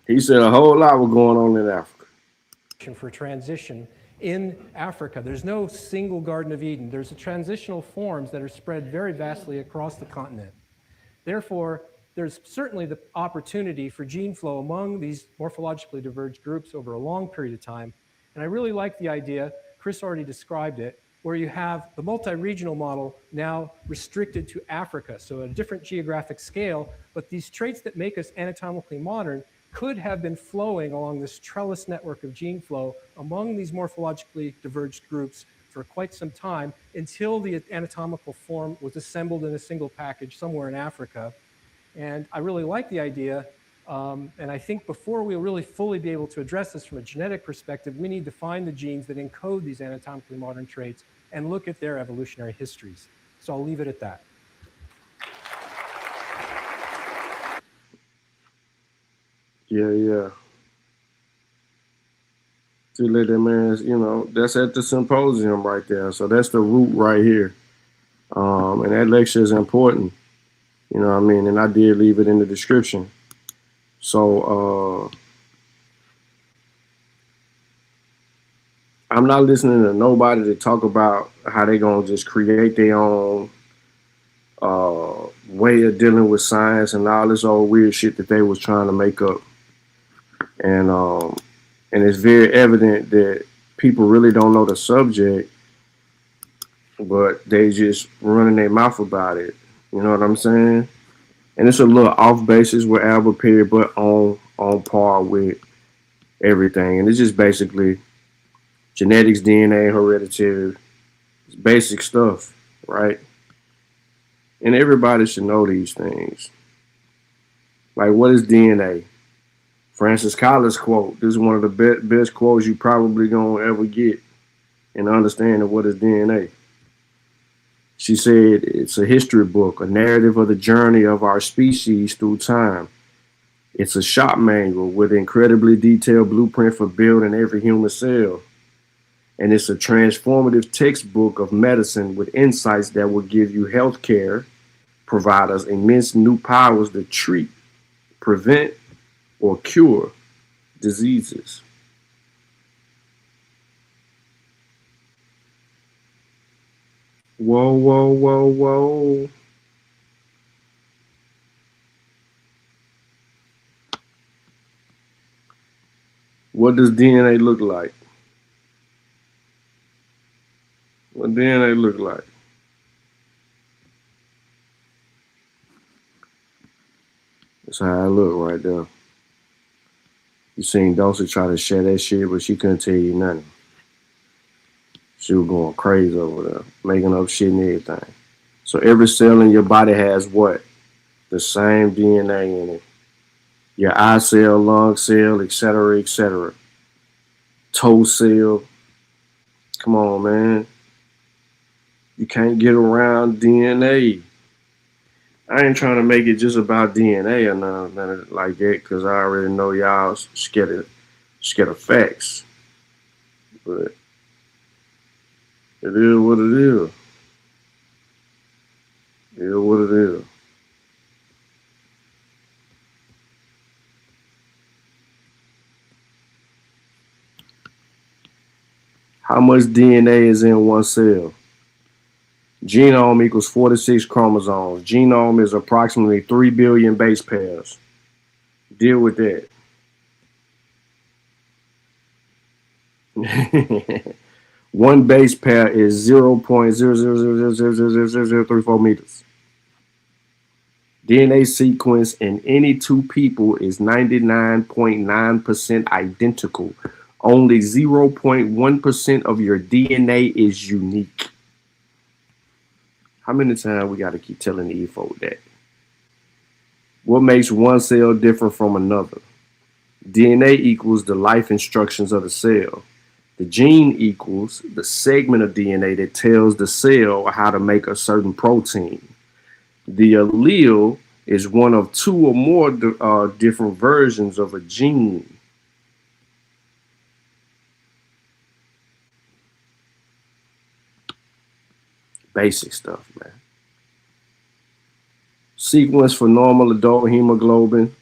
He said a whole lot was going on in Africa. For transition in Africa, there's no single Garden of Eden. There's transitional forms that are spread very vastly across the continent. Therefore, there's certainly the opportunity for gene flow among these morphologically diverged groups over a long period of time. And I really like the idea, Chris already described it, where you have the multi-regional model now restricted to Africa, so at a different geographic scale, but these traits that make us anatomically modern could have been flowing along this trellis network of gene flow among these morphologically diverged groups for quite some time until the anatomical form was assembled in a single package somewhere in Africa. And I really like the idea. And I think before we'll really fully be able to address this from a genetic perspective, we need to find the genes that encode these anatomically modern traits and look at their evolutionary histories. So I'll leave it at that. Yeah. To let that man, that's at the symposium right there. So that's the root right here. And that lecture is important. You know what I mean? And I did leave it in the description. So I'm not listening to nobody to talk about how they gonna just create their own way of dealing with science and all this old weird shit that they was trying to make up. And it's very evident that people really don't know the subject, but they just running their mouth about it. You know what I'm saying? And it's a little off basis with Albert Perry, but on par with everything. And it's just basically genetics, DNA, hereditary, it's basic stuff, right? And everybody should know these things. Like, what is DNA? Francis Collins quote. This is one of the best quotes you probably gonna ever get in understanding what is DNA. She said, it's a history book, a narrative of the journey of our species through time. It's a shop manual with an incredibly detailed blueprint for building every human cell. And it's a transformative textbook of medicine with insights that will give you health care, provide us immense new powers to treat, prevent, or cure diseases. Whoa. What does DNA look like? What DNA look like? That's how I look right there. You seen Dulce try to share that shit, but she couldn't tell you nothing. She was going crazy over there, making up shit and everything. So every cell in your body has what? The same DNA in it. Your eye cell, lung cell, etc., etc. Toe cell. Come on, man. You can't get around DNA. I ain't trying to make it just about DNA or nothing like that, because I already know y'all scared of facts. But it is what it is. It is what it is. How much DNA is in one cell? Genome equals 46 chromosomes. Genome is approximately 3 billion base pairs. Deal with that. One base pair is 0.000000034 meters. DNA sequence in any two people is 99.9% identical. Only 0.1% of your DNA is unique. How many times we got to keep telling these folks that? What makes one cell different from another? DNA equals the life instructions of the cell. The gene equals the segment of DNA that tells the cell how to make a certain protein. The allele is one of two or more different versions of a gene. Basic stuff, man. Sequence for normal adult hemoglobin.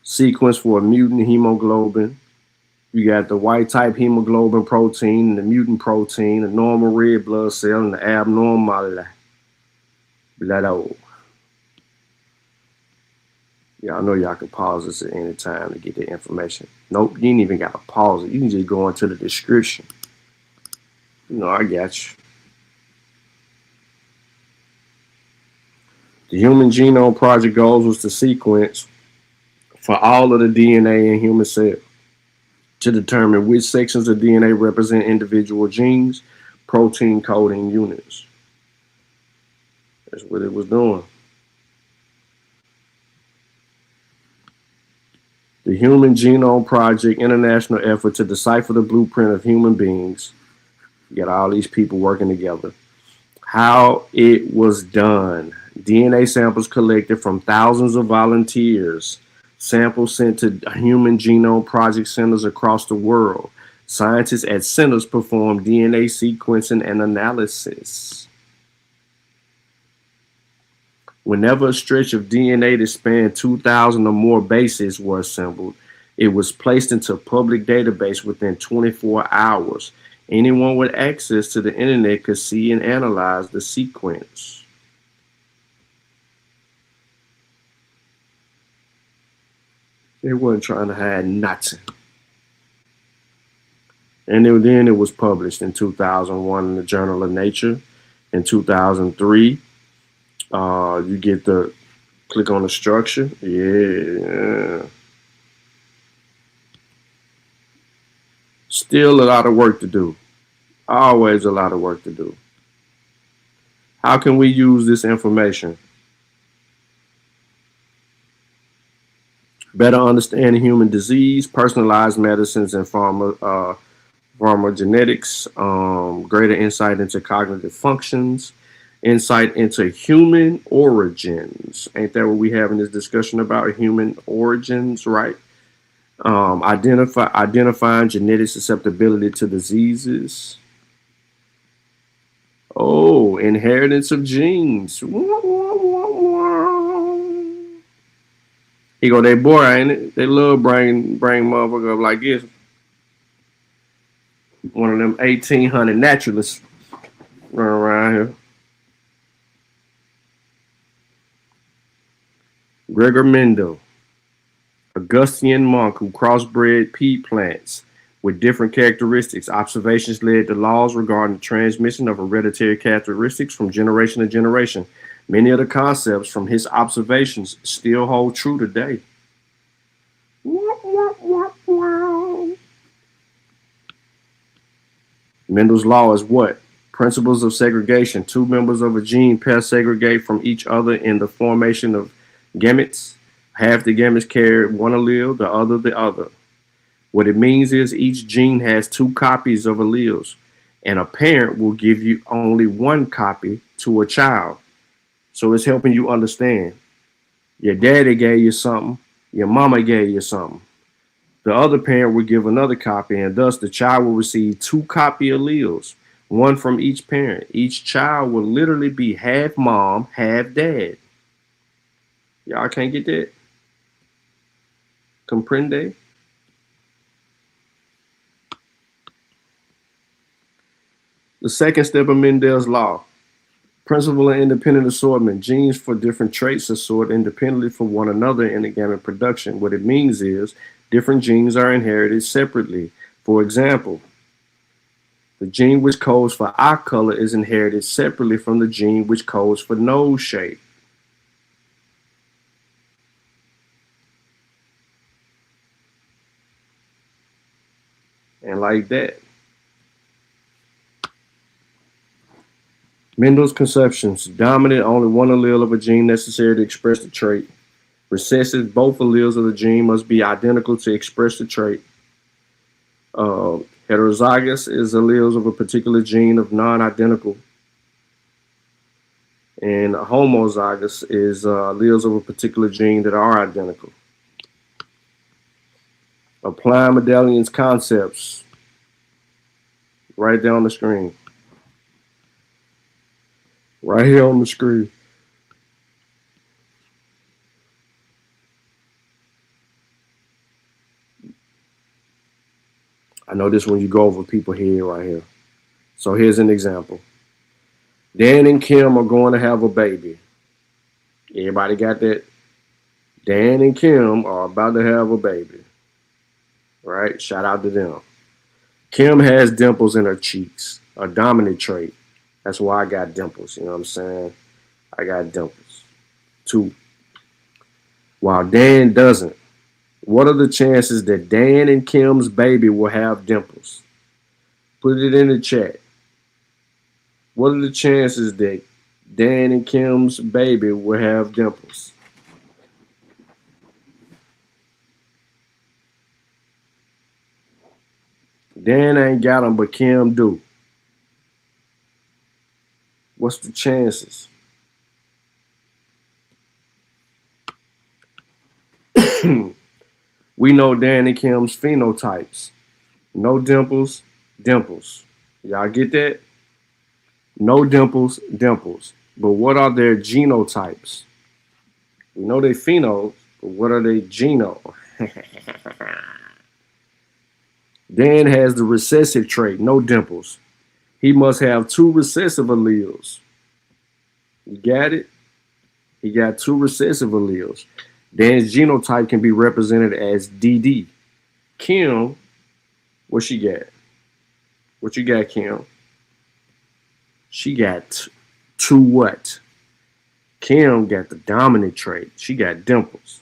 Sequence for a mutant hemoglobin. You got the white type hemoglobin protein, the mutant protein, the normal red blood cell, and the abnormal blood. Y'all know y'all can pause this at any time to get the information. Nope, you ain't even got to pause it. You can just go into the description. You know, I got you. The Human Genome Project goals was to sequence for all of the DNA in human cells to determine which sections of DNA represent individual genes, protein coding units. That's what it was doing. The Human Genome Project, international effort to decipher the blueprint of human beings. You got all these people working together. How it was done. DNA samples collected from thousands of volunteers. Samples sent to Human Genome Project centers across the world. Scientists at centers perform DNA sequencing and analysis. Whenever a stretch of DNA that spanned 2,000 or more bases were assembled, it was placed into a public database within 24 hours. Anyone with access to the internet could see and analyze the sequence. They wasn't trying to hide nothing. And then it was published in 2001 in the Journal of Nature. In 2003, you get the click on the structure. Yeah. Still a lot of work to do. Always a lot of work to do. How can we use this information? Better understanding human disease, personalized medicines, and pharmacogenetics, greater insight into cognitive functions, insight into human origins. Ain't that what we having this discussion about? Human origins, right? Identifying genetic susceptibility to diseases. Oh, inheritance of genes. He go, they boy, ain't it? They love bring motherfucker up like this. One of them 1800 naturalists running around here. Gregor Mendel, Augustinian monk who crossbred pea plants with different characteristics. Observations led to laws regarding the transmission of hereditary characteristics from generation to generation. Many of the concepts from his observations still hold true today. Mendel's law is what? Principles of segregation. Two members of a gene pair segregate from each other in the formation of gametes. Half the gametes carry one allele, the other the other. What it means is each gene has two copies of alleles, and a parent will give you only one copy to a child. So it's helping you understand. Your daddy gave you something, your mama gave you something. The other parent will give another copy, and thus the child will receive two copy alleles, one from each parent. Each child will literally be half mom, half dad. Y'all can't get that? Comprende? The second step of Mendel's law. Principle of independent assortment. Genes for different traits assort independently from one another in the gamete production. What it means is different genes are inherited separately. For example, the gene which codes for eye color is inherited separately from the gene which codes for nose shape. And like that. Mendel's conceptions. Dominant, only one allele of a gene necessary to express the trait. Recessive, both alleles of the gene must be identical to express the trait. Heterozygous is alleles of a particular gene of non-identical. And homozygous is alleles of a particular gene that are identical. Applying Mendelian's concepts. Right there on the screen. Right here on the screen. I know this when you go over people's head right here. So here's an example. Dan and Kim are going to have a baby. Everybody got that? Dan and Kim are about to have a baby. Right? Shout out to them. Kim has dimples in her cheeks, a dominant trait. That's why I got dimples. You know what I'm saying? I got dimples. 2. While Dan doesn't. What are the chances that Dan and Kim's baby will have dimples? Put it in the chat. What are the chances that Dan and Kim's baby will have dimples? Dan ain't got them, but Kim do. What's the chances? We know Dan and Kim's phenotypes. No dimples, dimples. Y'all get that? No dimples, dimples. But what are their genotypes? We know they pheno, but what are they geno? Dan has the recessive trait, no dimples. He must have 2 recessive alleles. You got it? He got 2 recessive alleles. Dan's genotype can be represented as DD. Kim, what she got? What you got, Kim? She got 2 what? Kim got the dominant trait. She got dimples.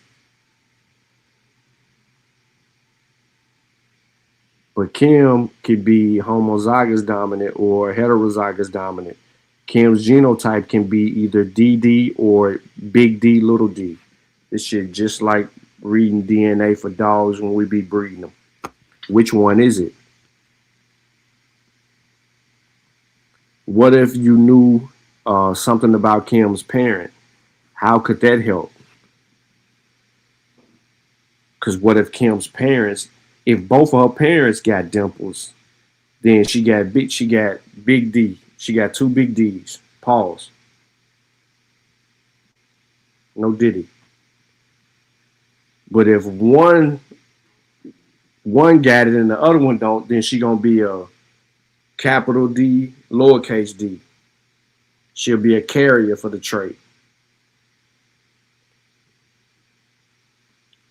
But Kim could be homozygous dominant or heterozygous dominant. Kim's genotype can be either DD or big D, little d. This shit just like reading DNA for dogs when we be breeding them. Which one is it? What if you knew something about Kim's parent? How could that help? Because what if Kim's parents, if both of her parents got dimples, then she got big D. She got 2 big D's. Pause. No diddy. But if one got it and the other one don't, then she gonna be a capital D, lowercase d. She'll be a carrier for the trait.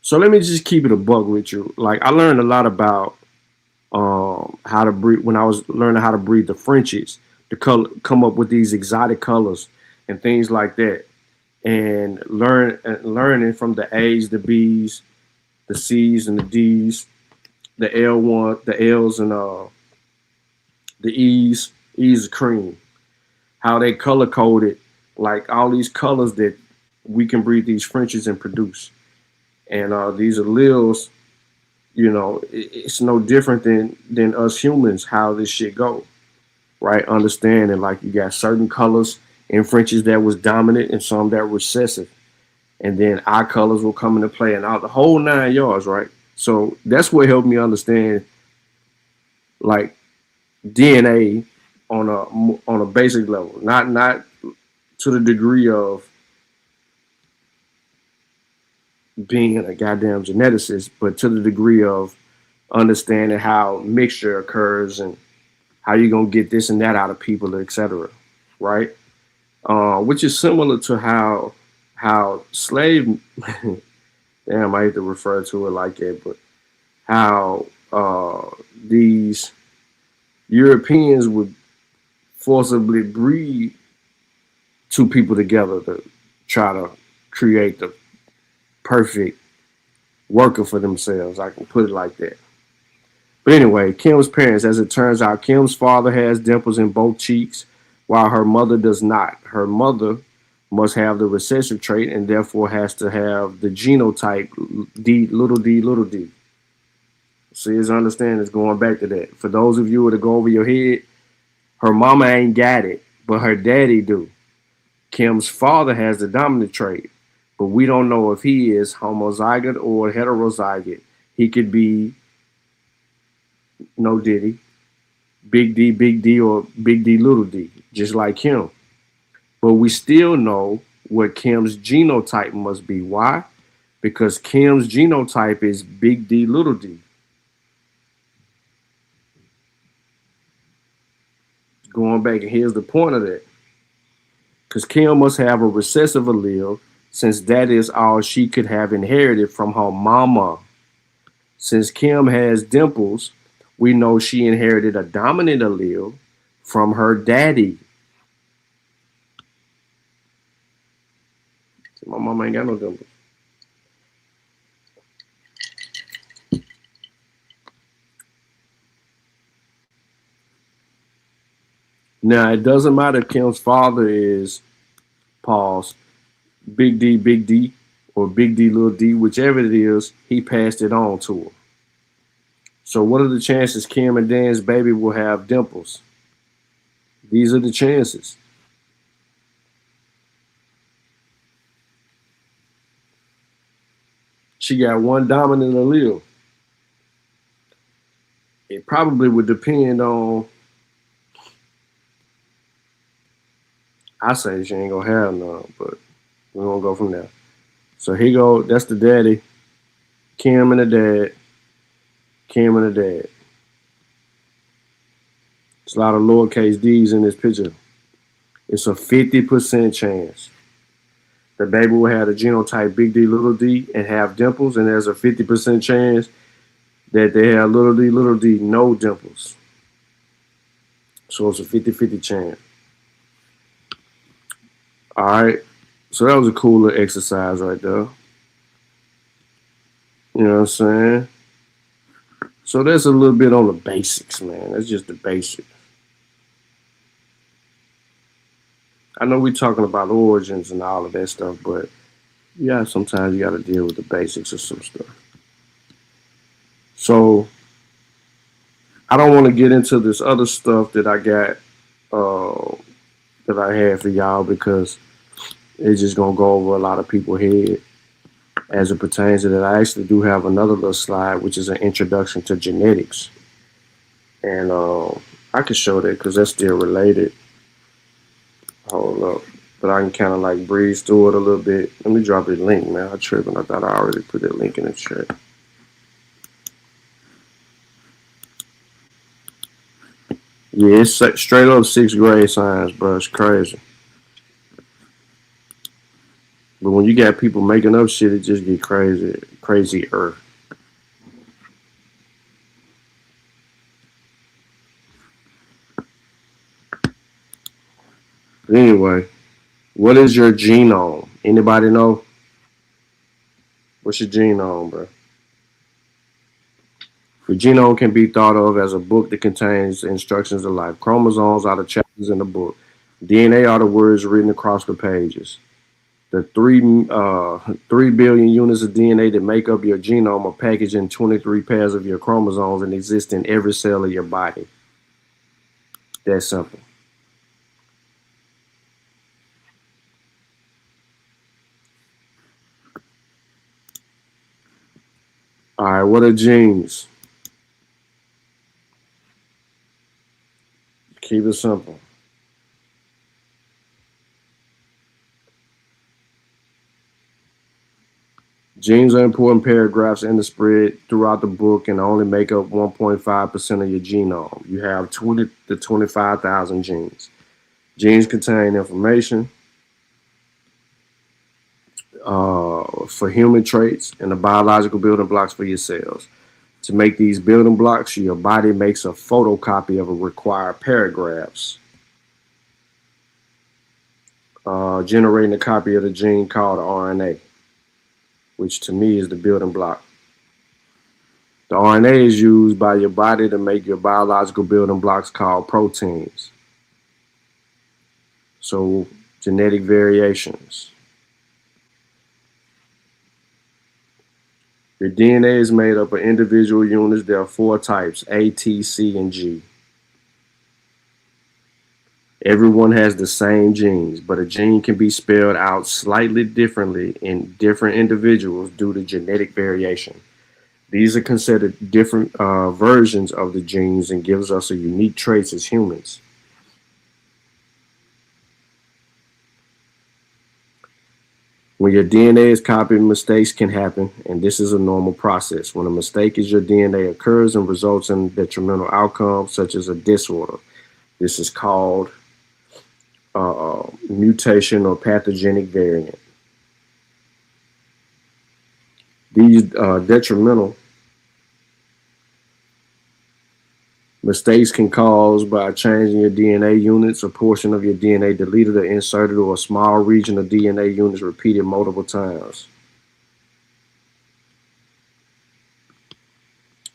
So let me just keep it a buck with you. Like I learned a lot about how to breed when I was learning how to breed the Frenchies, to come up with these exotic colors and things like that. And learning from the A's, the B's, the C's and the D's, the L1, the L's and the E's of cream, how they color coded, like all these colors that we can breed these Frenchies and produce. And these alleles, it's no different than us humans, how this shit go, right? Understanding like you got certain colors in Frenchies that was dominant and some that were recessive. And then our colors will come into play and out the whole 9 yards, right? So that's what helped me understand like DNA on a basic level, not to the degree of being a goddamn geneticist, but to the degree of understanding how mixture occurs and how you're gonna get this and that out of people, etc. Right? Which is similar to how slave damn, I hate to refer to it like that, but how these Europeans would forcibly breed two people together to try to create the perfect worker for themselves. I can put it like that. But anyway, Kim's parents, as it turns out, Kim's father has dimples in both cheeks, while her mother does not. Her mother must have the recessive trait and therefore has to have the genotype D, little d, little d. See, his understanding is going back to that. For those of you who to go over your head, her mama ain't got it, but her daddy do. Kim's father has the dominant trait, but we don't know if he is homozygote or heterozygote. He could be no diddy, big D, or big D, little d, just like Kim. But we still know what Kim's genotype must be. Why? Because Kim's genotype is big D, little d. Going back, and here's the point of that. Because Kim must have a recessive allele, since that is all she could have inherited from her mama. Since Kim has dimples, we know she inherited a dominant allele from her daddy. My mama ain't got no dimples. Now, it doesn't matter if Kim's father is, pause, big D, or big D, little d, whichever it is, he passed it on to her. So what are the chances Kim and Dan's baby will have dimples? These are the chances. She got one dominant allele. It probably would depend on, I say she ain't gonna have none, but we're gonna go from there. So here go, that's the daddy, Kim and the dad, Kim and the dad. There's a lot of lowercase d's in this picture. It's a 50% chance the baby will have the genotype big D, little d, and have dimples, and there's a 50% chance that they have little d, no dimples. So it's a 50-50 chance. All right. So that was a cool little exercise right there. You know what I'm saying? So that's a little bit on the basics, man. That's just the basics. I know we're talking about origins and all of that stuff, but yeah, sometimes you got to deal with the basics of some stuff. So I don't want to get into this other stuff that I got, that I had for y'all, because it's just going to go over a lot of people's head as it pertains to that. I actually do have another little slide, which is an introduction to genetics. And I can show that because that's still related. Hold up. But I can kind of like breeze through it a little bit. Let me drop the link, man. I tripping. I thought I already put that link in the chat. Yeah, it's straight up 6th grade science, bro. It's crazy. But when you got people making up shit, it just get crazy, crazier. Anyway, what is your genome? Anybody know? What's your genome, bro? The genome can be thought of as a book that contains instructions of life. Chromosomes are the chapters in the book. DNA are the words written across the pages. The 3 billion units of DNA that make up your genome are packaged in 23 pairs of your chromosomes and exist in every cell of your body. That's simple. All right, what are genes? Keep it simple. Genes are important paragraphs in the spread throughout the book and only make up 1.5% of your genome. You have 20 to 25,000 genes. Genes contain information for human traits and the biological building blocks for your cells. To make these building blocks, your body makes a photocopy of a required paragraphs, generating a copy of the gene called RNA, which to me is the building block. The RNA is used by your body to make your biological building blocks called proteins. So, genetic variations. Your DNA is made up of individual units. There are 4 types, A, T, C, and G. Everyone has the same genes, but a gene can be spelled out slightly differently in different individuals due to genetic variation. These are considered different versions of the genes and gives us a unique traits as humans. When your DNA is copied, mistakes can happen, and this is a normal process. When a mistake in your DNA occurs and results in detrimental outcomes, such as a disorder, this is called mutation or pathogenic variant. These detrimental mistakes can cause by changing your DNA units, a portion of your DNA deleted or inserted, or a small region of DNA units repeated multiple times.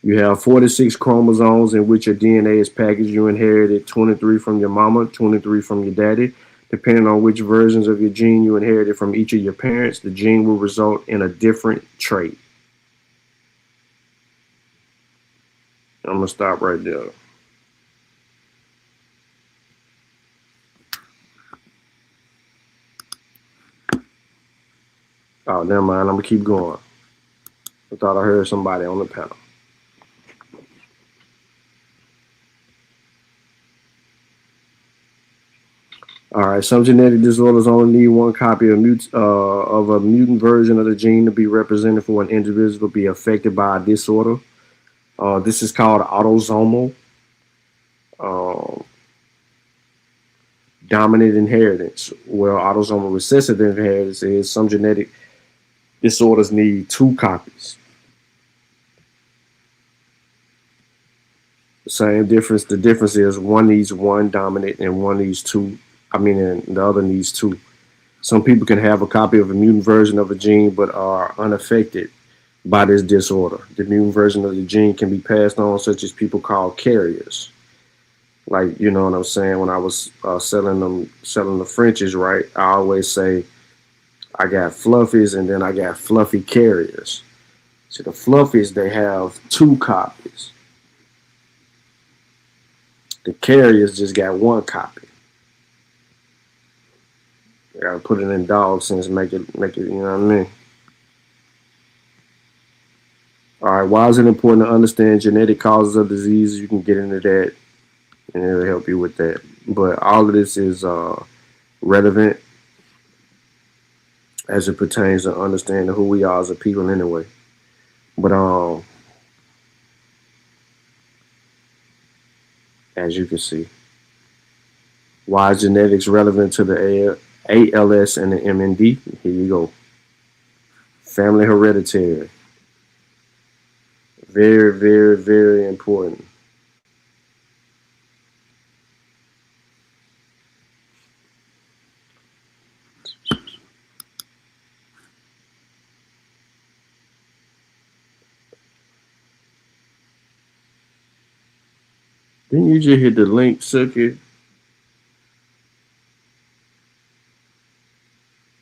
You have 46 chromosomes in which your DNA is packaged. You inherited 23 from your mama, 23 from your daddy. Depending on which versions of your gene you inherited from each of your parents, the gene will result in a different trait. I'm going to stop right there. Oh, never mind. I'm going to keep going. I thought I heard somebody on the panel. All right, some genetic disorders only need one copy of a mutant version of the gene to be represented for an individual to be affected by a disorder. This is called autosomal dominant inheritance. Well, autosomal recessive inheritance is some genetic disorders need 2 copies. Same difference. The difference is one needs 1 dominant and one needs 2. And the other needs 2. Some people can have a copy of a mutant version of a gene but are unaffected by this disorder. The mutant version of the gene can be passed on, such as people called carriers. Like, you know what I'm saying? When I was selling the Frenchies, right? I always say I got fluffies and then I got fluffy carriers. So the fluffies, they have 2 copies. The carriers just got 1 copy. I gotta put it in dog sense, make it, you know what I mean? All right, why is it important to understand genetic causes of diseases? You can get into that and it'll help you with that. But all of this is relevant as it pertains to understanding who we are as a people anyway. But as you can see, why is genetics relevant to the ALS and the MND? Here you go. Family hereditary. Very, very, very important. Didn't you just hit the link, Suki?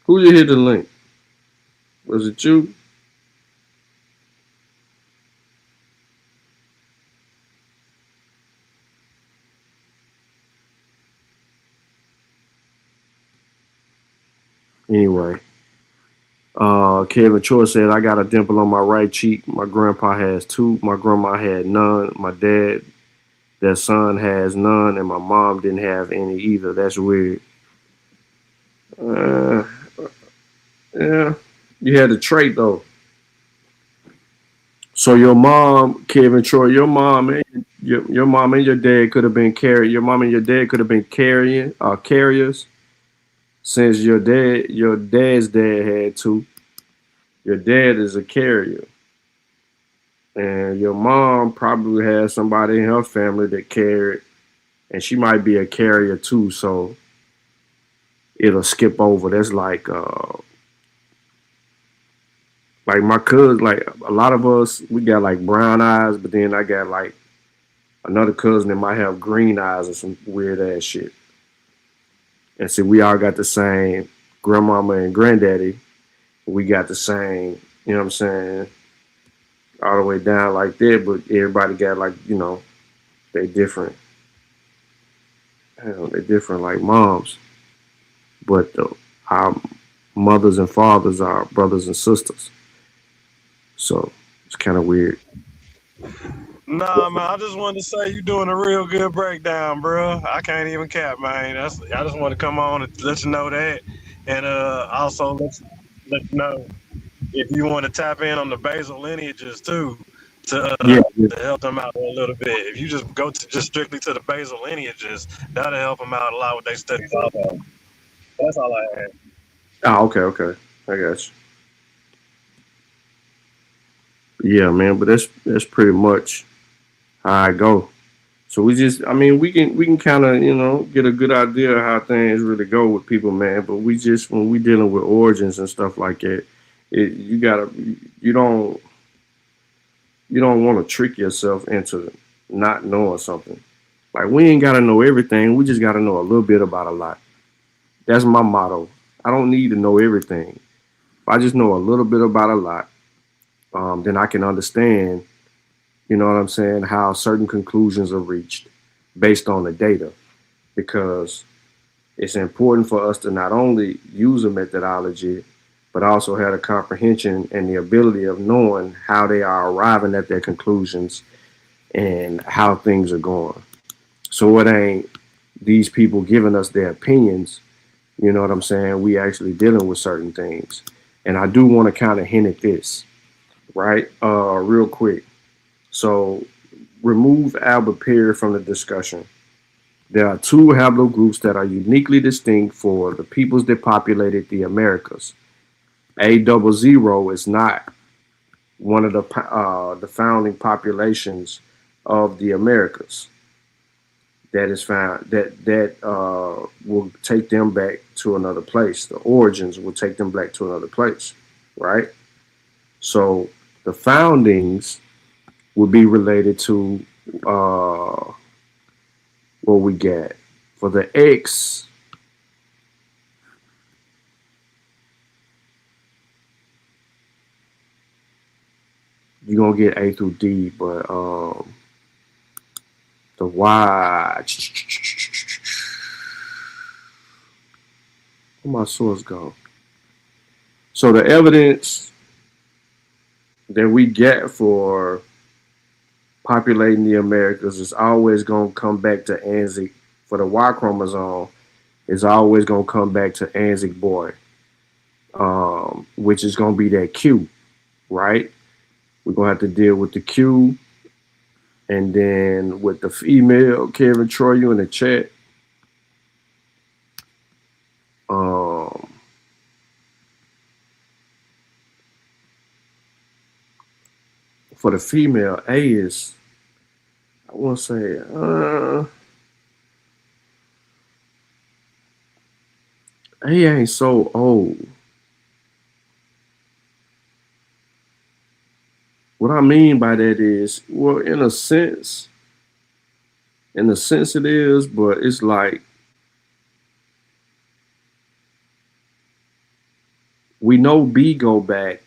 Who just hit the link? Was it you? Anyway, Kevin Choi said, I got a dimple on my right cheek. My grandpa has two. My grandma had none. My dad, their son, has none. And my mom didn't have any either. That's weird. Uh, yeah. You had the trait, though. So your mom, Kevin Troy, your mom and your mom and your dad could have been carried. Your mom and your dad could have been carriers, since your dad's dad had two. Your dad is a carrier, and your mom probably has somebody in her family that carried, and she might be a carrier too. So it'll skip over. That's like my cousin. Like a lot of us, we got like brown eyes, but then I got like another cousin that might have green eyes or some weird ass shit. And see, we all got the same grandmama and granddaddy. We got the same, you know what I'm saying, all the way down like that, but everybody got like, they different. They different like moms. But our mothers and fathers are brothers and sisters. So it's kind of weird. Nah, man, I just wanted to say you doing a real good breakdown, bro. I can't even cap, man. I just want to come on and let you know that, and also let you know if you want to tap in on the basal lineages too, to help them out a little bit. If you just go to just strictly to the basal lineages, that'll help them out a lot with their studies. Also, that's all I had. Oh, okay, I got you. Yeah, man, but that's pretty much how I go. So we can kind of, get a good idea of how things really go with people, man. But when we dealing with origins and stuff like that, you don't want to trick yourself into not knowing something. Like we ain't got to know everything. We just got to know a little bit about a lot. That's my motto. I don't need to know everything. If I just know a little bit about a lot, then I can understand, you know what I'm saying, how certain conclusions are reached based on the data. Because it's important for us to not only use a methodology, but also have a comprehension and the ability of knowing how they are arriving at their conclusions and how things are going. So it ain't these people giving us their opinions, you know what I'm saying? We actually dealing with certain things. And I do want to kind of hint at this, right? Real quick. So remove Albert Perry from the discussion. There are two haplogroups that are uniquely distinct for the peoples that populated the Americas. A00 is not one of the founding populations of the Americas. That is found that will take them back to another place. The origins will take them back to another place, right? So the foundings would be related to what we got for the X. You're gonna get A through D, but the Y. Where my source go? So the evidence that we get for populating the Americas is always gonna come back to Anzic. For the Y chromosome, is always gonna come back to Anzic boy, which is gonna be that Q, right? We're gonna have to deal with the Q. And then with the female, Kevin Troy, you in the chat. For the female, A is, I want to say, A ain't so old. What I mean by that is, well, in a sense, In a sense, it is, but it's like we know B go back.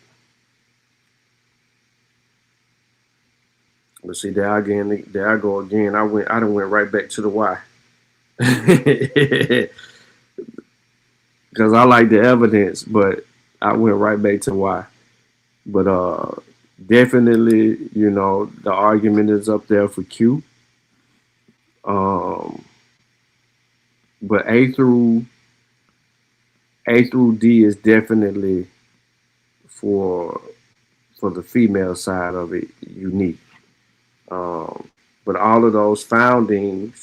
But see, there again, there I go again. I done went right back to the Y. Because I like the evidence, but I went right back to why. But definitely, you know, the argument is up there for Q. Um, but A through D is definitely for the female side of it unique. Um, but all of those founding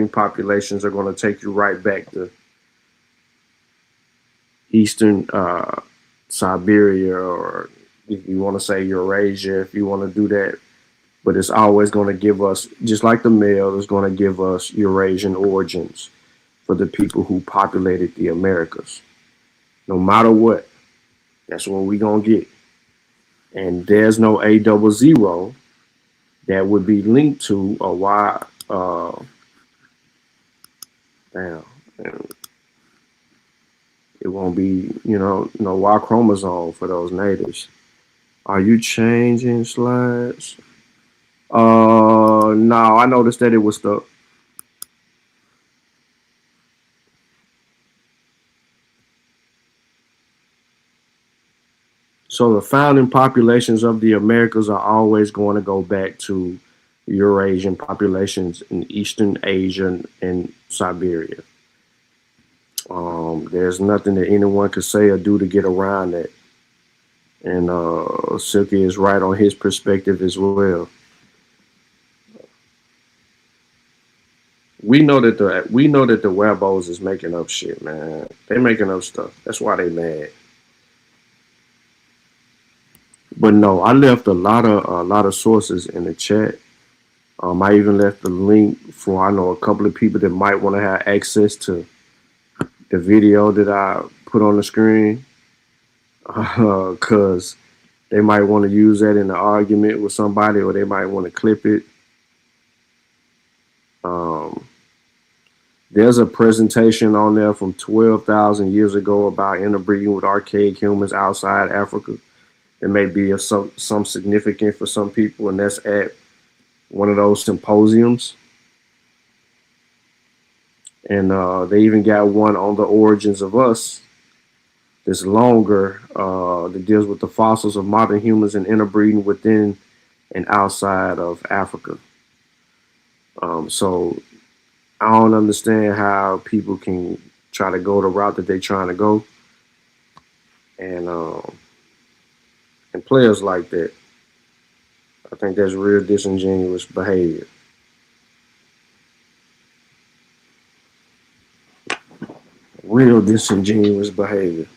populations are going to take you right back to Eastern Siberia, or if you want to say Eurasia, if you want to do that. But it's always going to give us, just like the male, is going to give us Eurasian origins for the people who populated the Americas. No matter what, that's what we're going to get. And there's no A00 that would be linked to a Y. Damn. It won't be, no Y chromosome for those natives. Are you changing slides? No, I noticed that it was stuck. So the founding populations of the Americas are always going to go back to Eurasian populations in Eastern Asia and Siberia. There's nothing that anyone could say or do to get around that. And Silky is right on his perspective as well. We know that the Webos is making up shit, man. They making up stuff. That's why they mad. But no, I left a lot of sources in the chat. I even left the link for, I know, a couple of people that might want to have access to the video that I put on the screen, because they might want to use that in an argument with somebody, or they might want to clip it. There's a presentation on there from 12,000 years ago about interbreeding with archaic humans outside Africa. It may be of some significance for some people, and that's at one of those symposiums. And they even got one on the origins of us that's longer, that deals with the fossils of modern humans and interbreeding within and outside of Africa. So I don't understand how people can try to go the route that they're trying to go. And players like that, I think that's real disingenuous behavior. Real disingenuous behavior.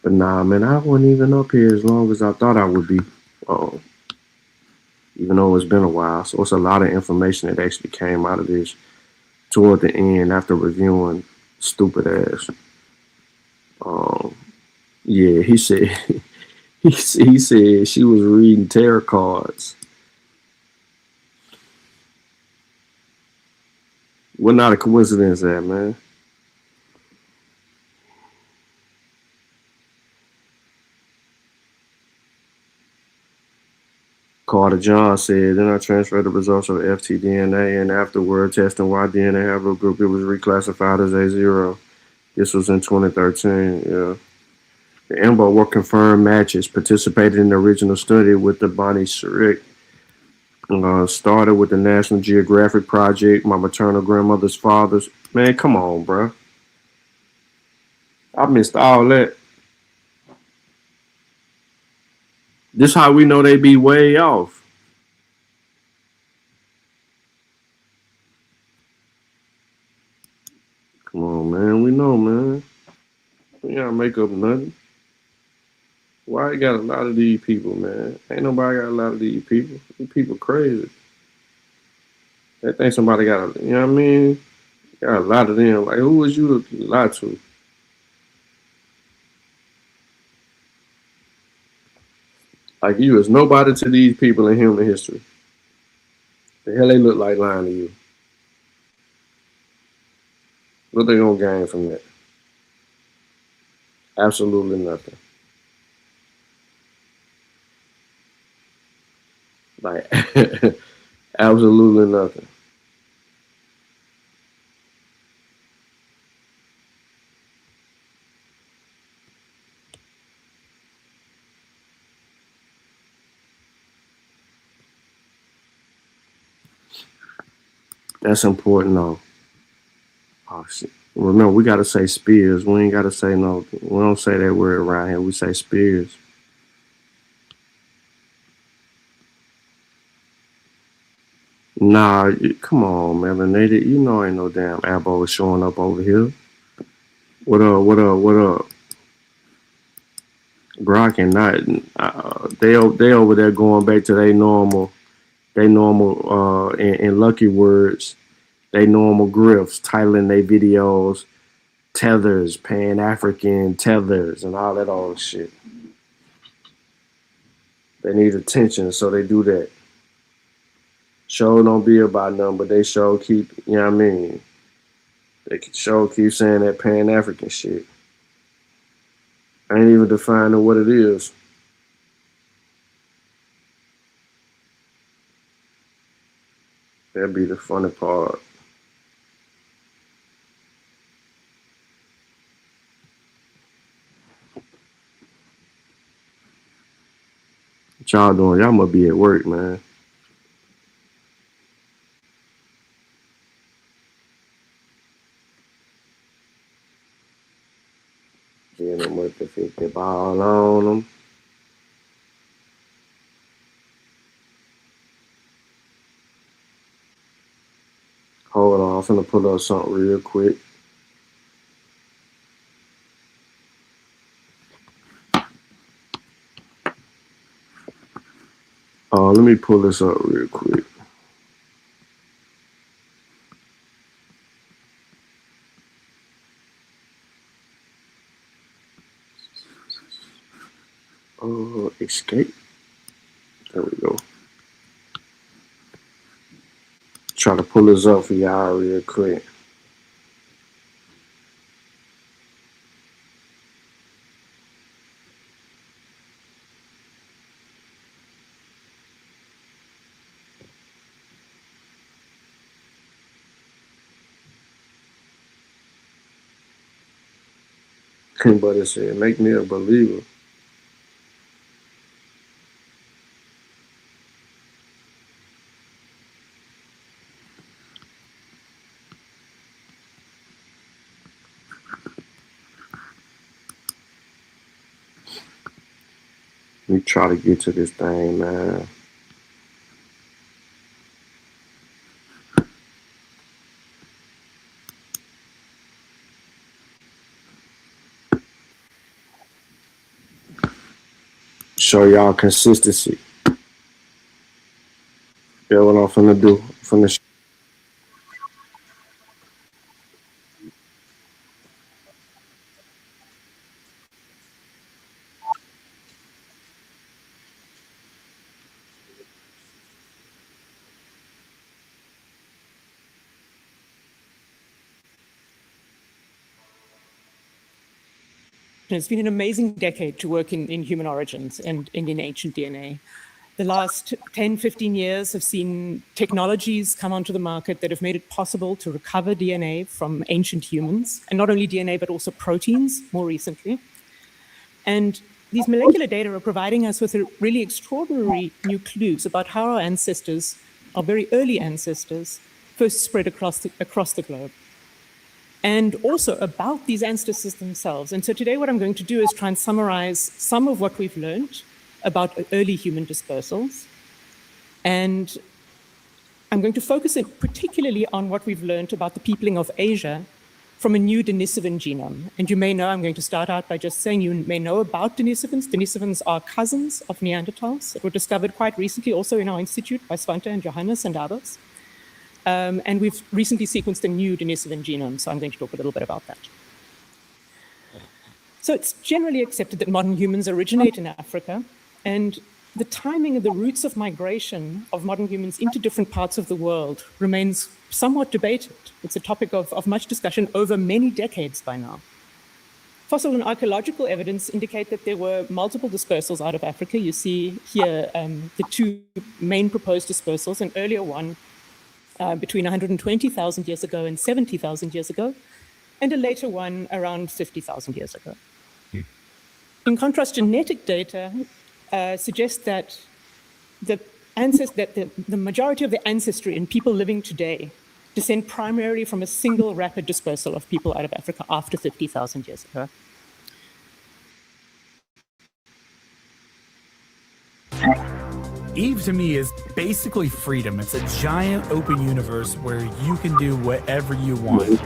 But nah, man, I wasn't even up here as long as I thought I would be. Even though it's been a while. So it's a lot of information that actually came out of this toward the end after reviewing stupid ass. Yeah, he said he said she was reading tarot cards. What not a coincidence that, man? Carter John said, then I transferred the results of FTDNA, and afterward testing Y DNA haplogroup, it was reclassified as A0. This was in 2013, yeah. The EMBO were confirmed matches, participated in the original study with the Bonnie Shrek. Started with the National Geographic Project, my maternal grandmother's father's. Man, come on, bro. I missed all that. This how we know they be way off. Come on, man. We know, man. We gotta make up nothing. Why you got a lot of these people, man? Ain't nobody got a lot of these people. These people crazy. They think somebody got a, you know what I mean? Got a lot of them. Like, who was you to lie to? Like, you is nobody to these people in human history. The hell they look like lying to you? What they gonna gain from that? Absolutely nothing. Like absolutely nothing. That's important though. Oh shit. Remember, we gotta say spears. We ain't gotta say no. We don't say that word around here. We say spears. Nah, come on, melanated. You know ain't no damn Abo showing up over here. What up? What up? What up? Bro, I cannot. They over there going back to their normal, in lucky words, they normal grifts, titling their videos, tethers, Pan-African tethers, and all that old shit. They need attention, so they do that. Show don't be about nothing, but they show keep, you know what I mean? They show keep saying that Pan-African shit. I ain't even defining what it is. That'd be the funny part. What y'all doing? Y'all must be at work, man. Getting them with the 50 ball on them. Hold on, I'm finna pull up something real quick. Let me pull this up real quick. Escape. There we go. Try to pull this up for y'all real quick. But it said, make me a believer. Let me try to get to this thing, man. Show y'all consistency. Yeah, what I'm finna do. It's been an amazing decade to work in human origins and in ancient DNA. The last 10, 15 years have seen technologies come onto the market that have made it possible to recover DNA from ancient humans, and not only DNA, but also proteins more recently. And these molecular data are providing us with a really extraordinary new clues about how our ancestors, our very early ancestors, first spread across the globe. And also about these ancestors themselves. And so today what I'm going to do is try and summarize some of what we've learned about early human dispersals. And I'm going to focus particularly on what we've learned about the peopling of Asia from a new Denisovan genome. And you may know, I'm going to start out by just saying you may know about Denisovans. Denisovans are cousins of Neanderthals that were discovered quite recently also in our institute by Svante and Johannes and others. And we've recently sequenced a new Denisovan genome, so I'm going to talk a little bit about that. So it's generally accepted that modern humans originate in Africa, and the timing and the routes of migration of modern humans into different parts of the world remains somewhat debated. It's a topic of much discussion over many decades by now. Fossil and archaeological evidence indicate that there were multiple dispersals out of Africa. You see here the two main proposed dispersals, an earlier one between 120,000 years ago and 70,000 years ago, and a later one around 50,000 years ago. In contrast, genetic data suggests that the majority of the ancestry in people living today descend primarily from a single rapid dispersal of people out of Africa after 50,000 years ago. Eve to me is basically freedom. It's a giant open universe where you can do whatever you want.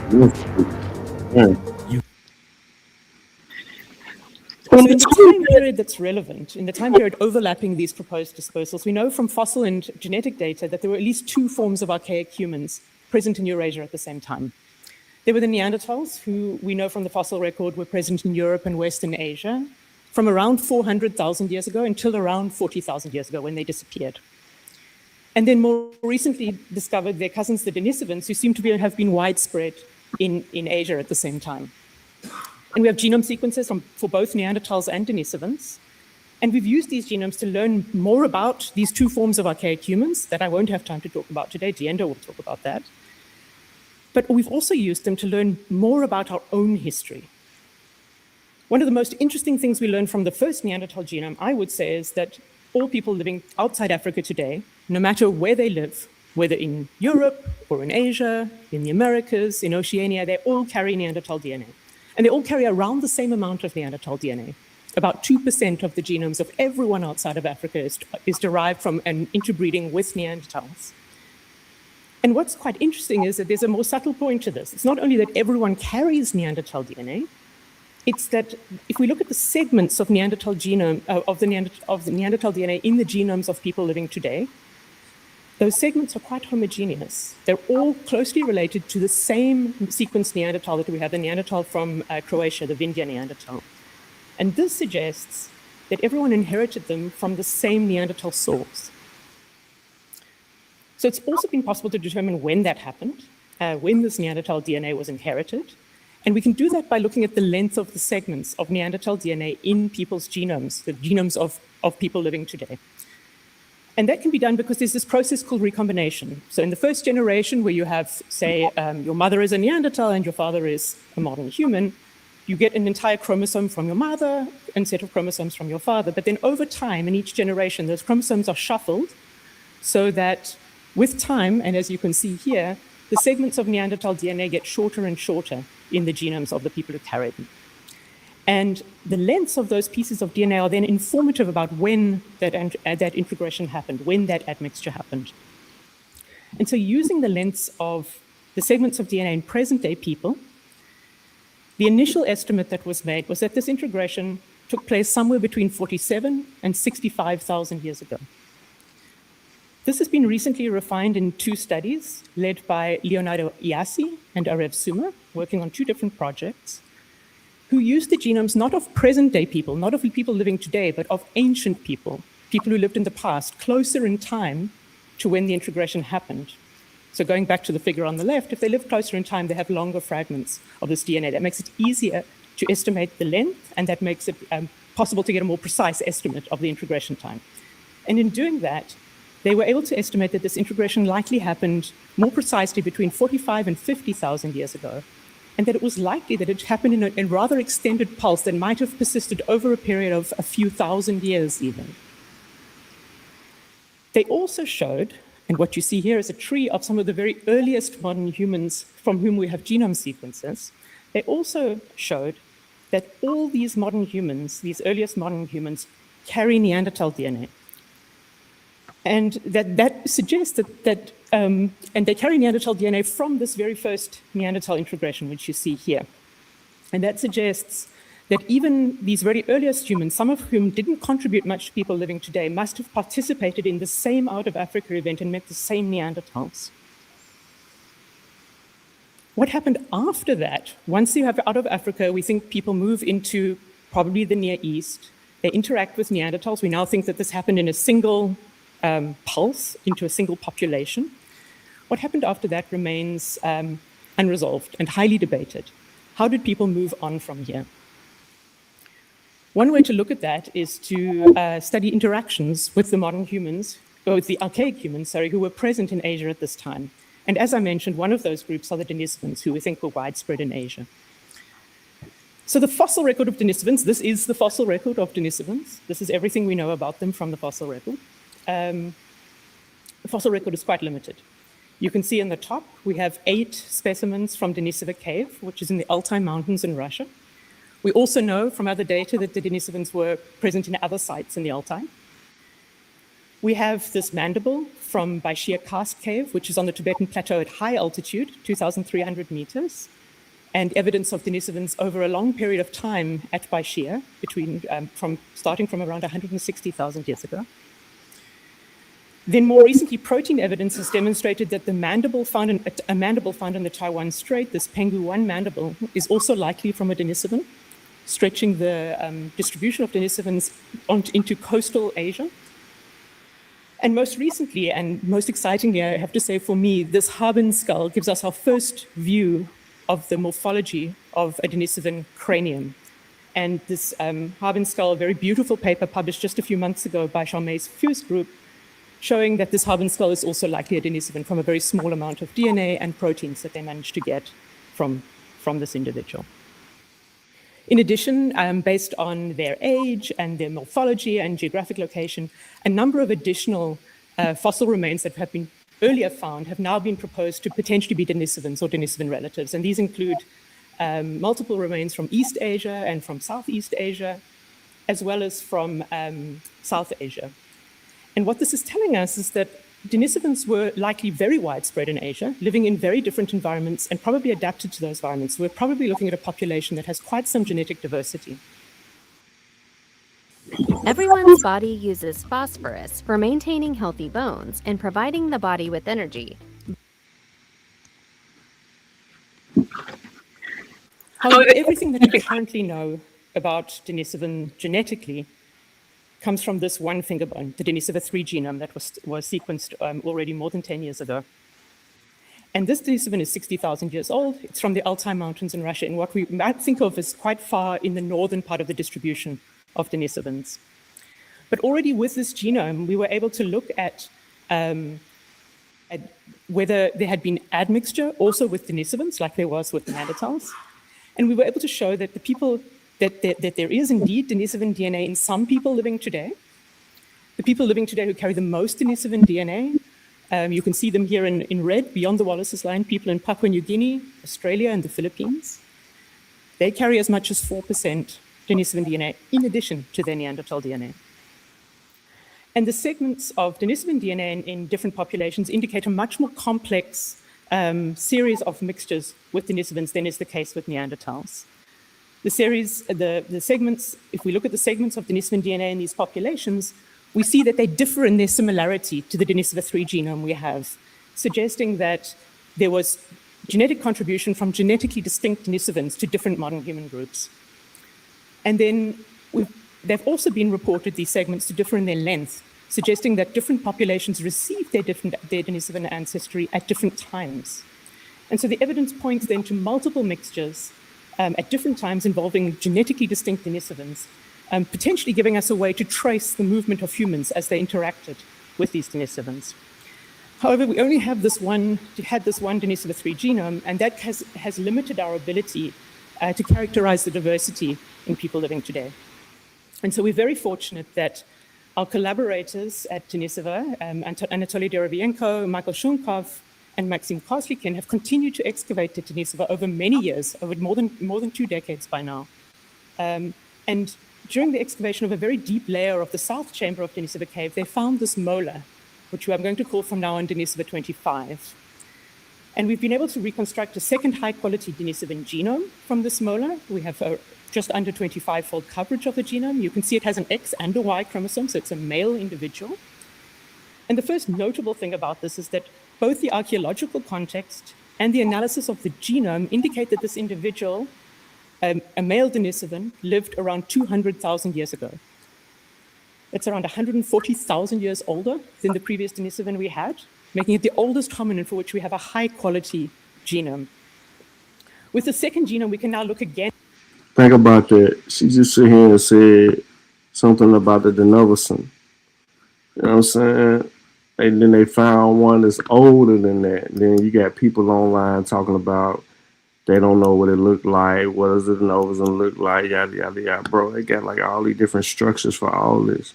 So in the time period that's relevant, in the time period overlapping these proposed dispersals, we know from fossil and genetic data that there were at least two forms of archaic humans present in Eurasia at the same time. There were the Neanderthals, who we know from the fossil record were present in Europe and Western Asia from around 400,000 years ago until around 40,000 years ago when they disappeared. And then more recently discovered their cousins, the Denisovans, who seem to have been widespread in Asia at the same time. And we have genome sequences for both Neanderthals and Denisovans. And we've used these genomes to learn more about these two forms of archaic humans that I won't have time to talk about today. Diendo will talk about that. But we've also used them to learn more about our own history. One of the most interesting things we learned from the first Neanderthal genome, I would say, is that all people living outside Africa today, no matter where they live, whether in Europe or in Asia, in the Americas, in Oceania, they all carry Neanderthal DNA. And they all carry around the same amount of Neanderthal DNA. About 2% of the genomes of everyone outside of Africa is derived from an interbreeding with Neanderthals. And what's quite interesting is that there's a more subtle point to this. It's not only that everyone carries Neanderthal DNA, it's that if we look at the segments of Neanderthal genome, of the Neanderthal DNA in the genomes of people living today, those segments are quite homogeneous. They're all closely related to the same sequence Neanderthal that we have, the Neanderthal from Croatia, the Vindija Neanderthal. And this suggests that everyone inherited them from the same Neanderthal source. So it's also been possible to determine when that happened, when this Neanderthal DNA was inherited. And we can do that by looking at the length of the segments of Neanderthal DNA in people's genomes, the genomes of people living today. And that can be done because there's this process called recombination. So in the first generation where you have, say, your mother is a Neanderthal and your father is a modern human, you get an entire chromosome from your mother and a set of chromosomes from your father. But then over time, in each generation, those chromosomes are shuffled so that with time, and as you can see here, the segments of Neanderthal DNA get shorter and shorter in the genomes of the people who carry them. And the lengths of those pieces of DNA are then informative about when that integration happened, when that admixture happened. And so using the lengths of the segments of DNA in present-day people, the initial estimate that was made was that this integration took place somewhere between 47 and 65,000 years ago. This has been recently refined in two studies led by Leonardo Iasi and Arev Suma, working on two different projects, who used the genomes not of present-day people, not of people living today, but of ancient people, people who lived in the past, closer in time to when the integration happened. So going back to the figure on the left, if they live closer in time, they have longer fragments of this DNA. That makes it easier to estimate the length, and that makes it possible to get a more precise estimate of the integration time. And in doing that, they were able to estimate that this integration likely happened more precisely between 45 and 50,000 years ago, and that it was likely that it happened in a rather extended pulse that might have persisted over a period of a few thousand years even. They also showed, and what you see here is a tree of some of the very earliest modern humans from whom we have genome sequences. They also showed that all these modern humans, these earliest modern humans, carry Neanderthal DNA. And that suggests and they carry Neanderthal DNA from this very first Neanderthal integration, which you see here. And that suggests that even these very earliest humans, some of whom didn't contribute much to people living today, must have participated in the same out of Africa event and met the same Neanderthals. What happened after that? Once you have out of Africa, we think people move into probably the Near East. They interact with Neanderthals. We now think that this happened in a single pulse into a single population. What happened after that remains unresolved and highly debated. How did people move on from here? One way to look at that is to study interactions with the modern humans, or with the archaic humans, who were present in Asia at this time. And as I mentioned, one of those groups are the Denisovans, who we think were widespread in Asia. So the fossil record of Denisovans, this is the fossil record of Denisovans. This is everything we know about them from the fossil record. The fossil record is quite limited. You can see in the top, we have 8 specimens from Denisova Cave, which is in the Altai Mountains in Russia. We also know from other data that the Denisovans were present in other sites in the Altai. We have this mandible from Baishia Karst Cave, which is on the Tibetan Plateau at high altitude, 2,300 meters, and evidence of Denisovans over a long period of time at Baishia, starting from around 160,000 years ago. Then more recently, protein evidence has demonstrated that a mandible found in the Taiwan Strait, this Penghu 1 mandible, is also likely from a Denisovan, stretching the distribution of Denisovans into coastal Asia. And most recently, and most excitingly, I have to say for me, this Harbin skull gives us our first view of the morphology of a Denisovan cranium. And this Harbin skull, a very beautiful paper published just a few months ago by Charmai's Fuse group, showing that this Harbin skull is also likely a Denisovan from a very small amount of DNA and proteins that they managed to get from this individual. In addition, based on their age and their morphology and geographic location, a number of additional fossil remains that have been earlier found have now been proposed to potentially be Denisovans or Denisovan relatives. And these include multiple remains from East Asia and from Southeast Asia, as well as from South Asia. And what this is telling us is that Denisovans were likely very widespread in Asia, living in very different environments and probably adapted to those environments. We're probably looking at a population that has quite some genetic diversity. Everyone's body uses phosphorus for maintaining healthy bones and providing the body with energy. However, everything that we currently know about Denisovan genetically comes from this one finger bone, the Denisova 3 genome that was sequenced already more than 10 years ago. And this Denisovan is 60,000 years old. It's from the Altai Mountains in Russia, in what we might think of as quite far in the northern part of the distribution of Denisovans. But already with this genome, we were able to look at whether there had been admixture also with Denisovans, like there was with Neanderthals. And we were able to show that that there is indeed Denisovan DNA in some people living today. The people living today who carry the most Denisovan DNA, you can see them here in red, beyond the Wallace's line, people in Papua New Guinea, Australia, and the Philippines. They carry as much as 4% Denisovan DNA in addition to their Neanderthal DNA. And the segments of Denisovan DNA in different populations indicate a much more complex series of mixtures with Denisovans than is the case with Neanderthals. The segments, if we look at the segments of Denisovan DNA in these populations, we see that they differ in their similarity to the Denisova 3 genome we have, suggesting that there was genetic contribution from genetically distinct Denisovans to different modern human groups. And then they've also been reported, these segments, to differ in their length, suggesting that different populations received their Denisovan ancestry at different times. And so the evidence points then to multiple mixtures at different times involving genetically distinct Denisovans, potentially giving us a way to trace the movement of humans as they interacted with these Denisovans. However, we only have this one Denisova 3 genome, and that has limited our ability to characterize the diversity in people living today. And so we're very fortunate that our collaborators at Denisova, Anatoly Derivienko, Michael Shunkov, and Maxim Koslikin have continued to excavate the Denisova over many years, over more than 2 decades by now. And during the excavation of a very deep layer of the south chamber of Denisova Cave, they found this molar, which I'm going to call from now on Denisova 25. And we've been able to reconstruct a second high-quality Denisovan genome from this molar. We have just under 25-fold coverage of the genome. You can see it has an X and a Y chromosome, so it's a male individual. And the first notable thing about this is that both the archaeological context and the analysis of the genome indicate that this individual, a male Denisovan, lived around 200,000 years ago. It's around 140,000 years older than the previous Denisovan we had, making it the oldest hominin for which we have a high-quality genome. With the second genome, we can now look again. Think about that. She just sit here and said something about the Denialism. You know what I'm saying? And then they found one that's older than that. And then you got people online talking about they don't know what it looked like. What does the Denialism look like? Yada, yada, yada. Bro, they got like all these different structures for all this.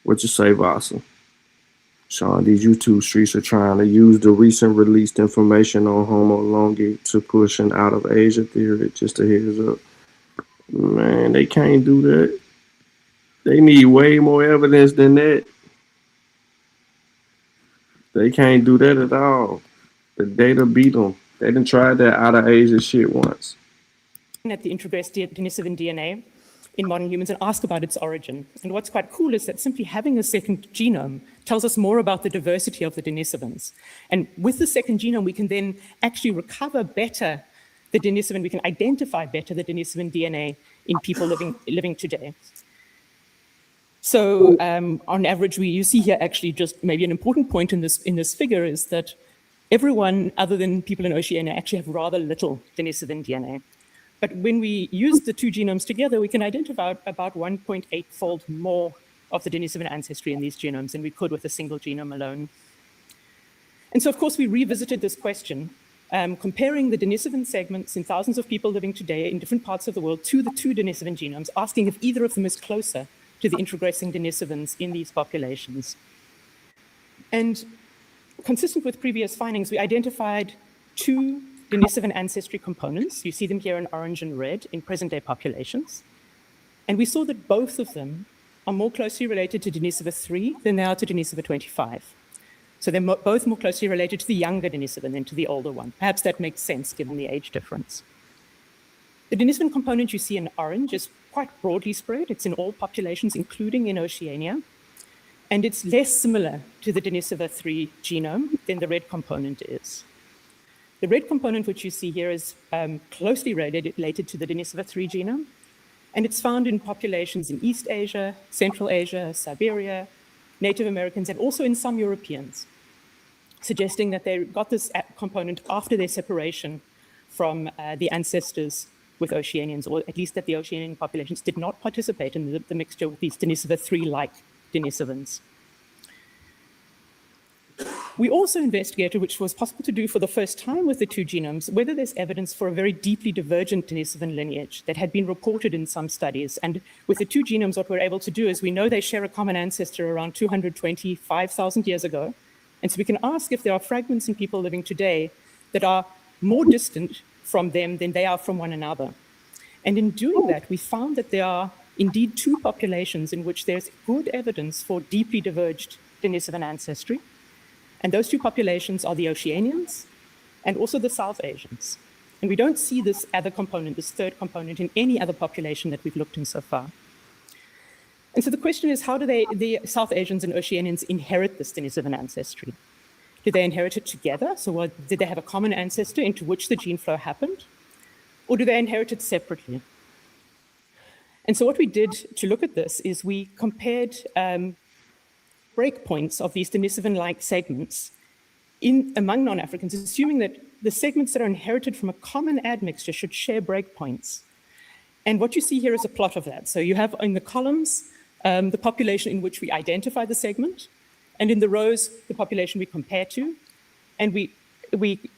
What you say, Vasa? Sean, these YouTube streets are trying to use the recent released information on Homo longi to push an out of Asia theory. Just a heads up. Man, they can't do that. They need way more evidence than that. They can't do that at all. The data beat them. They done tried that out of Asia shit once. At the introgressed Denisovan DNA in modern humans and ask about its origin. And what's quite cool is that simply having a second genome tells us more about the diversity of the Denisovans. And with the second genome, we can then actually recover better the Denisovan. We can identify better the Denisovan DNA in people living today. So on average, you see here actually just maybe an important point in this figure is that everyone other than people in Oceania actually have rather little Denisovan DNA. But when we use the two genomes together, we can identify about 1.8-fold more of the Denisovan ancestry in these genomes than we could with a single genome alone. And so, of course, we revisited this question, comparing the Denisovan segments in thousands of people living today in different parts of the world to the two Denisovan genomes, asking if either of them is closer to the introgressing Denisovans in these populations. And consistent with previous findings, we identified two Denisovan ancestry components. You see them here in orange and red in present-day populations. And we saw that both of them are more closely related to Denisova 3 than they are to Denisova 25. So they're both more closely related to the younger Denisovan than to the older one. Perhaps that makes sense given the age difference. The Denisovan component you see in orange is quite broadly spread. It's in all populations, including in Oceania. And it's less similar to the Denisova 3 genome than the red component is. The red component, which you see here, is closely related to the Denisova 3 genome, and it's found in populations in East Asia, Central Asia, Siberia, Native Americans, and also in some Europeans, suggesting that they got this component after their separation from the ancestors with Oceanians, or at least that the Oceanian populations did not participate in the mixture with these Denisova 3-like Denisovans. We also investigated, which was possible to do for the first time with the two genomes, whether there's evidence for a very deeply divergent Denisovan lineage that had been reported in some studies. And with the two genomes, what we're able to do is we know they share a common ancestor around 225,000 years ago. And so we can ask if there are fragments in people living today that are more distant from them than they are from one another. And in doing that, we found that there are indeed two populations in which there's good evidence for deeply diverged Denisovan ancestry. And those two populations are the Oceanians and also the South Asians. And we don't see this other component, this third component, in any other population that we've looked in so far. And so the question is, how do the South Asians and Oceanians inherit this Denisovan ancestry? Did they inherit it together? So did they have a common ancestor into which the gene flow happened? Or do they inherit it separately? And so what we did to look at this is we compared breakpoints of these Denisovan-like segments among non-Africans, assuming that the segments that are inherited from a common admixture should share breakpoints. And what you see here is a plot of that. So you have in the columns the population in which we identify the segment, and in the rows, the population we compare to, and we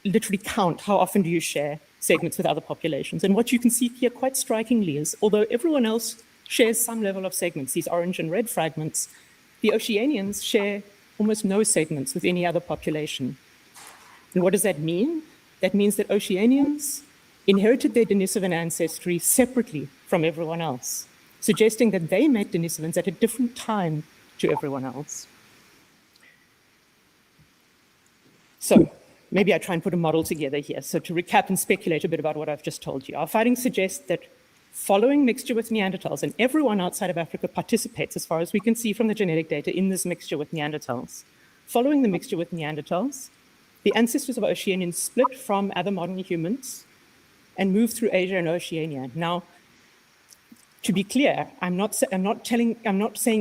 literally count how often do you share segments with other populations. And what you can see here quite strikingly is, although everyone else shares some level of segments, these orange and red fragments, the Oceanians share almost no segments with any other population. And what does that mean? That means that Oceanians inherited their Denisovan ancestry separately from everyone else, suggesting that they met Denisovans at a different time to everyone else. So maybe I try and put a model together here. So to recap and speculate a bit about what I've just told you, our findings suggest that following mixture with Neanderthals, and everyone outside of Africa participates, as far as we can see from the genetic data, in this mixture with Neanderthals. Following the mixture with Neanderthals, the ancestors of Oceanians split from other modern humans and moved through Asia and Oceania. Now, To be clear, I'm not saying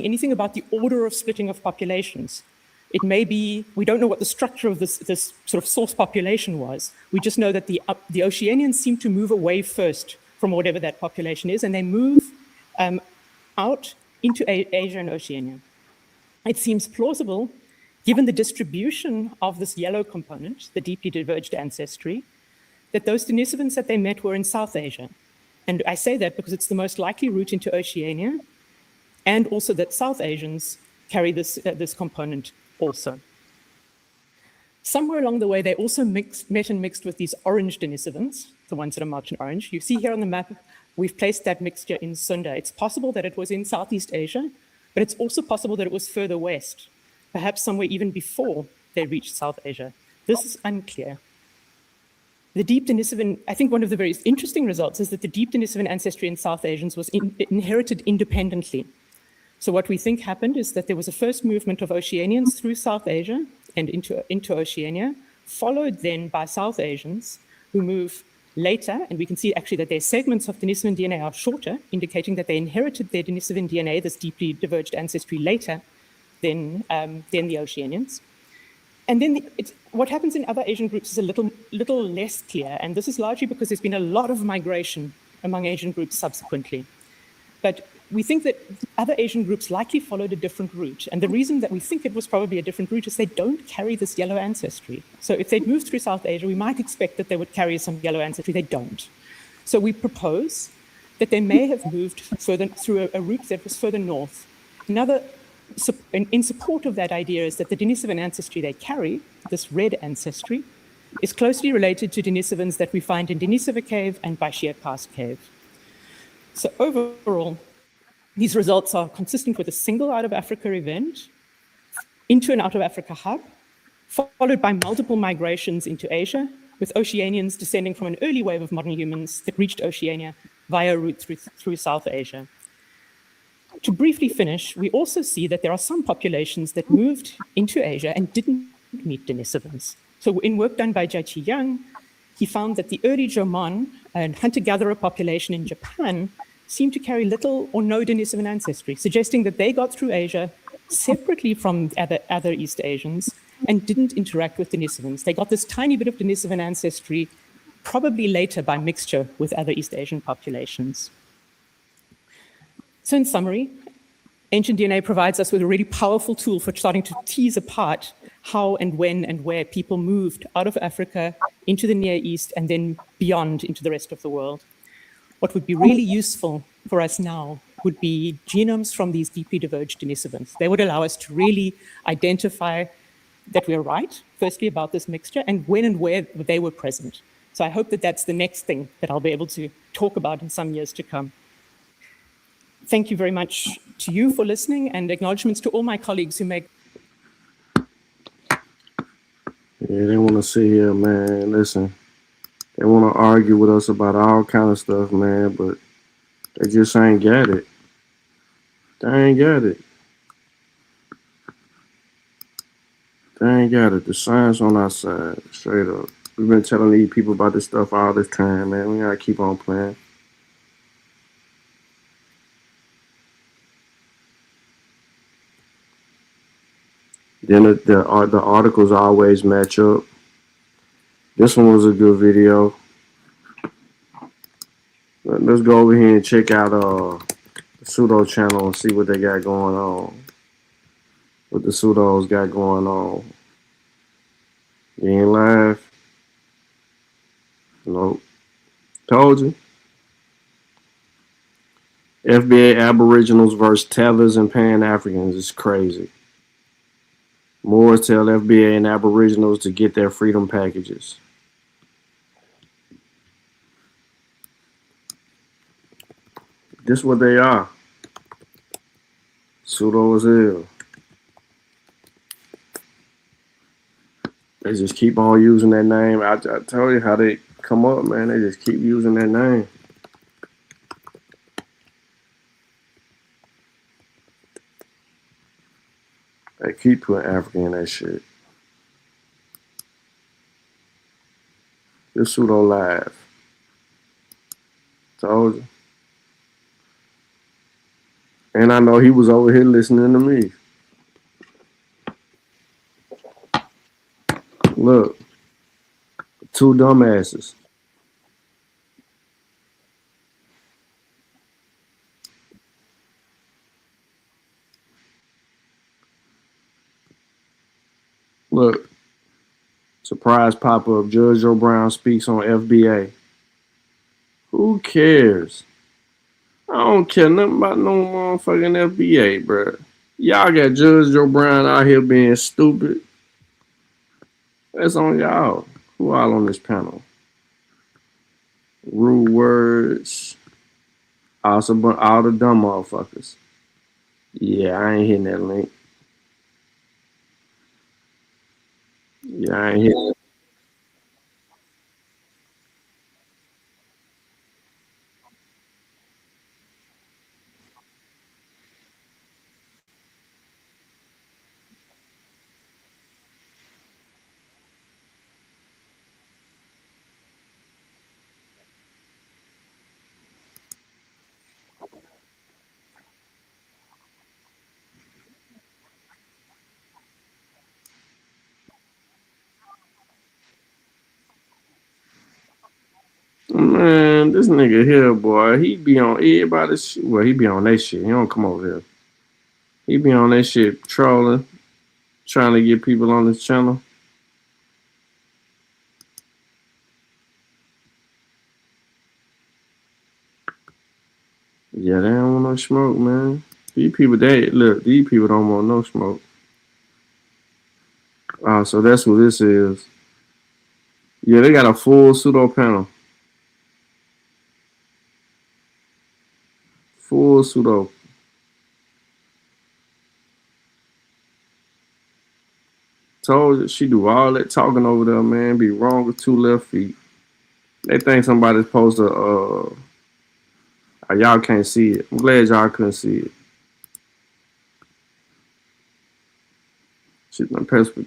anything about the order of splitting of populations. It may be, we don't know what the structure of this sort of source population was. We just know that the Oceanians seem to move away first from whatever that population is, and they move out into Asia and Oceania. It seems plausible, given the distribution of this yellow component, the deeply diverged ancestry, that those Denisovans that they met were in South Asia. And I say that because it's the most likely route into Oceania, and also that South Asians carry this component also. Somewhere along the way, they also met and mixed with these orange Denisovans, the ones that are marked in orange. You see here on the map, we've placed that mixture in Sunda. It's possible that it was in Southeast Asia, but it's also possible that it was further west, perhaps somewhere even before they reached South Asia. This is unclear. The deep Denisovan, I think one of the very interesting results is that the deep Denisovan ancestry in South Asians was inherited independently. So what we think happened is that there was a first movement of Oceanians through South Asia and into Oceania, followed then by South Asians who move later, and we can see actually that their segments of Denisovan DNA are shorter, indicating that they inherited their Denisovan DNA, this deeply diverged ancestry, later than the Oceanians. And then what happens in other Asian groups is a little less clear, and this is largely because there's been a lot of migration among Asian groups subsequently. But we think that other Asian groups likely followed a different route, and the reason that we think it was probably a different route is they don't carry this yellow ancestry. So if they'd moved through South Asia, we might expect that they would carry some yellow ancestry. They don't. So we propose that they may have moved further through a route that was further north. In support of that idea is that the Denisovan ancestry they carry, this red ancestry, is closely related to Denisovans that we find in Denisova Cave and Bashir Karst Cave. So overall, these results are consistent with a single out-of-Africa event into an out-of-Africa hub, followed by multiple migrations into Asia, with Oceanians descending from an early wave of modern humans that reached Oceania via a route through South Asia. To briefly finish, we also see that there are some populations that moved into Asia and didn't meet Denisovans. So in work done by Jaichi Yang, he found that the early Jomon and hunter-gatherer population in Japan seemed to carry little or no Denisovan ancestry, suggesting that they got through Asia separately from other East Asians and didn't interact with Denisovans. They got this tiny bit of Denisovan ancestry, probably later by mixture with other East Asian populations. So in summary, ancient DNA provides us with a really powerful tool for starting to tease apart how and when and where people moved out of Africa into the Near East and then beyond into the rest of the world. What would be really useful for us now would be genomes from these deeply diverged Denisovans. They would allow us to really identify that we're right, firstly about this mixture, and when and where they were present. So I hope that that's the next thing that I'll be able to talk about in some years to come. Thank you very much to you for listening, and acknowledgements to all my colleagues who make. Yeah, they want to sit here, man. Listen, they want to argue with us about all kind of stuff, man, but they just ain't got it. They ain't got it. They ain't got it. The science on our side, straight up. We've been telling these people about this stuff all this time, man. We gotta keep on playing. Then the articles always match up. This one was a good video. Let's go over here and check out the pseudo channel and see what they got going on. What the pseudos got going on. You ain't live? Nope. Told you. FBA Aboriginals versus Tethers and Pan-Africans is crazy. Moors tell FBA and Aboriginals to get their freedom packages. This what they are. Pseudo as hell. They just keep on using that name. I tell you how they come up, man. They just keep using that name. They keep putting African in that shit. This pseudo live. Told you. And I know he was over here listening to me. Look, two dumbasses. Look, surprise pop up. Judge Joe Brown speaks on FBA. Who cares? I don't care nothing about no motherfucking FBA, bro. Y'all got Judge Joe Brown out here being stupid. That's on y'all. Who all on this panel? Rude words. Also, but all the dumb motherfuckers. Yeah, I ain't hitting that link. Yeah, I ain't hitting it. Man, this nigga here, boy, he be on everybody's shit. Well, he be on that shit. He don't come over here. He be on that shit trolling, trying to get people on this channel. Yeah, they don't want no smoke, man. These people, these people don't want no smoke. So that's what this is. Yeah, they got a full pseudo panel. Full pseudo. Told you she do all that talking over there, man. Be wrong with two left feet. They think somebody's supposed to, y'all can't see it. I'm glad y'all couldn't see it. Shit,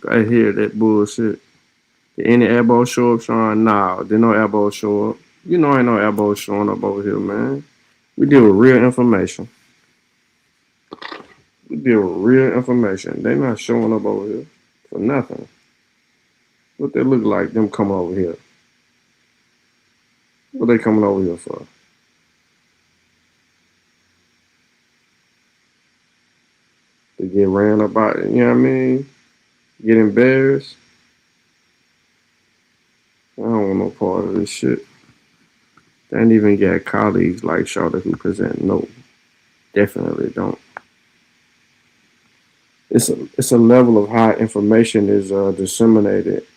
I hear that bullshit. Did any elbow show up, Sean? Nah, did no elbow show up. You know ain't no elbow showing up over here, man. We deal with real information. We deal with real information. They not showing up over here for nothing. What they look like, them coming over here. What they coming over here for? To get ran about, you know what I mean? Get embarrassed. I don't want no part of this shit. They ain't even got colleagues like Shawty who present. No, definitely don't. It's a level of how information is disseminated.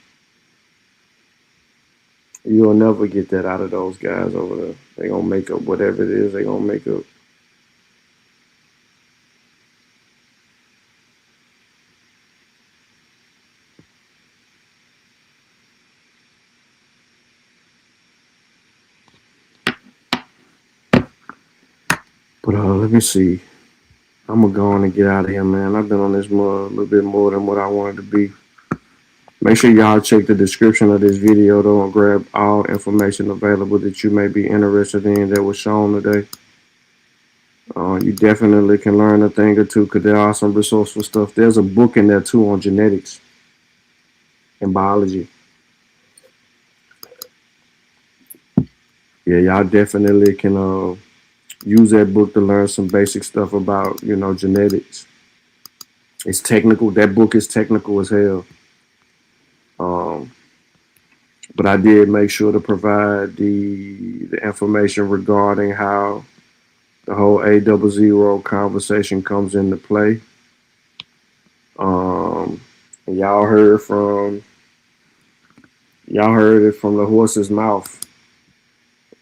You'll never get that out of those guys over there. They gonna make up whatever it is they gonna make up. But let me see. I'm gonna go on and get out of here, man. I've been on this mud a little bit more than what I wanted to be. Make sure y'all check the description of this video though and grab all information available that you may be interested in that was shown today. You definitely can learn a thing or two because there are some resourceful stuff. There's a book in there too on genetics and biology. Yeah, y'all definitely can use that book to learn some basic stuff about, genetics. It's technical. That book is technical as hell. But I did make sure to provide the information regarding how the whole A00 conversation comes into play. And y'all heard it from the horse's mouth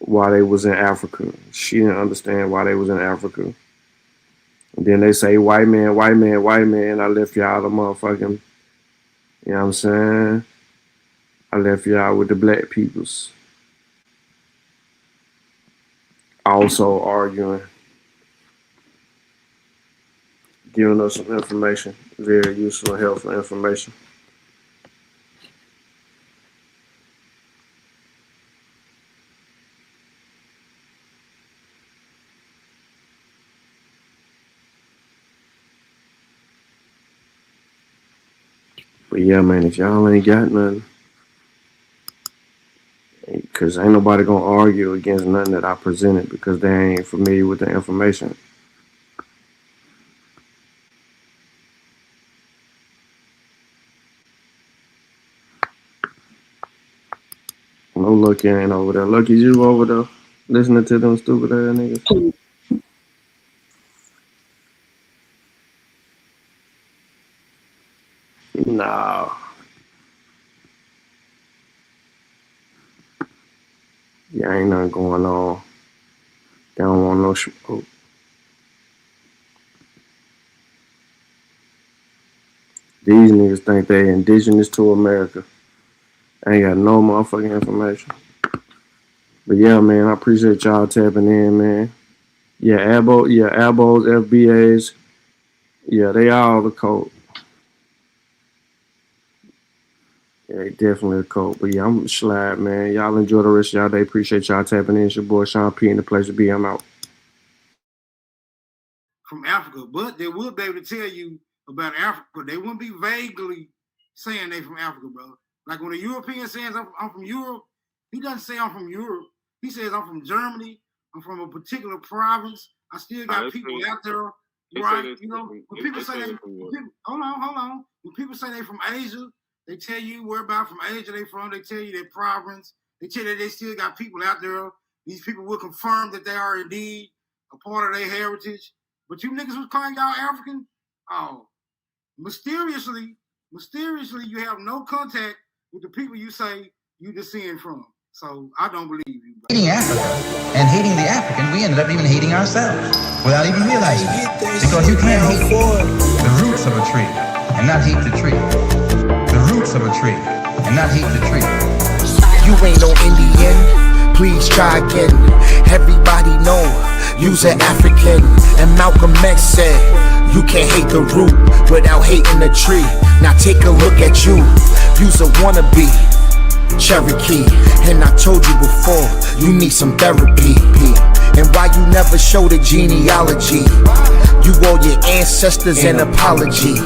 why they was in Africa. She didn't understand why they was in Africa. And then they say, white man, white man, white man. I left y'all the motherfucking, you know what I'm saying? I left y'all with the black peoples. Also arguing, giving us some information, very useful and helpful information. But yeah, man, if y'all ain't got nothing, because ain't nobody gonna argue against nothing that I presented because they ain't familiar with the information. No Lucky ain't over there. Lucky, you over there listening to them stupid ass niggas? Nah. Yeah, ain't nothing going on. They don't want no smoke. These niggas think they indigenous to America. Ain't got no motherfucking information. But yeah, man, I appreciate y'all tapping in, man. Yeah, Abos, FBAs. Yeah, they all the code. Yeah, they definitely a code. But yeah, I'm Schlad, man. Y'all enjoy the rest of y'all day. Appreciate y'all tapping in. It's your boy Sean P. and the place to be. I'm out. From Africa, but they will be able to tell you about Africa. They wouldn't be vaguely saying they from Africa, brother. Like when a European says I'm from Europe, he doesn't say I'm from Europe. He says I'm from Germany. I'm from a particular province. I still got people out there, right? You know, when people say hold on. When people say they from Asia, they tell you where about from Asia they from. They tell you their province. They tell you they still got people out there. These people will confirm that they are indeed a part of their heritage. But you niggas was calling y'all African? Oh, mysteriously, you have no contact with the people you say you descend from. So I don't believe you. Bro. Hating Africa and hating the African, we ended up even hating ourselves without even realizing it. Because you can't hate the roots of a tree and not hate the tree. The roots of a tree and not hate the tree. You ain't no Indian, please try again. Everybody know you's an African. And Malcolm X said, you can't hate the root without hating the tree. Now take a look at you, you's a wannabe Cherokee. And I told you before, you need some therapy. And why you never show the genealogy? You owe your ancestors an apology.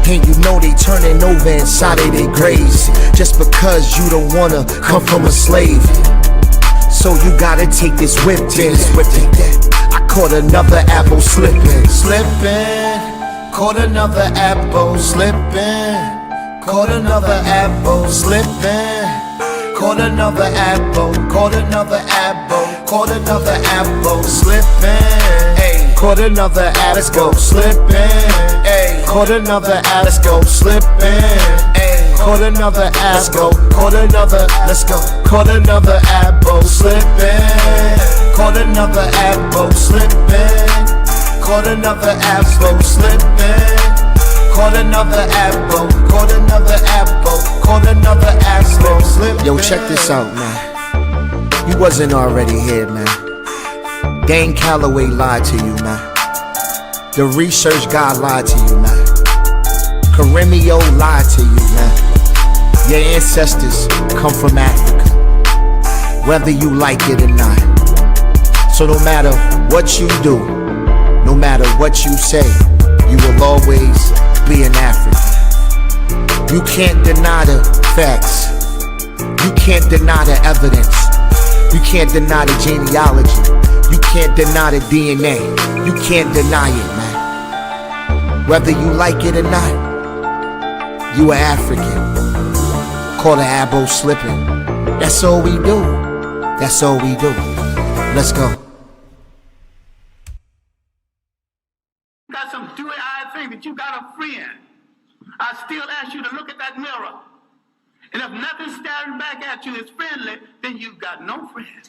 And you know they turning over inside of their graves just because you don't wanna come from a slave. So you gotta take this whip in. I caught another apple slipping. Caught another apple slipping. Caught another apple slipping. Caught another apple. Caught another apple. Caught another apple slipping. Hey, caught another apple slipping. Hey, caught another apple slipping. Hey, caught another apple. Caught another. Let's go. Caught another apple slipping. Caught another apple slipping. Caught another apple slipping. Caught another apple. Caught another apple. Caught another apple slipping. Yo, check this out, man. You wasn't already here, man. Dane Calloway lied to you, man. The research guy lied to you, man. Karemio lied to you, man. Your ancestors come from Africa, whether you like it or not. So no matter what you do, no matter what you say, you will always be an African. You can't deny the facts. You can't deny the evidence. You can't deny the genealogy. You can't deny the DNA. You can't deny it, man. Whether you like it or not, you are African. Caught an abo slipping. That's all we do. That's all we do. Let's go. Got some dewy-eyed thing that you got a friend. I still ask you to look at that mirror. And if nothing staring back at you is friendly, then you've got no friend.